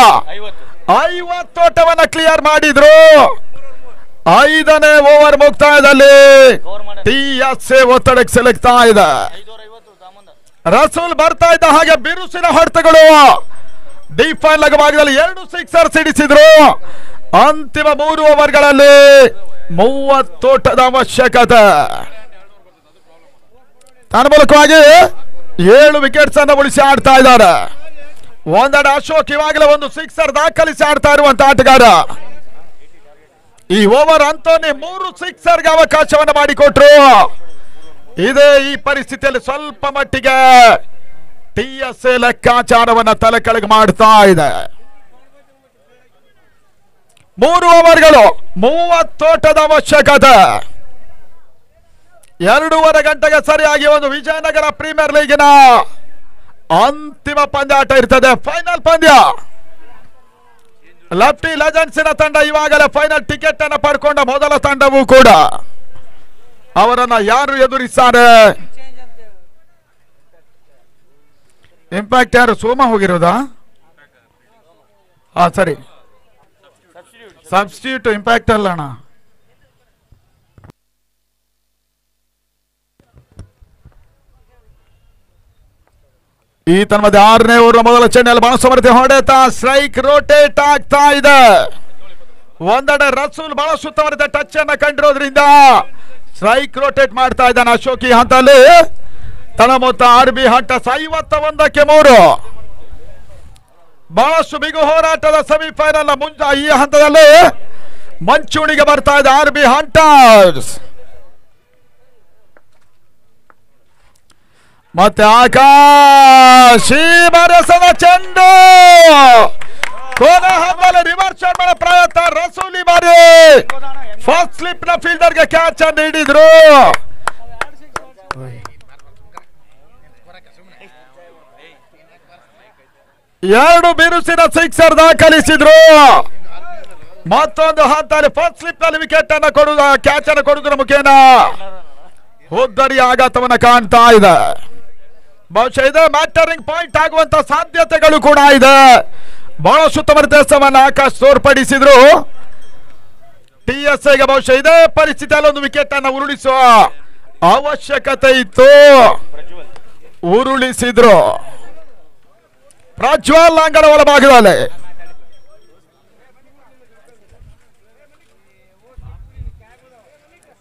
50 ಓಟವನ್ನ ಕ್ಲಿಯರ್ ಮಾಡಿದ್ರು. 5ನೇ ಓವರ್ ಮುಕ್ತಾಯದಲ್ಲಿ TSA ಒತ್ತಡಕ್ಕೆ ಸಿಲುಕ್ತಾ ಇದೆ. ರಸೂಲ್ ಬರ್ತಾ ಇದ್ದ ಹಾಗೆ ಬಿರುಸಿನ ಹೊಡೆತಗಳು ಡೀಪ್ ಭಾಗದಲ್ಲಿ 2 ಸಿಕ್ಸರ್ ಸಿಡಿಸಿದ್ರು. ಅಂತಿಮ 3 ಓವರ್ಗಳಲ್ಲಿ 30 ಓಟದ ಅವಶ್ಯಕತೆ. ತನ್ಮೂಲಕವಾಗಿ 7 ವಿಕೆಟ್ಸ್ ಅನ್ನು ಉಳಿಸಿ ಆಡ್ತಾ ಇದ್ದಾರೆ. ಒಂದೆಡೆ ಅಶೋಕ್ ಇವಾಗಲೇ ಒಂದು ಸಿಕ್ಸರ್ ದಾಖಲಿಸಿ ಆಡ್ತಾ ಇರುವಂತ ಆಟಗಾರ. ಈ ಓವರ್ ಅಂತೋನಿ 3 ಸಿಕ್ಸರ್ಗೆ ಅವಕಾಶವನ್ನು ಮಾಡಿಕೊಟ್ರು. ಇದೇ ಈ ಪರಿಸ್ಥಿತಿಯಲ್ಲಿ ಸ್ವಲ್ಪ ಮಟ್ಟಿಗೆ TSA ಲೆಕ್ಕಾಚಾರವನ್ನ ತಲೆ ಕೆಳಗೆ ಮಾಡ್ತಾ ಇದೆ. 3 ಓವರ್ಗಳು 30 ಓಟದ ಅವಶ್ಯಕತೆ. 2.5 ಗಂಟೆಗೆ ಸರಿಯಾಗಿ ಒಂದು ವಿಜಯನಗರ ಪ್ರೀಮಿಯರ್ ಲೀಗಿನ ಅಂತಿಮ ಪಂದ್ಯಾಟ ಇರ್ತದೆ. ಫೈನಲ್ ಪಂದ್ಯ. ಲೆಫ್ಟಿ ಲೆಜೆಂಡ್ಸಿನ ತಂಡ ಈವಾಗಲೇ ಫೈನಲ್ ಟಿಕೆಟ್ ಅನ್ನು ಪಡ್ಕೊಂಡ ಮೊದಲ ತಂಡವೂ ಕೂಡ. ಅವರನ್ನ ಯಾರು ಎದುರಿಸ್ತಾರೆ? ಇಂಪ್ಯಾಕ್ಟ್ ಯಾರು? ಸೋಮ ಹೋಗಿರೋದಾ? ಹಾ ಸರಿ, ಸಬ್ಸ್ಟಿಟ್ಯೂಟ್ ಇಂಪ್ಯಾಕ್ಟ್ ಅಲ್ಲ ಅಣ್ಣ. ಈ ತನ್ಮಧ್ಯೆ 6ನೇ ಓವರ್ ಮೊದಲ ಚೆಂಡಲ್ಲಿ ಬಾಣಸಮರ್ಥ್ಯ ಹೊಡೆತ ಸ್ಟ್ರೈಕ್ ರೋಟೇಟ್ ಆಗ್ತಾ ಇದೆ. ಒಂದೆಡೆ ರಸೂಲ್ ಬಹಳ ಸುತ್ತವರಿದ ಟಚ್ ಅನ್ನ ಕಂಡಿರೋದ್ರಿಂದ ಸ್ಟ್ರೈಕ್ ರೊಟೇಟ್ ಮಾಡ್ತಾ ಇದ್ದಾನೆ ಅಶೋಕ್ ಈ ಹಂತದಲ್ಲಿ. ತನ್ನ ಮೊತ್ತ RB ಹಂಟರ್ಸ್ 51ಕ್ಕೆ 3. ಬಹಳಷ್ಟು ಬಿಗು ಹೋರಾಟದ ಸೆಮಿಫೈನಲ್ ಈ ಹಂತದಲ್ಲಿ ಮಂಚೂಣಿಗೆ ಬರ್ತಾ ಇದೆ RB ಹಂಟರ್ಸ್. ಮತ್ತೆ ಆಕಾಶ್ ಬರಸದ ಚೆಂಡು ಕೋನ ಹಂತದಲ್ಲಿ ರಿವರ್ಸ್ ಶಾಟ್ ಮಾಡೋ ಪ್ರಯತ್ನ. ರಸೂಲಿ ಬಾರಿ ಫಸ್ಟ್ ಸ್ಲಿಪ್ ನ ಫೀಲ್ಡರ್ಗೆ ಕ್ಯಾಚ್ ಅನ್ನು ನೀಡಿದ್ರು. ಎರಡು ಬಿರುಸಿನ ಸಿಕ್ಸರ್ ದಾಖಲಿಸಿದ್ರು. ಮತ್ತೊಂದು ಹಂತದಲ್ಲಿ ಫಸ್ಟ್ ಸ್ಲಿಪ್ ನಲ್ಲಿ ವಿಕೆಟ್ ಅನ್ನು ಕೊಡುವ ಕ್ಯಾಚ್ ಅನ್ನು ಕೊಡುವುದರ ಮುಖೇನ ಹುದ್ದರಿ ಆಘಾತವನ್ನ ಕಾಣ್ತಾ ಇದೆ. ಬಹುಶಃ ಇದೆ ಮ್ಯಾಟರಿಂಗ್ ಪಾಯಿಂಟ್ ಆಗುವಂತ ಸಾಧ್ಯತೆಗಳು ಕೂಡ ಇದೆ. ಬಹಳ ಸುತ್ತಮುತ್ತ ದೇಶವನ್ನ ಆಕಾಶ್ ತೋರ್ಪಡಿಸಿದ್ರು. TSA ಗೆ ಬಹುಶಃ ಇದೇ ಪರಿಸ್ಥಿತಿಯಲ್ಲಿ ಒಂದು ವಿಕೆಟ್ ಅನ್ನು ಉರುಳಿಸುವ ಅವಶ್ಯಕತೆ ಇತ್ತು. ಉರುಳಿಸಿದ್ರು. ಪ್ರಜ್ವಲ್ ಅಂಗಣ ಒಳಭಾಗದಲ್ಲಿ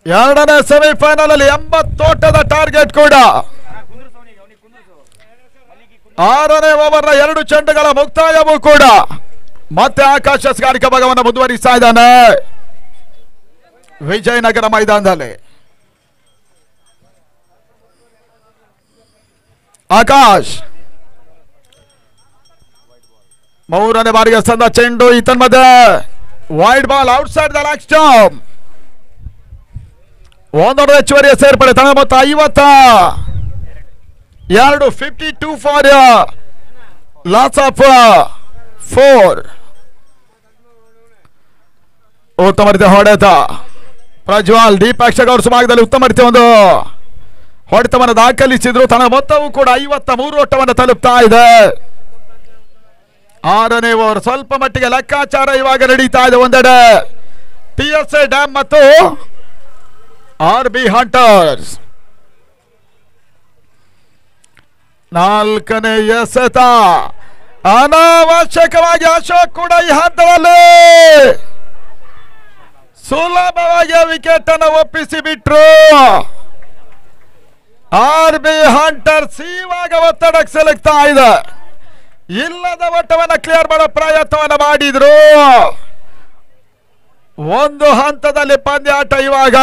ಎರಡನೇ ಸೆಮಿಫೈನಲ್ ಅಲ್ಲಿ 80 ಓಟದ ಟಾರ್ಗೆಟ್ ಕೂಡ. 6ನೇ ಓವರ್ನ 2 ಚೆಂಡುಗಳ ಮುಕ್ತಾಯವೂ ಕೂಡ. ಮತ್ತೆ ಆಕಾಶ ಸ್ಕಾರಿಕ ಭಾಗವನ್ನು ಮುಂದುವರಿಸ್ತಾ ಇದ್ದಾನೆ ವಿಜಯನಗರ ಮೈದಾನದಲ್ಲಿ. ಆಕಾಶ್ 3ನೇ ಬಾರಿಗೆ ಸಂದ ಚೆಂಡು. ಈತನ್ ಮಧ್ಯೆ wide ball outside the leg stump. ಒಂದೊಂದು ಹೆಚ್ಚುವರಿಯ ಸೇರ್ಪಡೆ. ತನ್ನ ಮೊತ್ತ 52. 52 ಫಾರ್ ಲಾಸ್ ಆಫ್ 4. ಉತ್ತಮ ರೀತಿಯ ಹೊಡೆತ. ಪ್ರಜ್ವಲ್ ಡೀಪ್ ಆಕ್ಷನ್ ಅವ್ರ ಭಾಗದಲ್ಲಿ ಉತ್ತಮ ರೀತಿಯ ಒಂದು ಹೊಡೆತವನ್ನು ದಾಖಲಿಸಿದ್ರು. ತನ್ನ ಮೊತ್ತವೂ ಕೂಡ 53 ಓಟವನ್ನು ತಲುಪ್ತಾ ಇದೆ. 6ನೇ ಓವರ್ ಸ್ವಲ್ಪ ಮಟ್ಟಿಗೆ ಲೆಕ್ಕಾಚಾರ ಇವಾಗ ನಡೀತಾ ಇದೆ. ಒಂದೆಡೆ TSA ಡ್ಯಾಮ್ ಮತ್ತು RB ಹಂಟರ್ಸ್. 4ನೇ ಎಸೆತ ಅನಾವಶ್ಯಕವಾಗಿ ಅಶೋಕ್ ಕೂಡ ಈ ಹಂತದಲ್ಲಿ ಸುಲಭವಾಗಿ ವಿಕೆಟ್ ಅನ್ನು ಒಪ್ಪಿಸಿ ಬಿಟ್ರು. RB ಹಂಟರ್ಸ್ ಇವಾಗ ಒತ್ತಡಕ್ಕೆ ಸಿಲುಕ್ತಾ ಇದೆ. ಇಲ್ಲದ ಒಟ್ಟವನ್ನು ಕ್ಲಿಯರ್ ಮಾಡೋ ಪ್ರಯತ್ನವನ್ನು ಮಾಡಿದ್ರು. ಒಂದು ಹಂತದಲ್ಲಿ ಪಂದ್ಯಾಟ ಇವಾಗ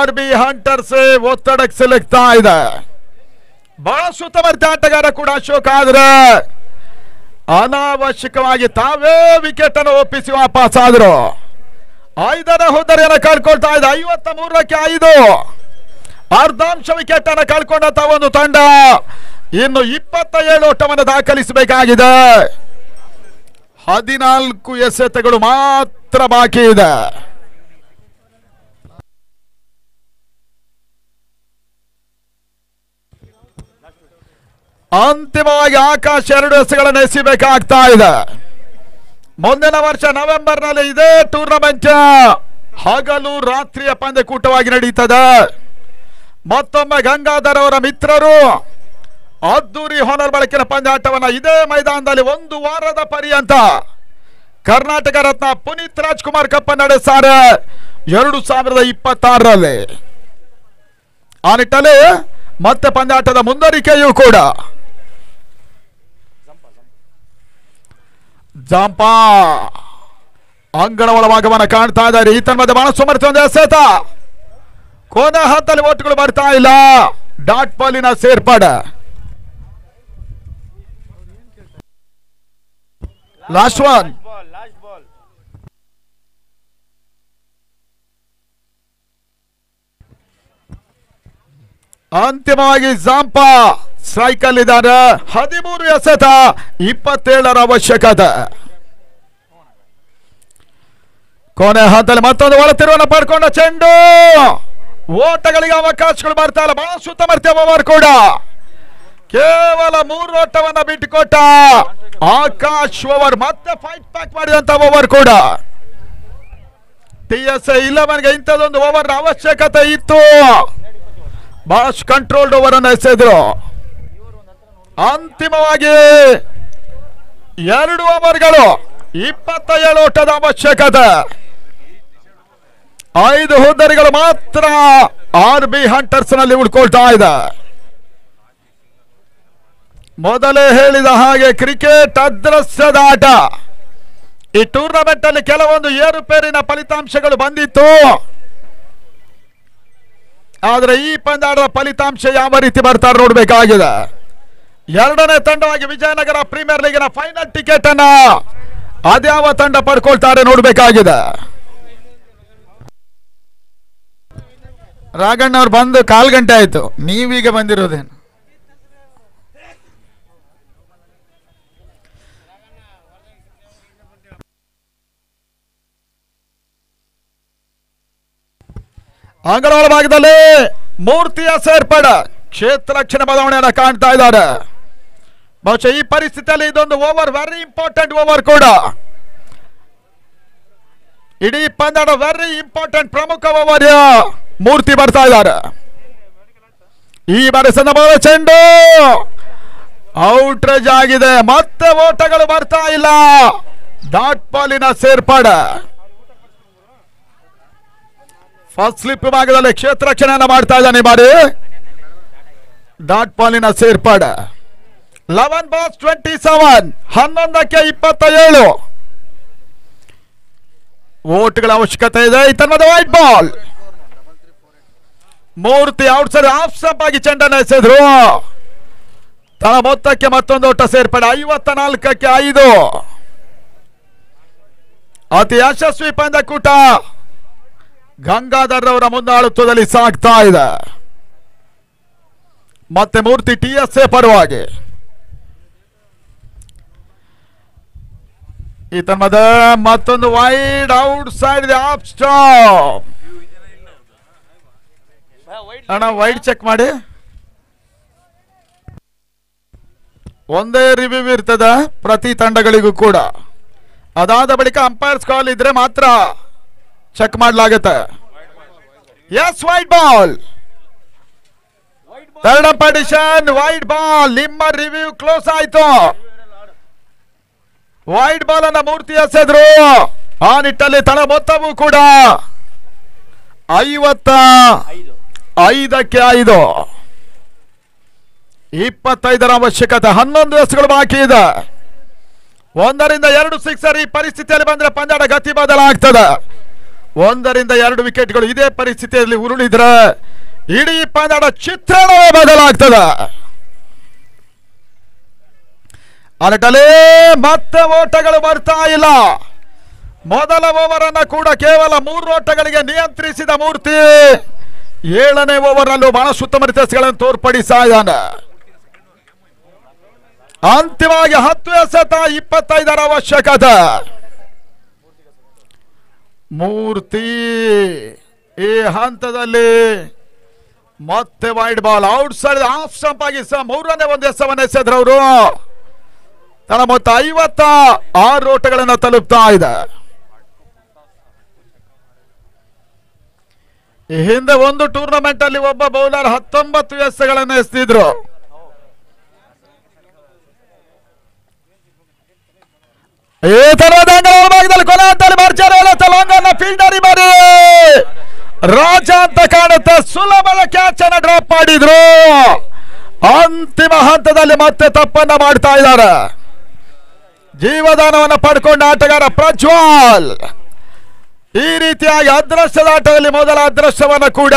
RB ಹಂಟರ್ಸ್ ಒತ್ತಡಕ್ಕೆ ಸಿಲುಕ್ತಾ ಇದೆ. ಬಹಳ ಸುತ್ತಮರ್ಥ ಆಟಗಾರ ಕೂಡ ಅಶೋಕ್, ಆದ್ರೆ ಅನಾವಶ್ಯಕವಾಗಿ ತಾವೇ ವಿಕೆಟ್ ಅನ್ನು ಒಪ್ಪಿಸಿ ವಾಪಸ್ ಆದ್ರು. 5ನೇ ಹುದ್ದರಿಯನ್ನು ಕಳ್ಕೊಳ್ತಾ ಇದೆ. 53ಕ್ಕೆ 5. ಅರ್ಧಾಂಶ ವಿಕೆಟ್ ಅನ್ನು ಕಳ್ಕೊಂಡಂತ ಒಂದು ತಂಡ ಇನ್ನು 27 ಓಟವನ್ನು ದಾಖಲಿಸಬೇಕಾಗಿದೆ. 14 ಎಸೆತಗಳು ಮಾತ್ರ ಬಾಕಿ ಇದೆ. ಅಂತಿಮವಾಗಿ ಆಕಾಶ್ 2 ಎಸೆಗಳನ್ನು ಎಸೆಯಬೇಕಾಗ್ತಾ ಇದೆ. ಮುಂದಿನ ವರ್ಷ ನವೆಂಬರ್ನಲ್ಲಿ ಇದೇ ಟೂರ್ನಮೆಂಟ್ ಹಗಲು ರಾತ್ರಿಯ ಪಂದ್ಯಕೂಟವಾಗಿ ನಡೀತದೆ. ಮತ್ತೊಮ್ಮೆ ಗಂಗಾಧರ್ ಅವರ ಮಿತ್ರರು ಅದ್ದೂರಿ ಹೊನರ್ ಬಳಕಿನ ಪಂದ್ಯಾಟವನ್ನ ಇದೇ ಮೈದಾನದಲ್ಲಿ 1 ವಾರದ ಪರ್ಯಂತ ಕರ್ನಾಟಕ ರತ್ನ ಪುನೀತ್ ರಾಜ್ಕುಮಾರ್ ಕಪ್ ನಡೆಸ್ತಾರೆ 2026ರಲ್ಲಿ. ಆ ನಿಟ್ಟಲ್ಲಿ ಮತ್ತೆ ಪಂದ್ಯಾಟದ ಮುಂದುವರಿಕೆಯೂ ಕೂಡ. ಜಾಂಪಾ ಅಂಗಣ ಒಳಭಾಗವನ್ನು ಕಾಣ್ತಾ ಇದ್ದಾರೆ. ಈತನ ಮಧ್ಯೆ ಬಹಳ ಸುಮರ್ಥ ಒಂದು ಎಸೆತ. ಕೊನೆ ಹಂತದಲ್ಲಿ ಓಟುಗಳು ಬರ್ತಾ ಇಲ್ಲ. ಡಾಟ್ ಬಾಲಿನ ಸೇರ್ಪಡೆ. Last one. ಅಂತಿಮವಾಗಿ ಜಾಂಪಾ ಸ್ಟ್ರೈಕಲ್ ಇದ್ದಾರೆ. 13 ಎಸೆತ 27ರ ಅವಶ್ಯಕತೆ. ಕೊನೆ ಹಂತದಲ್ಲಿ ಮತ್ತೊಂದು ಒಳತಿರುವನ್ನು ಪಡ್ಕೊಂಡ ಚೆಂಡು. ಓಟಗಳಿಗೆ ಅವಕಾಶಗಳು ಬರ್ತಾ ಇಲ್ಲ. ಬಹಳ ಸುತ್ತಮರ್ಥ ಓವರ್ ಕೂಡ. ಕೇವಲ 3 ಓಟವನ್ನ ಬಿಟ್ಟುಕೊಟ್ಟ ಆಕಾಶ್ ಓವರ್. ಮತ್ತೆ ಫೈಟ್ ಪ್ಯಾಕ್ ಮಾಡಿದಂತ ಓವರ್ ಕೂಡ. TSA 11ಗೆ ಇಂಥದೊಂದು ಓವರ್ ಅವಶ್ಯಕತೆ ಇತ್ತು. ಬಹಳಷ್ಟು ಕಂಟ್ರೋಲ್ಡ್ ಓವರ್ ಅನ್ನು ಎಸೆದ್ರು. ಅಂತಿಮವಾಗಿ 2 ಓವರ್ಗಳು 27 ಓಟದ ಅವಶ್ಯಕತೆ. 5 ಹುದ್ದರಿಗಳು ಮಾತ್ರ RB ಹಂಟರ್ಸ್ ನಲ್ಲಿ ಉಳ್ಕೊಳ್ತಾ ಇದೆ. ಮೊದಲೇ ಹೇಳಿದ ಹಾಗೆ ಕ್ರಿಕೆಟ್ ಅದೃಶ್ಯದ ಆಟ. ಈ ಟೂರ್ನಮೆಂಟ್ ಅಲ್ಲಿ ಕೆಲವೊಂದು ಏರುಪೇರಿನ ಫಲಿತಾಂಶಗಳು ಬಂದಿತ್ತು, ಆದ್ರೆ ಈ ಪಂದ್ಯಾಟದ ಫಲಿತಾಂಶ ಯಾವ ರೀತಿ ಬರ್ತಾರೆ ನೋಡ್ಬೇಕಾಗಿದೆ. 2ನೇ ತಂಡವಾಗಿ ವಿಜಯನಗರ ಪ್ರೀಮಿಯರ್ ಲೀಗಿನ ಫೈನಲ್ ಟಿಕೆಟ್ ಅನ್ನ ಅದ್ಯಾವ ತಂಡ ಪಡ್ಕೊಳ್ತಾರೆ ನೋಡ್ಬೇಕಾಗಿದೆ. ರಾಘಣ್ಣ ಅವ್ರು ಬಂದು 1/4 ಗಂಟೆ ಆಯ್ತು, ನೀವೀಗ ಬಂದಿರೋದೇನು? ಅಂಗನವಾಡಿ ಭಾಗದಲ್ಲಿ ಮೂರ್ತಿಯ ಸೇರ್ಪಡೆ, ಕ್ಷೇತ್ರ ರಕ್ಷಣೆ ಬದಲಾವಣೆಯನ್ನು ಕಾಣ್ತಾ ಇದ್ದಾರೆ. ಬಹುಶಃ ಈ ಪರಿಸ್ಥಿತಿಯಲ್ಲಿ ಇದೊಂದು ಓವರ್, ವೆರಿ ಇಂಪಾರ್ಟೆಂಟ್ ಓವರ್ ಕೂಡ. ಇಡೀ ಪಂದ್ಯದ ವೆರಿ ಇಂಪಾರ್ಟೆಂಟ್ ಪ್ರಮುಖ ಓವರ್ ಮೂರ್ತಿ ಬರ್ತಾ ಇದ್ದಾರೆ. ಈ ಬಾರಿ ಸಂದರ್ಭದಲ್ಲಿ ಚೆಂಡು ಔಟ್ರೇಜ್ ಆಗಿದೆ, ಮತ್ತೆ ಓಟಗಳು ಬರ್ತಾ ಇಲ್ಲ. ಡಾಟ್ ಬಾಲಿನ ಸೇರ್ಪಡೆ, ಫಸ್ಟ್ ಸ್ಲಿಪ್ ಭಾಗದಲ್ಲಿ ಕ್ಷೇತ್ರ ರಕ್ಷಣೆಯನ್ನು ಮಾಡ್ತಾ ಇದ್ದಾನೆ. ಈ ಬಾರಿ ಡಾಟ್ ಬಾಲಿನ ಸೇರ್ಪಡೆ. 11 ಬಾಲ್ಸ್ 27, 11ಕ್ಕೆ 27 ಓಟ್ಗಳ ಅವಶ್ಯಕತೆ ಇದೆ. ಇತನ್ಮದ white ball, Murthy out side of stump ಆಗಿ ಚೆಂಡನ್ನು ಎಸೆದ್ರು. ತಳ ಮೊತ್ತಕ್ಕೆ ಮತ್ತೊಂದು ಓಟ ಸೇರ್ಪಡೆ. 54ಕ್ಕೆ 5 ಅತಿ ಯಶಸ್ವಿ ಪಂದ್ಯಕೂಟ ಗಂಗಾಧರ್ ಅವರ ಮುಂದಾಳುತ್ವದಲ್ಲಿ ಸಾಗ್ತಾ ಇದೆ. ಮತ್ತೆ ಮೂರ್ತಿ TSA ಪರವಾಗಿ. ಈ ತನ್ಮದ ಮತ್ತೊಂದು wide outside of stop. ಅಣ್ಣ ವೈಡ್ ಚೆಕ್ ಮಾಡಿ. ಒಂದೇ ರಿವ್ಯೂ ಇರ್ತದ ಪ್ರತಿ ತಂಡಗಳಿಗೂ ಕೂಡ. ಅದಾದ ಬಳಿಕ ಅಂಪೈರ್ಸ್ ಕಾಲ್ ಇದ್ರೆ ಮಾತ್ರ ಚೆಕ್ ಮಾಡಲಾಗುತ್ತೆ. Yes, wide ball, third position wide ball. ನಿಮ್ಮ ರಿವ್ಯೂ ಕ್ಲೋಸ್ ಆಯ್ತು. ವೈಡ್ ಬಾಲ್ ಅನ್ನ ಮೂರ್ತಿ ಎಸೆದ್ರು. ಆ ನಿಟ್ಟಲ್ಲಿ ತಳ ಮೊತ್ತವೂ ಕೂಡ 55ಕ್ಕೆ 5. 25ರ ಅವಶ್ಯಕತೆ. 11 ಎಸ್ಗಳು ಬಾಕಿ ಇದೆ. 1ರಿಂದ 2 ಸಿಕ್ಸರ್ ಈ ಪರಿಸ್ಥಿತಿಯಲ್ಲಿ ಬಂದ್ರೆ ಪಂದ್ಯಾಟ ಗತಿ ಬದಲಾಗ್ತದೆ. 1ರಿಂದ 2 ವಿಕೆಟ್ಗಳು ಇದೇ ಪರಿಸ್ಥಿತಿಯಲ್ಲಿ ಉರುಳಿದ್ರೆ ಇಡೀ ಪಂದ್ಯಾಟ ಚಿತ್ರಣವೇ ಬದಲಾಗ್ತದೆ. ಅರಟಲೆ ಮತ್ತೆ ಓಟಗಳು ಬರ್ತಾ ಇಲ್ಲ. ಮೊದಲ ಓವರ್ ಅನ್ನ ಕೂಡ ಕೇವಲ 3 ಓಟಗಳಿಗೆ ನಿಯಂತ್ರಿಸಿದ ಮೂರ್ತಿ 7ನೇ ಓವರ್ ನಲ್ಲೂ ಬಹಳಷ್ಟು ಉತ್ತಮ ರೀತಿಗಳನ್ನು ತೋರ್ಪಡಿಸ್ತಾ ಇದ್ದಾನೆ. ಅಂತಿಮವಾಗಿ 10 ಎಸೆತ, 25ರ ಅವಶ್ಯಕತೆ. ಮೂರ್ತಿ ಈ ಹಂತದಲ್ಲಿ ಮತ್ತೆ wide ball outside of stump ಆಗಿ 3ನೇ ಒಂದು ಎಸವನ್ನು ಎಸೆದ್ರವರು. ತಳ ಮೊತ್ತ 56 ಓಟಗಳನ್ನು ತಲುಪ್ತಾ ಇದೆ. ಈ ಹಿಂದೆ ಒಂದು ಟೂರ್ನಮೆಂಟ್ ಅಲ್ಲಿ ಒಬ್ಬ ಬೌಲರ್ 19 ಎಸೆಗಳನ್ನು ಎಸೆದಿದ್ರು. ಈ ತರಹದ ಭಾಗದಲ್ಲಿ ಕೊನೆ ಹಂತದಲ್ಲಿ ಮಾರ್ಚರ್ ಫೀಲ್ಡರ್ ಬಾರಿ ರಾಜ ಅಂತ ಕಾಣುತ್ತೆ. ಸುಲಭದ ಕ್ಯಾಚ್ ಅನ್ನು ಡ್ರಾಪ್ ಮಾಡಿದ್ರು. ಅಂತಿಮ ಹಂತದಲ್ಲಿ ಮತ್ತೆ ತಪ್ಪನ್ನ ಮಾಡ್ತಾ ಇದ್ದಾರೆ. ಜೀವದಾನವನ್ನು ಪಡ್ಕೊಂಡ ಆಟಗಾರ ಪ್ರಜ್ವಲ್ ಈ ರೀತಿಯಾಗಿ ಅದೃಷ್ಟದ ಆಟದಲ್ಲಿ ಮೊದಲ ಅದೃಷ್ಟವನ್ನು ಕೂಡ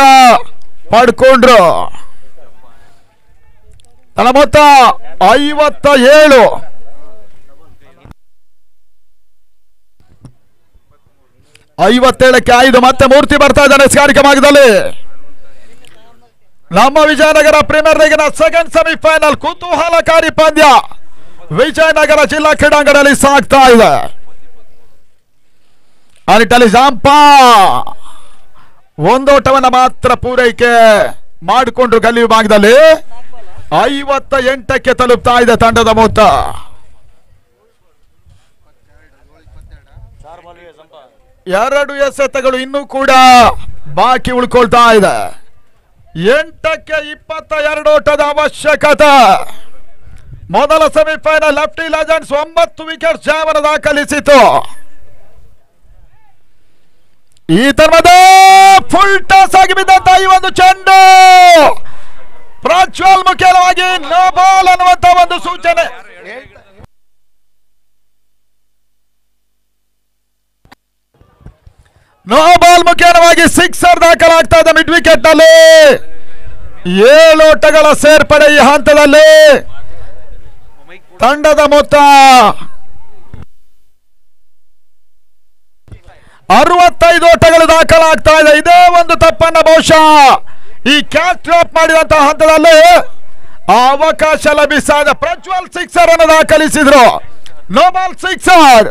ಪಡ್ಕೊಂಡ್ರು. ತಳ ಮೊತ್ತ 57. 57ಕ್ಕೆ 5. ಮತ್ತೆ ಮೂರ್ತಿ ಬರ್ತಾ ಇದ್ದಾನೆ ಸ್ಕಾರಿಕ ಭಾಗದಲ್ಲಿ. ನಮ್ಮ ವಿಜಯನಗರ ಪ್ರೀಮಿಯರ್ ಲೀಗಿನ ಸೆಕೆಂಡ್ ಸೆಮಿಫೈನಲ್ ಕುತೂಹಲಕಾರಿ ಪಂದ್ಯ ವಿಜಯನಗರ ಜಿಲ್ಲಾ ಕ್ರೀಡಾಂಗಣದಲ್ಲಿ ಸಾಗ್ತಾ ಇದೆ. ಆ ನಿಟ್ಟಲ್ಲಿ ಜಾಂಪ ಒಂದೋಟವನ್ನು ಮಾತ್ರ ಪೂರೈಕೆ ಮಾಡಿಕೊಂಡ್ರು ಗಲ್ಲಿ ಭಾಗದಲ್ಲಿ. 58ಕ್ಕೆ ತಲುಪ್ತಾ ಇದೆ ತಂಡದ ಮೊತ್ತ. ಎರಡು ಎಸೆತಗಳು ಇನ್ನೂ ಕೂಡ ಬಾಕಿ ಉಳ್ಕೊಳ್ತಾ ಇದೆ. 8ಕ್ಕೆ 22 ಓಟದ ಅವಶ್ಯಕತೆ. ಮೊದಲ ಸೆಮಿಫೈನಲ್ ಲೆಫ್ಟಿ ಲೆಜೆಂಡ್ಸ್ 9 ವಿಕೆಟ್ ಜಯವನ್ನು ದಾಖಲಿಸಿತು. ಈ ತರಹದ ಫುಲ್ ಟಾಸ್ ಆಗಿ ಬಿದ್ದಂತ ಈ ಒಂದು ಚೆಂಡು ಪ್ರಜ್ವಲ್ ಮುಖ್ಯವಾಗಿ ನೋ ಬಾಲ್ ಅನ್ನುವಂತ ಒಂದು ಸೂಚನೆ. ನೋ ಬಾಲ್ ಮುಖ್ಯವಾಗಿ ಸಿಕ್ಸರ್ ದಾಖಲಾಗ್ತಾ ಇದೆ ಮಿಡ್ ವಿಕೆಟ್ ನಲ್ಲಿ. 7 ಓಟಗಳ ಸೇರ್ಪಡೆ ಈ ಹಂತದಲ್ಲಿ. ತಂಡದ ಮೊತ್ತ 65 ಓಟಗಳು ದಾಖಲಾಗ್ತಾ ಇದೆ. ಇದೇ ಒಂದು ತಪ್ಪನ್ನ ಬಹುಶಃ ಈ ಕ್ಯಾಚ್ ಡ್ರಾಪ್ ಮಾಡಿದಂತಹ ಹಂತದಲ್ಲಿ ಅವಕಾಶ ಲಭಿಸಿದ. ಪ್ರಜ್ವಲ್ ಸಿಕ್ಸರ್ ಅನ್ನು ದಾಖಲಿಸಿದ್ರು. No ball sixer.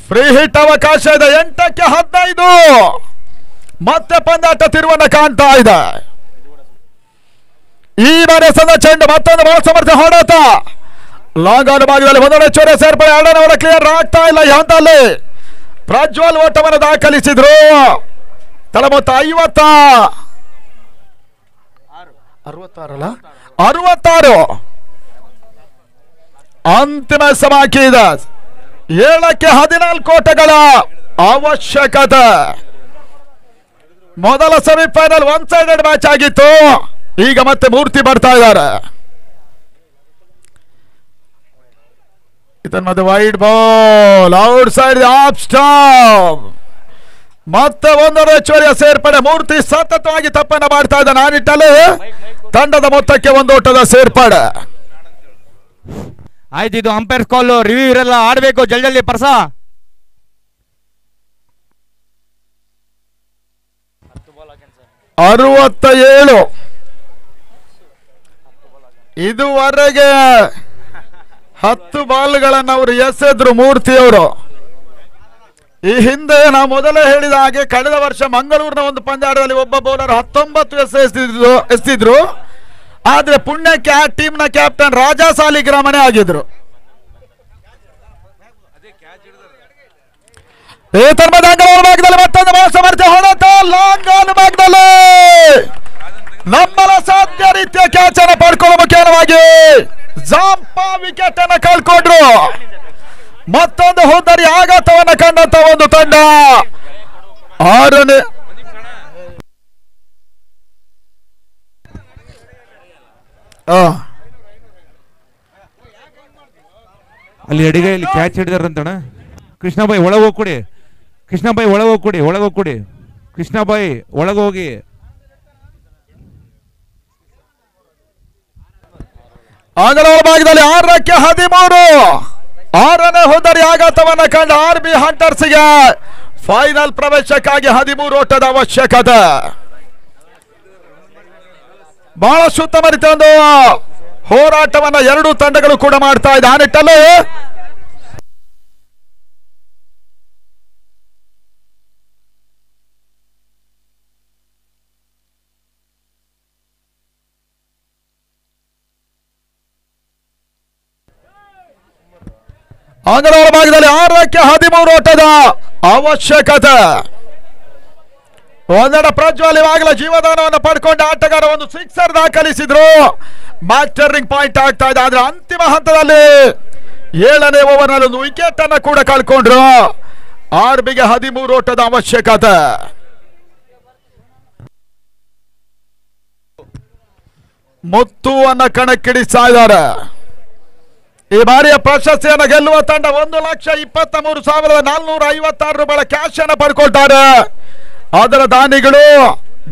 Free hit ಅವಕಾಶ ಇದೆ. 8ಕ್ಕೆ 15 ಮತ್ತೆ ಪಂದ್ಯಾಟ ತಿರುವನ್ನ ಕಾಣ್ತಾ ಇದೆ. ಈ ಬಾರಿ ಸದ ಚೆಂಡು ಮತ್ತೊಂದು ಬಹಳ ಸಮರ್ಥ ಹೊಡೆತ. ಲಾಂಗ್ ಆನ್ ಭಾಗದಲ್ಲಿ ಒಂದನೇ ಚೋರೆ ಸೇರ್ಪಡೆ. ಎರಡನೇ ಕ್ಲಿಯರ್ ಆಗ್ತಾ ಇಲ್ಲ ಈ ಹಂತದಲ್ಲಿ. ಪ್ರಜ್ವಲ್ ಓಟವನ್ನು ದಾಖಲಿಸಿದ್ರು. ತಳಮೊತ್ತ 66 ಅಂತಿಮ ಸಮಾಕಿ ಇದೆ. 7ಕ್ಕೆ 14 ಓಟಗಳ ಅವಶ್ಯಕತೆ. ಮೊದಲ ಸೆಮಿಫೈನಲ್ ಒನ್ ಸೈಡೆಡ್ ಮ್ಯಾಚ್ ಆಗಿತ್ತು. ಈಗ ಮತ್ತೆ ಮೂರ್ತಿ ಬರ್ತಾ ಇದ್ದಾರೆ. ಇದನ್ನ ಮತ್ತೆ wide ball outside off stamp. ಮತ್ತೆ ಒಂದರ ಚೋರಿಯ ಸೇರ್ಪಡೆ. ಮೂರ್ತಿ ಸತತವಾಗಿ ತಪ್ಪನ್ನ ಮಾಡ್ತಾ ಇದ್ದಾನೆ. ಆ ನಿಟ್ಟಲ್ಲಿ ತಂಡದ ಮೊತ್ತಕ್ಕೆ 1 ಓಟದ ಸೇರ್ಪಡೆ. ಆಯ್ತು, ಇದು ಅಂಪೈರ್ ಕಾಲ್. ರಿವ್ಯೂ ಇರಲ್ಲ, ಆಡ್ಬೇಕು ಜಲ್ದಿ ಪರ್ಸ. 67 ಇದುವರೆಗೆ 10 ಬಾಲ್ಗಳನ್ನು ಅವರು ಎಸೆದ್ರು ಮೂರ್ತಿಯವರು. ಈ ಹಿಂದೆ ನಾವು ಮೊದಲೇ ಹೇಳಿದ ಹಾಗೆ ಕಳೆದ ವರ್ಷ ಮಂಗಳೂರಿನ ಒಂದು ಪಂದ್ಯಾಟದಲ್ಲಿ ಒಬ್ಬ ಬೌಲರ್ 19 ಎಸೆದಿದ್ರು. ಆದ್ರೆ ಪುಣ್ಯಕ್ಕೆ ಆ ಟೀಮ್ನ ಕ್ಯಾಪ್ಟನ್ ರಾಜಾ ಸಾಲಿಗ್ರಾಮನೇ ಆಗಿದ್ರು. ಈ ತರ್ಮದ ಭಾಗದಲ್ಲಿ ಮತ್ತೊಂದು ಸಮರ್ಥ ಹೊಡೆತ. ಲಾಂಗ್ ಆನ್ ಭಾಗದಲ್ಲಿ ನಮ್ಮಲ ಸಾಧ್ಯ ರೀತಿಯ ಕ್ಯಾಚ್ ಅನ್ನು ಪಡ್ಕೊಳ್ಳೋ ಮುಖ್ಯವಾಗಿ ಜಾಂಪಾ ವಿಕೆಟ್ ಅನ್ನು ಕಳ್ಕೊಂಡ್ರು. ಮತ್ತೊಂದು ಹೋದರಿ ಆಘಾತವನ್ನು ಕಂಡಂತ ಒಂದು ತಂಡ. 6ನೇ ಅಲ್ಲಿ ಎಡಗೈಯಲ್ಲಿ ಕ್ಯಾಚ್ ಹಿಡಿದಾರಂತಣ. ಕೃಷ್ಣಬಾಯಿ ಒಳಗೋಗಿ ಕೊಡಿ. ಕೃಷ್ಣಬಾಯಿ ಒಳಗೋಗಿ ಕೊಡಿ. ಕೃಷ್ಣಬಾಯಿ ಒಳಗೋಗಿ. ಅಂಗಳದ ಭಾಗದಲ್ಲಿ 6ಕ್ಕೆ 13 6ನೇ ಹೋದರಿ ಆಘಾತವನ್ನ ಕಂಡ RB ಹಂಟರ್ಸ್ಗೆ ಫೈನಲ್ ಪ್ರವೇಶಕ್ಕಾಗಿ 13 ಓಟದ ಅವಶ್ಯಕತೆ. ಬಹಳಷ್ಟು ಉತ್ತಮ ರೀತಿಯ ಒಂದು ಹೋರಾಟವನ್ನ ಎರಡೂ ತಂಡಗಳು ಕೂಡ ಮಾಡ್ತಾ ಇದೆ. ಆ ನಿಟ್ಟಲ್ಲಿ ಅಂಗಳದ ಭಾಗದಲ್ಲಿ 6ಕ್ಕೆ 13 ಓಟದ ಅವಶ್ಯಕತೆ. ಒಂದೆಡ ಪ್ರಜ್ವಲ್ ಇವಾಗಲೇ ಜೀವದಾನವನ್ನು ಪಡ್ಕೊಂಡ ಆಟಗಾರ ಒಂದು ಸಿಕ್ಸರ್ ದಾಖಲಿಸಿದ್ರು. ಮ್ಯಾಚ್ ಟರ್ನಿಂಗ್ ಪಾಯಿಂಟ್ ಆಗ್ತಾ ಇದೆ. ಆದ್ರೆ ಅಂತಿಮ ಹಂತದಲ್ಲಿ 7ನೇ ಓವರ್ನಲ್ಲಿ ಒಂದು ವಿಕೆಟ್ ಅನ್ನು ಕೂಡ ಕಳ್ಕೊಂಡ್ರು. RBಗೆ 13 ಓಟದ ಅವಶ್ಯಕತೆ. ಮುತ್ತುವನ್ನು ಕಣಕ್ಕಿಳಿಸ್ತಾ ಇದ್ದಾರೆ. ಈ ಬಾರಿಯ ಪ್ರಶಸ್ತಿಯನ್ನು ಗೆಲ್ಲುವ ತಂಡ 1,23,456 ರೂಪಾಯಿ ಕ್ಯಾಶ್ ಅನ್ನು ಪಡ್ಕೊಳ್ತಾರೆ. ಅದರ ದಾನಿಗಳು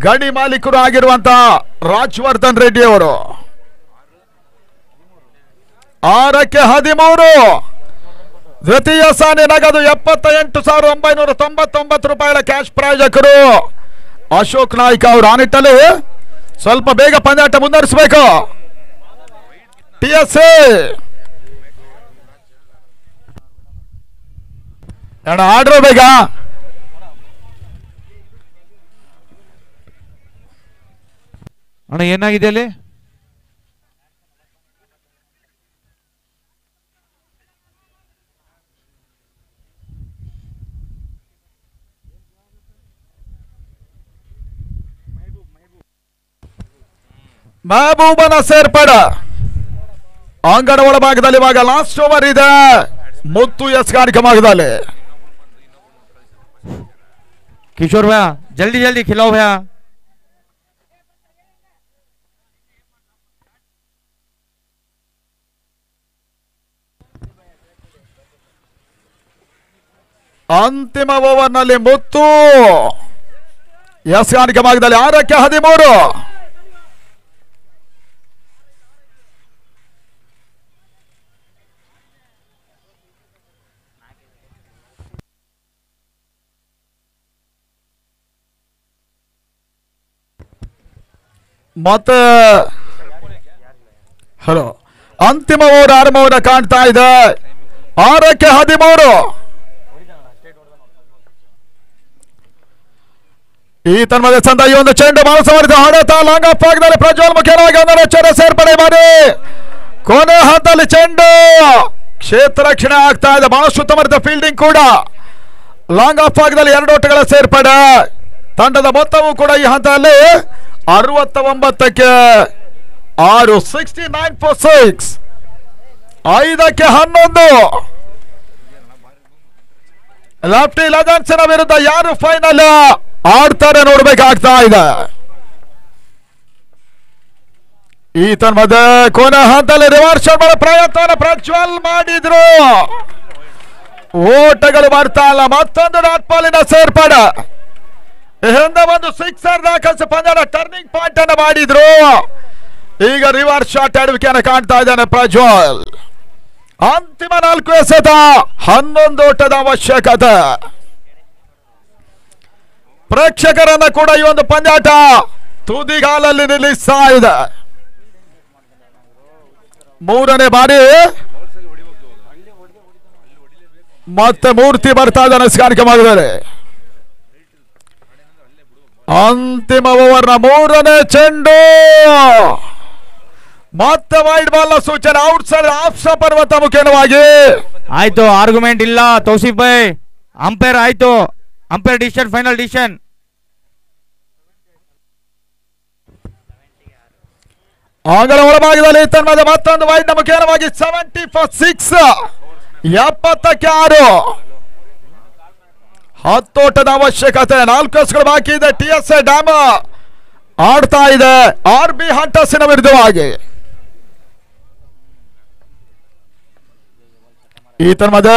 ಗಣಿ ಮಾಲೀಕರು ಆಗಿರುವಂತಹ ರಾಜವರ್ಧನ್ ರೆಡ್ಡಿ ಅವರು. 6ಕ್ಕೆ 13 ದ್ವಿತೀಯ ಸ್ಥಾನ ನಗದು 78,999 ರೂಪಾಯಿಗಳ ಕ್ಯಾಶ್ ಪ್ರಾಯೋಜಕರು ಅಶೋಕ್ ನಾಯ್ಕ ಅವರು. ಆ ನಿಟ್ಟಲ್ಲಿ ಸ್ವಲ್ಪ ಬೇಗ ಪಂದ್ಯಾಟ ಮುಂದುವರಿಸಬೇಕು. TSA ಆಡ್ರೋ ಬೇಗ. ಅಣ್ಣ ಏನಾಗಿದೆ ಅಲ್ಲಿ? ಮೆಹಬೂಬನ ಸೇರ್ಪಡೆ ಅಂಗಡ ಒಳಭಾಗದಲ್ಲಿ ಇವಾಗ ಲಾಸ್ಟ್ ಓವರ್ ಇದೆ. ಮುತ್ತು ಎಸ್ಗಾರಿಕೆ ಭಾಗದಲ್ಲಿ किशोर भैया जल्दी जल्दी खिलाओ भैया. ಅಂತಿಮ ಓವರ್ ನಲ್ಲಿ ಮುತ್ತು ಎಸ್ಗಾರಿಕೆ ಭಾಗದಲ್ಲಿ 6ಕ್ಕೆ 13. ಮತ್ತೆ ಹಲೋ ಅಂತಿಮ ಓವರ್ ಆರಂಭವನ್ನ ಕಾಣ್ತಾ ಇದೆ. 6ಕ್ಕೆ 13. ಈ ತನ್ಮದೆ ಚಂದ ಈ ಒಂದು ಚೆಂಡು ಮಾನಸವರಿದ ಹೊಡೆತ ಲಾಂಗ್ ಆಫ್ ಆಗದಲ್ಲಿ ಪ್ರಜ್ವಲ್ ಮುಖ್ಯವಾಗಿ ಒಂದರ ಎಚ್ಚರ ಸೇರ್ಪಡೆ ಮಾಡಿ ಕೊನೆ ಹಂತದಲ್ಲಿ ಚೆಂಡು ಕ್ಷೇತ್ರ ರಕ್ಷಣೆ ಆಗ್ತಾ ಇದೆ. ಬಹಳಷ್ಟು ಉತ್ತಮವಾದ ಫೀಲ್ಡಿಂಗ್ ಕೂಡ. ಲಾಂಗ್ ಆಫ್ ಆಗದಲ್ಲಿ 2 ಓಟಗಳ ಸೇರ್ಪಡೆ. ತಂಡದ ಮೊತ್ತವೂ ಕೂಡ ಈ ಹಂತದಲ್ಲಿ 69ಕ್ಕೆ 6 69 for 6. 5ಕ್ಕೆ 11. ಲೆಫ್ಟಿ ಲೆಜೆಂಡ್ಸ್ ವಿರುದ್ಧ ಯಾರು ಫೈನಲ್ ಆಡ್ತಾರೆ ನೋಡ್ಬೇಕಾಗ್ತಾ ಇದೆ. ಈ ತನ್ಮಧ್ಯೆ ಕೊನೆ ಹಂತದಲ್ಲಿ ರಿವರ್ಸ್ ಮಾಡೋ ಪ್ರಯತ್ನ ಪ್ರಜ್ವಲ್ ಮಾಡಿದ್ರು. ಓಟಗಳು ಬರ್ತಾ ಇಲ್ಲ. ಮತ್ತೊಂದು ಡಾಟ್ ಬಾಲಿನ ಸೇರ್ಪಡೆ. ಹಿಂದೆ ಒಂದು 6 ದಾಖಲಿಸಿ ಪಂದ್ಯದ ಟರ್ನಿಂಗ್ ಪಾಯಿಂಟ್ ಅನ್ನು ಮಾಡಿದ್ರು. ಈಗ ರಿವರ್ಸ್ ಶಾಟ್ ಅಡುವಿಕೆಯನ್ನು ಕಾಣ್ತಾ ಇದ್ದಾನೆ ಪ್ರಜ್ವಲ್. ಅಂತಿಮ 4 ಎಸೆತ 11 ಓಟದ ಅವಶ್ಯಕತೆ. ಪ್ರೇಕ್ಷಕರನ್ನ ಕೂಡ ಈ ಒಂದು ಪಂದ್ಯಾಟ ತುದಿಗಾಲಲ್ಲಿ ನಿಲ್ಲಿಸ್ತಾ ಇದೆ. 3ನೇ ಬಾರಿ ಮತ್ತೆ ಮೂರ್ತಿ ಬರ್ತಾ ಇದ್ದಾನೆ ಸ್ಕಾರಿಕೆ ಮಾಡಿದರೆ. ಅಂತಿಮ ಓವರ್ನ 3ನೇ ಚೆಂಡು ಮತ್ತೆ ವೈಡ್ ಬಾಲ್ ನ ಸೂಚನೆ. ಔಟ್ ಸೈಡ್ ಆಫ್ ಪರ್ವತ ಮುಖ್ಯವಾಗಿ ಆಯ್ತು. ಆರ್ಗ್ಯುಮೆಂಟ್ ಇಲ್ಲ ತೌಸಿಫ್ ಭಾಯ್. ಅಂಪೈರ್ ಆಯ್ತು. Umpire decision final decision. ಅಂಗಡ ಒಳಭಾಗದಲ್ಲಿ ತನ್ಮದ ಮತ್ತೊಂದು ವೈಡ್ ನ ಮುಖ್ಯವಾಗಿ 70 for 6. 70ಕ್ಕೆ 6. 10 ಓಟದ ಅವಶ್ಯಕತೆ. 4 ಎಸ್ಗಳು ಬಾಕಿ ಇದೆ. TSA ಡ್ಯಾಮ್ ಆಡ್ತಾ ಇದೆ RB ಹಂಟರ್ಸಿನ ವಿರುದ್ಧವಾಗಿ. ಈ ತನ್ಮದ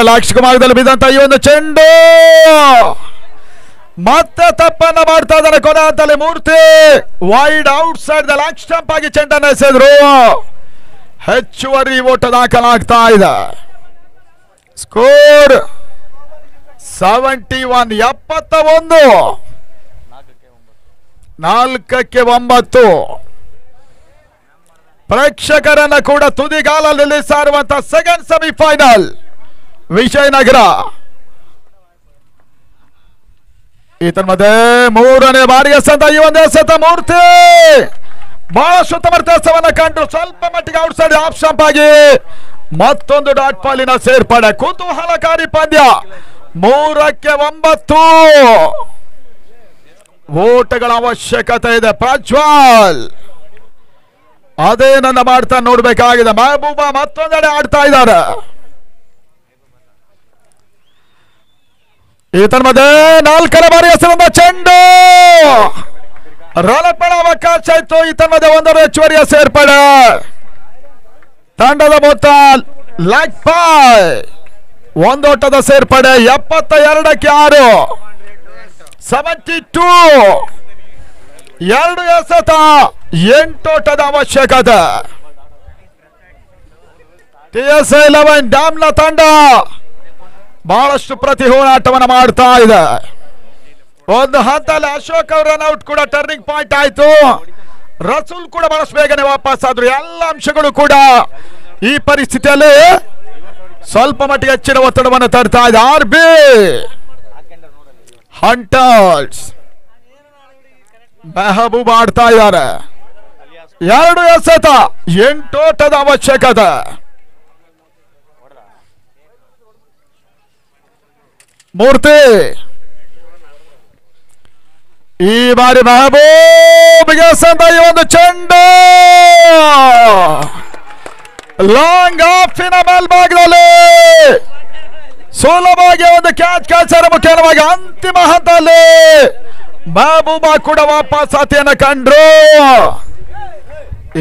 ಲಾಕ್ಷಿಕ ಮಾರ್ಗದಲ್ಲಿ ಬಿದ್ದಂತ ಈ ಒಂದು ಚೆಂಡು ಮತ್ತೆ ತಪ್ಪನ್ನ ಮಾಡ್ತಾ ಇದ್ದಾರೆ. ಕೊನೆ ಹಂತದಲ್ಲಿ Murthy wide outside the lock stump ಆಗಿ ಚೆಂಡನ್ನು ಎಸೆದ್ರು. ಹೆಚ್ಚುವರಿ ಓಟ ದಾಖಲಾಗ್ತಾ ಇದೆ. ಸ್ಕೋರ್ 71. 71. 4ಕ್ಕೆ 9. ಪ್ರೇಕ್ಷಕರನ್ನ ಕೂಡ ತುದಿಗಾಲಲ್ಲಿ ನಿಲ್ಲಿಸ್ತಾ ಇರುವಂತಹ ಸೆಕೆಂಡ್ ಸೆಮಿಫೈನಲ್ ವಿಜಯನಗರ. ಈ ತನ್ಮಧ್ಯೆ 3ನೇ ಬಾರಿ ಎಸೆತ ಈ ಒಂದು ಎಸೆತ ಮೂರ್ತಿ ಬಹಳಷ್ಟು ಉತ್ತಮ ಕೆಲಸವನ್ನ ಕಂಡು ಸ್ವಲ್ಪ ಮಟ್ಟಿಗೆ ಔಟ್ ಸೈಡ್ ಆಫ್ ಸ್ಟಂಪ್ ಆಗಿ ಮತ್ತೊಂದು ಡಾಟ್ ಬಾಲಿನ ಸೇರ್ಪಡೆ. ಕುತೂಹಲಕಾರಿ ಪಂದ್ಯ. 3ಕ್ಕೆ 9. ಓಟಗಳ ಅವಶ್ಯಕತೆ ಇದೆ. ಪ್ರಜ್ವಲ್ ಅದೇ ನನ್ನ ಮಾಡ್ತಾ ನೋಡ್ಬೇಕಾಗಿದೆ. ಮೆಹಬೂಬಾ ಮತ್ತೊಂದೆಡೆ ಆಡ್ತಾ ಇದ್ದಾರೆ. ಈ ತನ್ಮಧ್ಯೆ 4ನೇ ಬಾರಿ ಹೆಸರಿಂದ ಚೆಂಡು ರಲಪಳ ಅವಕಾಶ ಇತ್ತು. ಈ ತನ್ಮಧ್ಯೆ 1 ಹೆಚ್ಚುವರಿಯ ಸೇರ್ಪಡೆ. ತಂಡದ ಮೊತ್ತ ಲೆಗ್ ಬಾಯ್ 1 ಓಟದ ಸೇರ್ಪಡೆ. 72ಕ್ಕೆ 6. 72. 2 ಎಸೆತ 8 ಓಟದ ಅವಶ್ಯಕತೆ. TSA 11 ಡ್ಯಾಮ್ನ ತಂಡ ಬಹಳಷ್ಟು ಪ್ರತಿ ಹೋರಾಟವನ್ನು ಮಾಡ್ತಾ ಇದೆ. ಒಂದು ಹಂತದಲ್ಲಿ ಅಶೋಕ್ ಅವರ ರನ್ಔಟ್ ಕೂಡ ಟರ್ನಿಂಗ್ ಪಾಯಿಂಟ್ ಆಯ್ತು. ರಸೂಲ್ ಕೂಡ ಬಹಳಷ್ಟು ಬೇಗನೆ ವಾಪಸ್ ಆದ್ರು. ಎಲ್ಲ ಅಂಶಗಳು ಕೂಡ ಈ ಪರಿಸ್ಥಿತಿಯಲ್ಲಿ ಸ್ವಲ್ಪ ಮಟ್ಟಿಗೆ ಹೆಚ್ಚಿನ ಒತ್ತಡವನ್ನು ತರ್ತಾ ಇದೆ. RB ಹಂಟರ್ಸ್ ಮೆಹಬೂಬ್ ಆಡ್ತಾ ಇದ್ದಾರೆ. 2 ಎಸೆತ 8 ಓಟದ ಅವಶ್ಯಕತೆ. ಮೂರ್ತಿ ಈ ಬಾರಿ ಮೆಹಬೂಬ್ಗೆ ಸಂದ ಈ ಒಂದು ಚೆಂಡು ಲಾಂಗ್ ಆಫಿನ ಮೇಲ್ಭಾಗದಲ್ಲಿ ಸುಲಭವಾಗಿ ಒಂದು ಕ್ಯಾಚ್ ಕ್ಯಾಚರ್ ಮುಖ್ಯವಾಗಿ ಅಂತಿಮ ಹಂತದಲ್ಲಿ ಮಹಬೂಬಾ ಕೂಡ ವಾಪಸ್ ಆತಿಯನ್ನು ಕಂಡ್ರು.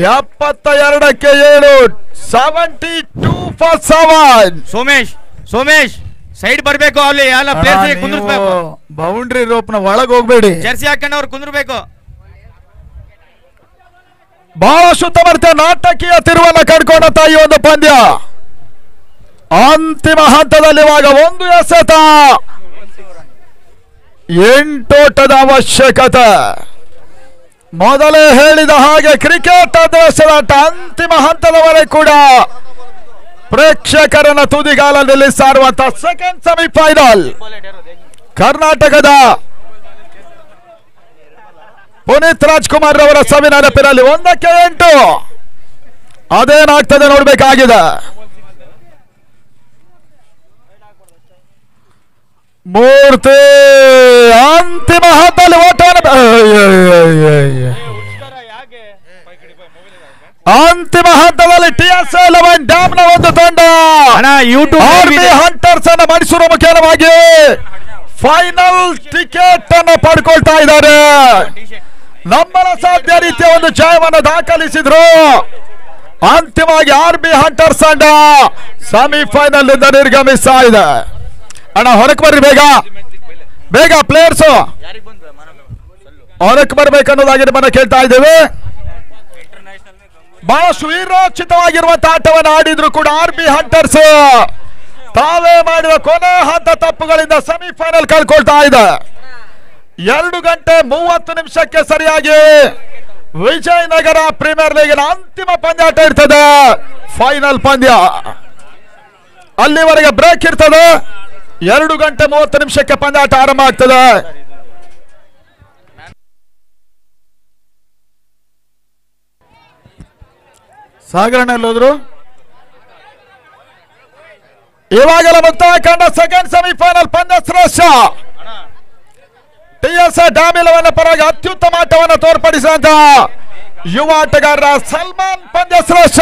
72ಕ್ಕೆ 7 for 7. ಸೋಮೇಶ್ ಸೈಡ್ ಬರ್ಬೇಕು. ಅಲ್ಲಿ ಎಲ್ಲ ಪ್ಲೇಸ್ ಕುಂದ್ರಬೇಕು. ಬೌಂಡ್ರಿ ರೋಪ್ನ ಒಳಗೆ ಹೋಗ್ಬೇಡಿ. ಜರ್ಸಿ ಹಾಕೊಂಡವ್ರು ಕುಂದ್ರಬೇಕು. ಬಹಳ ಸುತ್ತಮರ್ತೆ ನಾಟಕೀಯ ತಿರುವನ್ನ ಕಡ್ಕೊಂಡಂತ ಈ ಒಂದು ಪಂದ್ಯ ಅಂತಿಮ ಹಂತದಲ್ಲಿ ಇವಾಗ 1 ಎಸೆತ 8 ಓಟದ ಅವಶ್ಯಕತೆ. ಮೊದಲೇ ಹೇಳಿದ ಹಾಗೆ ಕ್ರಿಕೆಟ್ ದೇಶದಾಟ ಅಂತಿಮ ಹಂತದವರೆಗೆ ಕೂಡ ಪ್ರೇಕ್ಷಕರನ್ನ ತುದಿಗಾಲ ನಿಲ್ಲಿಸಿರುವಂತಹ ಸೆಕೆಂಡ್ ಸೆಮಿಫೈನಲ್ ಕರ್ನಾಟಕದ ಪುನೀತ್ ರಾಜ್ಕುಮಾರ್ ಅವರ ಸವಿನ ನೆನಪಿನಲ್ಲಿ 1ಕ್ಕೆ 8 ಅದೇನಾಗ್ತದೆ ನೋಡ್ಬೇಕಾಗಿದೆ. ಮೂರ್ತಿ ಅಂತಿಮ ಹಂತದಲ್ಲಿ ಅಂತಿಮ ಹಂತದಲ್ಲಿ TS11 ಡ್ಯಾಮ್ನ ಒಂದು ತಂಡ ಆರ್ಮಿ ಹಂಟರ್ಸ್ ಅನ್ನ ಮೈಸೂರು ಮುಖ್ಯವಾಗಿ ಫೈನಲ್ ಟಿಕೆಟ್ ಅನ್ನು ಪಡ್ಕೊಳ್ತಾ ಇದ್ದಾರೆ. ನಮ್ಮನ ಸಾಧ್ಯ ರೀತಿಯ ಒಂದು ಜಯವನ್ನು ದಾಖಲಿಸಿದ್ರು. ಅಂತಿಮವಾಗಿ ಆರ್ಮಿ ಹಂಟರ್ಸ್ ತಂಡ ಸೆಮಿಫೈನಲ್ ಇಂದ ನಿರ್ಗಮಿಸ್ತಾ ಇದೆ. ಅಣ್ಣ ಹೊರಕ್ಕೆ ಬರ್ರಿ, ಬೇಗ ಪ್ಲೇಯರ್ಸ್ ಹೊರಕ್ಕೆ ಬರ್ಬೇಕನ್ನೋದಾಗಿ ನಿಮ್ಮನ್ನ ಕೇಳ್ತಾ ಇದ್ದೇವೆ. ಬಹಳಷ್ಟು ವೀರೋಚಿತವಾಗಿರುವಂತಹ ಆಟವನ್ನು ಆಡಿದ್ರು ಕೂಡ ಆರ್ಮಿ ಹಂಟರ್ಸ್ ತಾವೇ ಮಾಡಿದ ಕೊನೆ ಹಂತ ತಪ್ಪುಗಳಿಂದ ಸೆಮಿಫೈನಲ್ ಕಳ್ಕೊಳ್ತಾ ಇದೆ. 2 ಗಂಟೆ 30 ನಿಮಿಷಕ್ಕೆ ಸರಿಯಾಗಿ ವಿಜಯನಗರ ಪ್ರೀಮಿಯರ್ ಲೀಗಿನ ಅಂತಿಮ ಪಂದ್ಯಾಟ ಇರ್ತದೆ. ಫೈನಲ್ ಪಂದ್ಯ ಅಲ್ಲಿವರೆಗೆ ಬ್ರೇಕ್ ಇರ್ತದೆ. 2 ಗಂಟೆ 30 ನಿಮಿಷಕ್ಕೆ ಪಂದ್ಯಾಟ ಆರಂಭ ಆಗ್ತದೆ. ಸಾಗರಣ ಎಲ್ಲೋದ್ರು? ಇವಾಗೆಲ್ಲ ಮುಕ್ತಾಯ ಕಂಡ ಸೆಕೆಂಡ್ ಸೆಮಿಫೈನಲ್ ಪಂದ್ಯ ಶ್ರೇಷ್ಠ TS ಡ್ಯಾಮ್ ಪರವಾಗಿ ಅತ್ಯುತ್ತಮ ಆಟವನ್ನು ತೋರ್ಪಡಿಸಿದಂತ ಯುವ ಆಟಗಾರ ಸಲ್ಮಾನ್ ಪಂದ್ಯ ಶ್ರೇಷ್ಠ.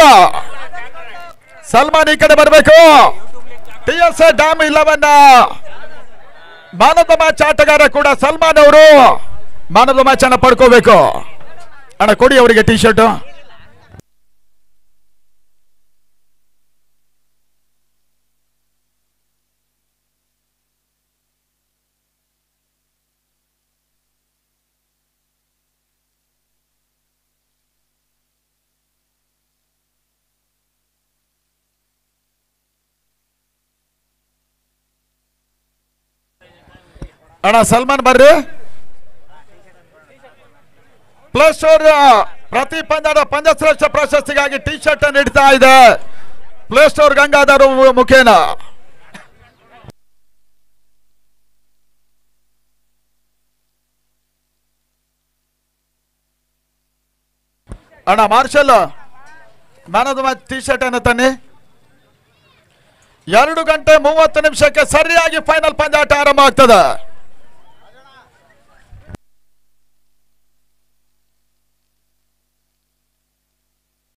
ಸಲ್ಮಾನ್ ಈ ಕಡೆ ಬರಬೇಕು. TS dam 11 man of the match ಆಟಗಾರ ಕೂಡ ಸಲ್ಮಾನ್ ಅವರು ಮ್ಯಾನ್ ಆಫ್ ದ ಮ್ಯಾಚ್ ಅನ್ನ ಪಡ್ಕೋಬೇಕು. ಅಣ್ಣ ಕೊಡಿ ಅವರಿಗೆ ಟಿ ಶರ್ಟ್. ಅಣ್ಣ ಸಲ್ಮಾನ್ ಬರ್ರಿ. ಪ್ಲಸ್ ಪ್ರತಿ ಪಂದ್ಯದ ಪಂದ್ಯಶ್ರೇಷ್ಠ ಪ್ರಶಸ್ತಿಗಾಗಿ ಟಿ ಶರ್ಟ್ ನೀಡ್ತಾ ಇದೆ ಪ್ಲೇ ಸ್ಟೋರ್ ಗಂಗಾಧರ್ ಮುಖೇನ. ಅಣ್ಣ marshal man of the match T shirt ಅನ್ನು ತನ್ನಿ. 2 ಗಂಟೆ 30 ನಿಮಿಷಕ್ಕೆ ಸರಿಯಾಗಿ ಫೈನಲ್ ಪಂದ್ಯಾಟ ಆರಂಭ ಆಗ್ತದೆ.